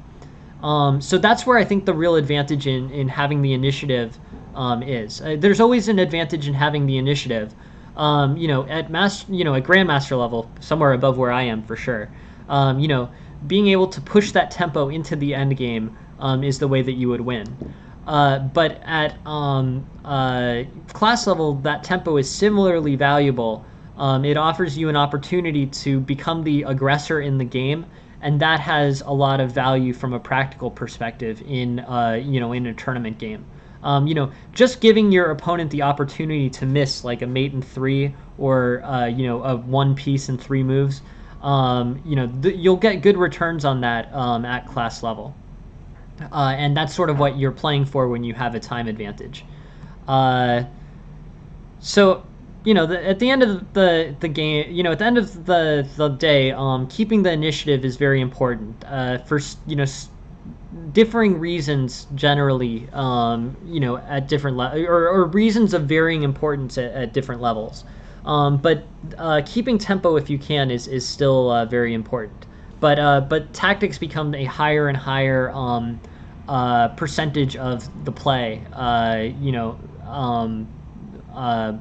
So that's where I think the real advantage in having the initiative is. There's always an advantage in having the initiative. At grandmaster level, somewhere above where I am for sure. Being able to push that tempo into the end game is the way that you would win. But at class level, that tempo is similarly valuable. It offers you an opportunity to become the aggressor in the game, and that has a lot of value from a practical perspective in a tournament game. Just giving your opponent the opportunity to miss like a mate in 3 or a 1 piece in 3 moves, you'll get good returns on that at class level, and that's sort of what you're playing for when you have a time advantage. So at the end of the game, at the end of the day, keeping the initiative is very important for differing reasons generally, at different or reasons of varying importance at different levels. But keeping tempo, if you can, is still very important. But tactics become a higher and higher percentage of the play.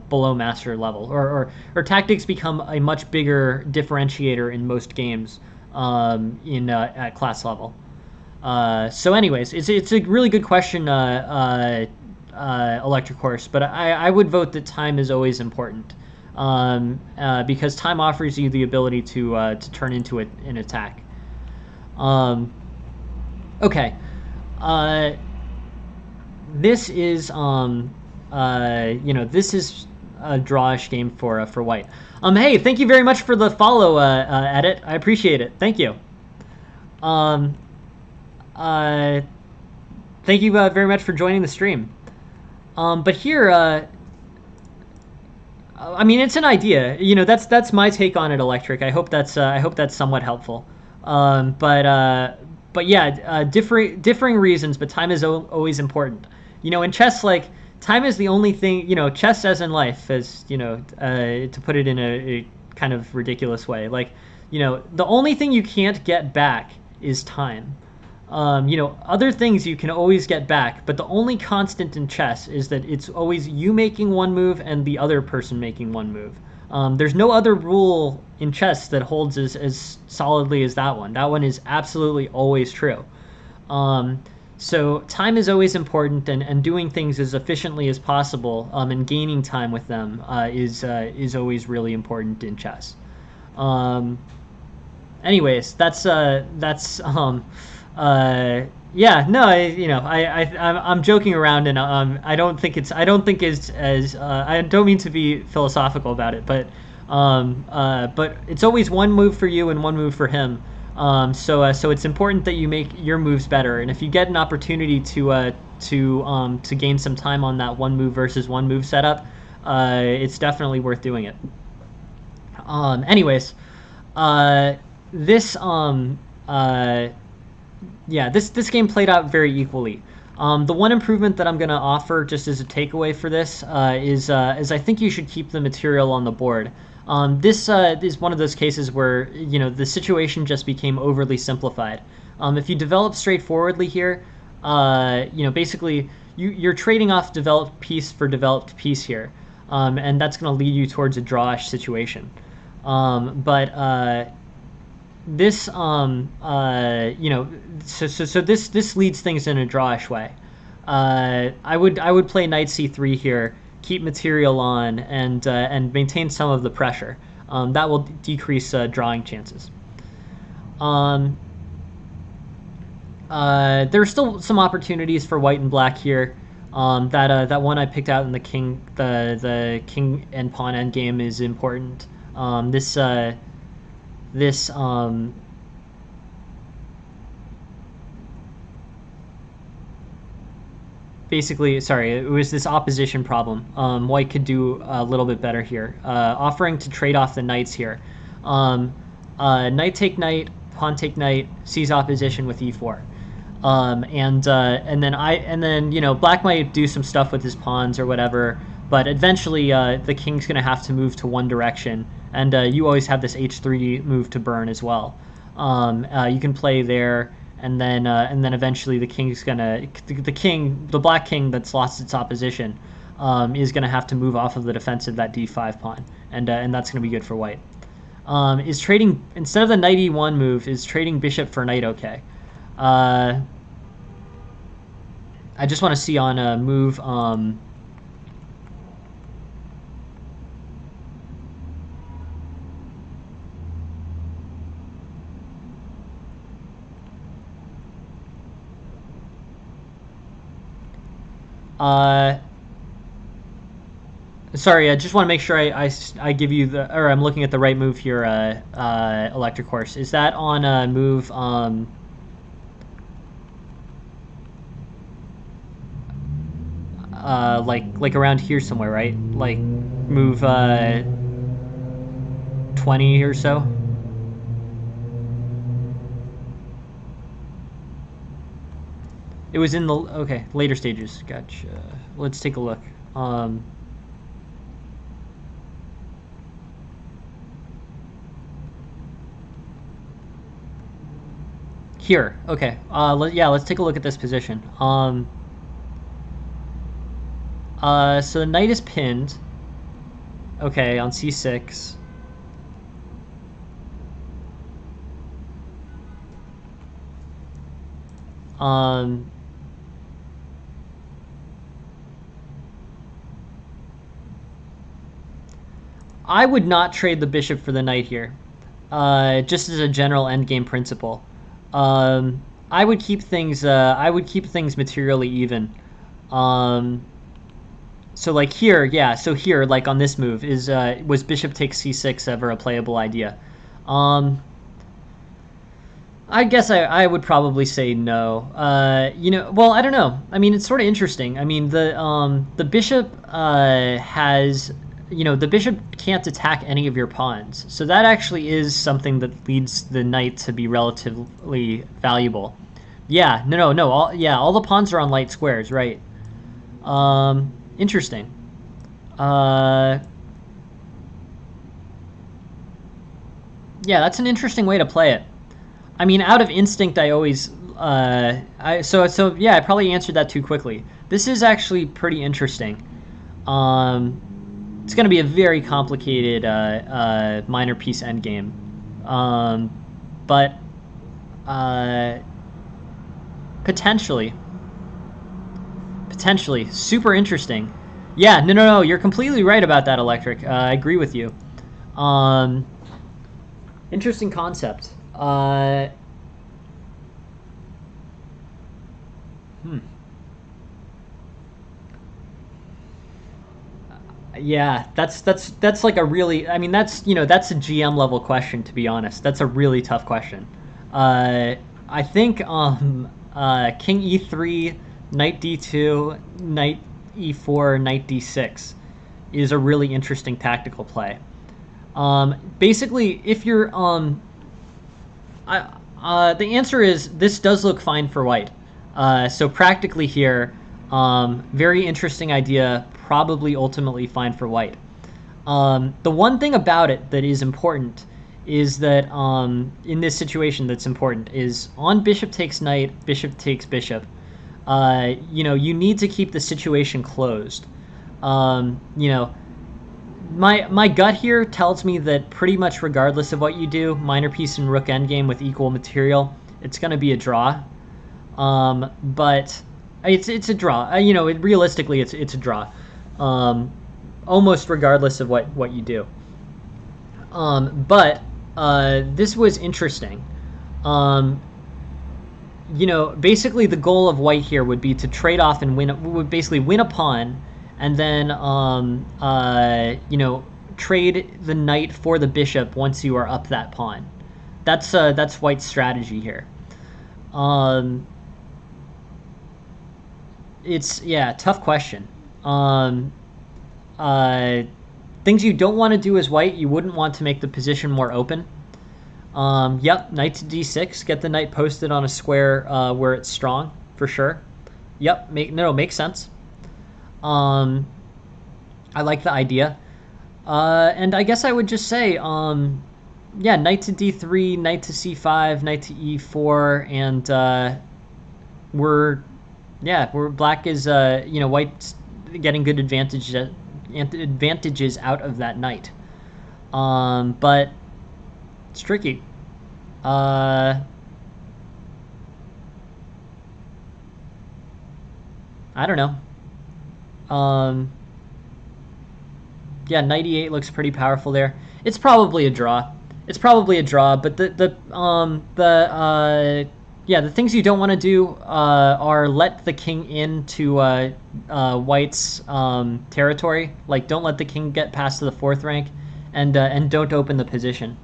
Below master level, or tactics become a much bigger differentiator in most games at class level. So anyways, it's a really good question, Electric Horse, but I would vote that time is always important, because time offers you the ability to turn into an attack. Okay. This is this is a drawish game for white. Hey, thank you very much for the follow, Edit. I appreciate it. Thank you. Thank you very much for joining the stream. But here, I mean, it's an idea. That's my take on it, Electric. I hope that's somewhat helpful. But yeah, differing reasons, but time is always important. In chess, time is the only thing, chess as in life, as, to put it in a kind of ridiculous way. The only thing you can't get back is time. You know, other things you can always get back, but the only constant in chess is that it's always you making one move and the other person making one move. There's no other rule in chess that holds as solidly as that one. That one is absolutely always true. Um, so time is always important, and doing things as efficiently as possible and gaining time with them is always really important in chess. Um, anyways, yeah, no, I'm joking around, and I don't think it's as I don't mean to be philosophical about it, but it's always one move for you and one move for him. So it's important that you make your moves better, and if you get an opportunity to gain some time on that one move versus one move setup, it's definitely worth doing it. Anyways, uh, this yeah, this game played out very equally. The one improvement that I'm going to offer, just as a takeaway for this, is I think you should keep the material on the board. This is one of those cases where the situation just became overly simplified. If you develop straightforwardly here, basically you're trading off developed piece for developed piece here, and that's going to lead you towards a drawish situation. But this this leads things in a drawish way. I would play knight c3 here, keep material on, and maintain some of the pressure. That will decrease drawing chances. There are still some opportunities for white and black here. That one I picked out in the king and pawn endgame is important. This basically, sorry, it was this opposition problem. White could do a little bit better here, offering to trade off the knights here. Knight take knight, pawn take knight, sees opposition with e4. And then black might do some stuff with his pawns or whatever, but eventually the king's going to have to move to one direction, and you always have this h3 move to burn as well. You can play there, and then eventually the king's gonna the black king that's lost its opposition is gonna have to move off of the defensive that d5 pawn, and that's gonna be good for white. Is trading instead of the knight e1 move, is trading bishop for knight okay? I just want to see on a move. Sorry, I just want to make sure I give you or I'm looking at the right move here, Electric Horse. Is that on a move, like around here somewhere, right? Like move, 20 or so? It was in the, okay, later stages. Gotcha. Let's take a look. Here, okay. Yeah, let's take a look at this position. So the knight is pinned. Okay, on c6. I would not trade the bishop for the knight here, just as a general endgame principle. I would keep things materially even. So like here, yeah. So here, like on this move, was bishop takes c6 ever a playable idea? I guess I would probably say no. Well, I don't know. I mean, it's sort of interesting. I mean, the bishop has, the bishop can't attack any of your pawns, so that actually is something that leads the knight to be relatively valuable. Yeah, no. All the pawns are on light squares, right? Interesting. Yeah, that's an interesting way to play it. I mean, out of instinct, I always So yeah, I probably answered that too quickly. This is actually pretty interesting. It's going to be a very complicated minor piece endgame, but uh, potentially super interesting. Yeah, no, you're completely right about that, Electric. I agree with you. Um, Interesting concept. Hmm. Yeah, that's like a really. I mean, that's that's a GM level question, to be honest. That's a really tough question. Uh, I think King E3, Knight D2, Knight E4, Knight D6 is a really interesting tactical play. Basically, if you're the answer is this does look fine for white. So practically here, very interesting idea, probably ultimately fine for white. The one thing about it that is important is that in this situation that's important is on bishop takes knight, bishop takes bishop. You need to keep the situation closed. You know, my gut here tells me that pretty much regardless of what you do, minor piece and rook endgame with equal material, it's going to be a draw. But it's a draw. Realistically, it's a draw. Almost regardless of what you do. But this was interesting. Basically the goal of white here would be to trade off and would basically win a pawn, and then trade the knight for the bishop once you are up that pawn. That's white's strategy here. It's tough question. Things you don't want to do as white, you wouldn't want to make the position more open. Yep, knight to d6, get the knight posted on a square where it's strong, for sure. Yep, makes sense. I like the idea. And I guess I would just say, knight to d3, knight to c5, knight to e4, and we're black is white's getting good advantages out of that knight. But it's tricky. I don't know. Knight e8 looks pretty powerful there. It's probably a draw. But the things you don't want to do are let the king into white's territory. Like, don't let the king get past to the 4th rank, and don't open the position.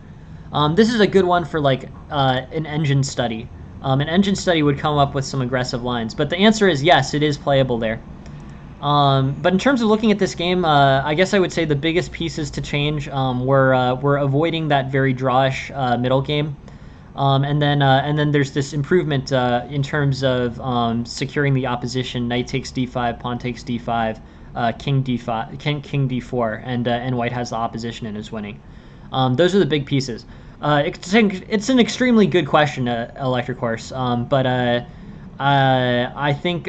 This is a good one for like an engine study. An engine study would come up with some aggressive lines, but the answer is yes, it is playable there. But in terms of looking at this game, I guess I would say the biggest pieces to change were avoiding that very drawish middle game. And then there's this improvement in terms of securing the opposition. Knight takes d5, pawn takes d5, king d5, king d4, and white has the opposition and is winning. Those are the big pieces. It's an extremely good question, Electric Horse. But I think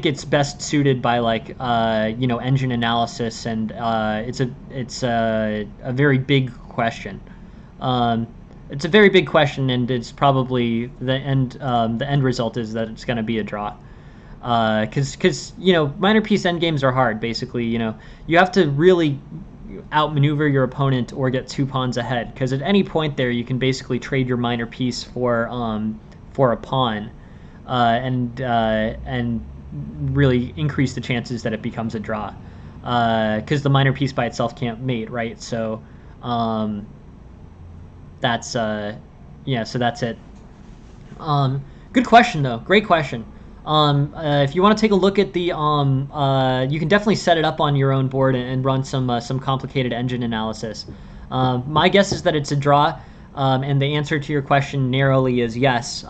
it's best suited by like engine analysis, and it's a very big question. It's a very big question, and it's probably the end result is that it's going to be a draw. Because minor piece endgames are hard. Basically, you have to really outmaneuver your opponent or get 2 pawns ahead. Because at any point there, you can basically trade your minor piece for a pawn, and really increase the chances that it becomes a draw. Because the minor piece by itself can't mate, right? So. That's so that's it. Good question though, great question. If you want to take a look at the you can definitely set it up on your own board and run some complicated engine analysis. My guess is that it's a draw, and the answer to your question narrowly is yes.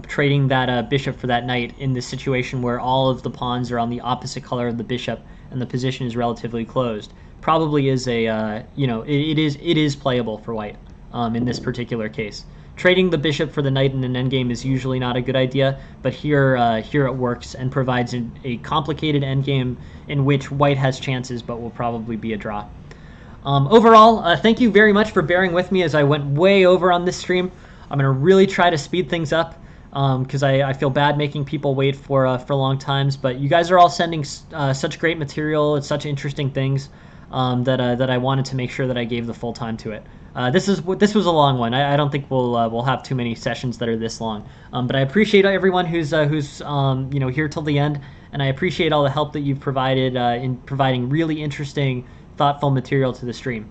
Trading that bishop for that knight in this situation where all of the pawns are on the opposite color of the bishop and the position is relatively closed probably is a it is playable for white. In this particular case, Trading the bishop for the knight in an endgame is usually not a good idea, but here it works and provides a complicated endgame in which white has chances but will probably be a draw. Overall, thank you very much for bearing with me as I went way over on this stream. I'm going to really try to speed things up because I feel bad making people wait for long times. But you guys are all sending such great material and such interesting things that I wanted to make sure that I gave the full time to it. This was a long one. I don't think we'll have too many sessions that are this long. But I appreciate everyone who's here till the end, and I appreciate all the help that you've provided in providing really interesting, thoughtful material to the stream.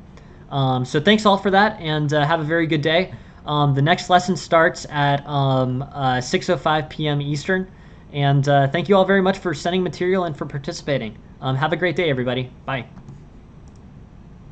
So thanks all for that, and have a very good day. The next lesson starts at 6:05 p.m. Eastern, and thank you all very much for sending material and for participating. Have a great day, everybody. Bye.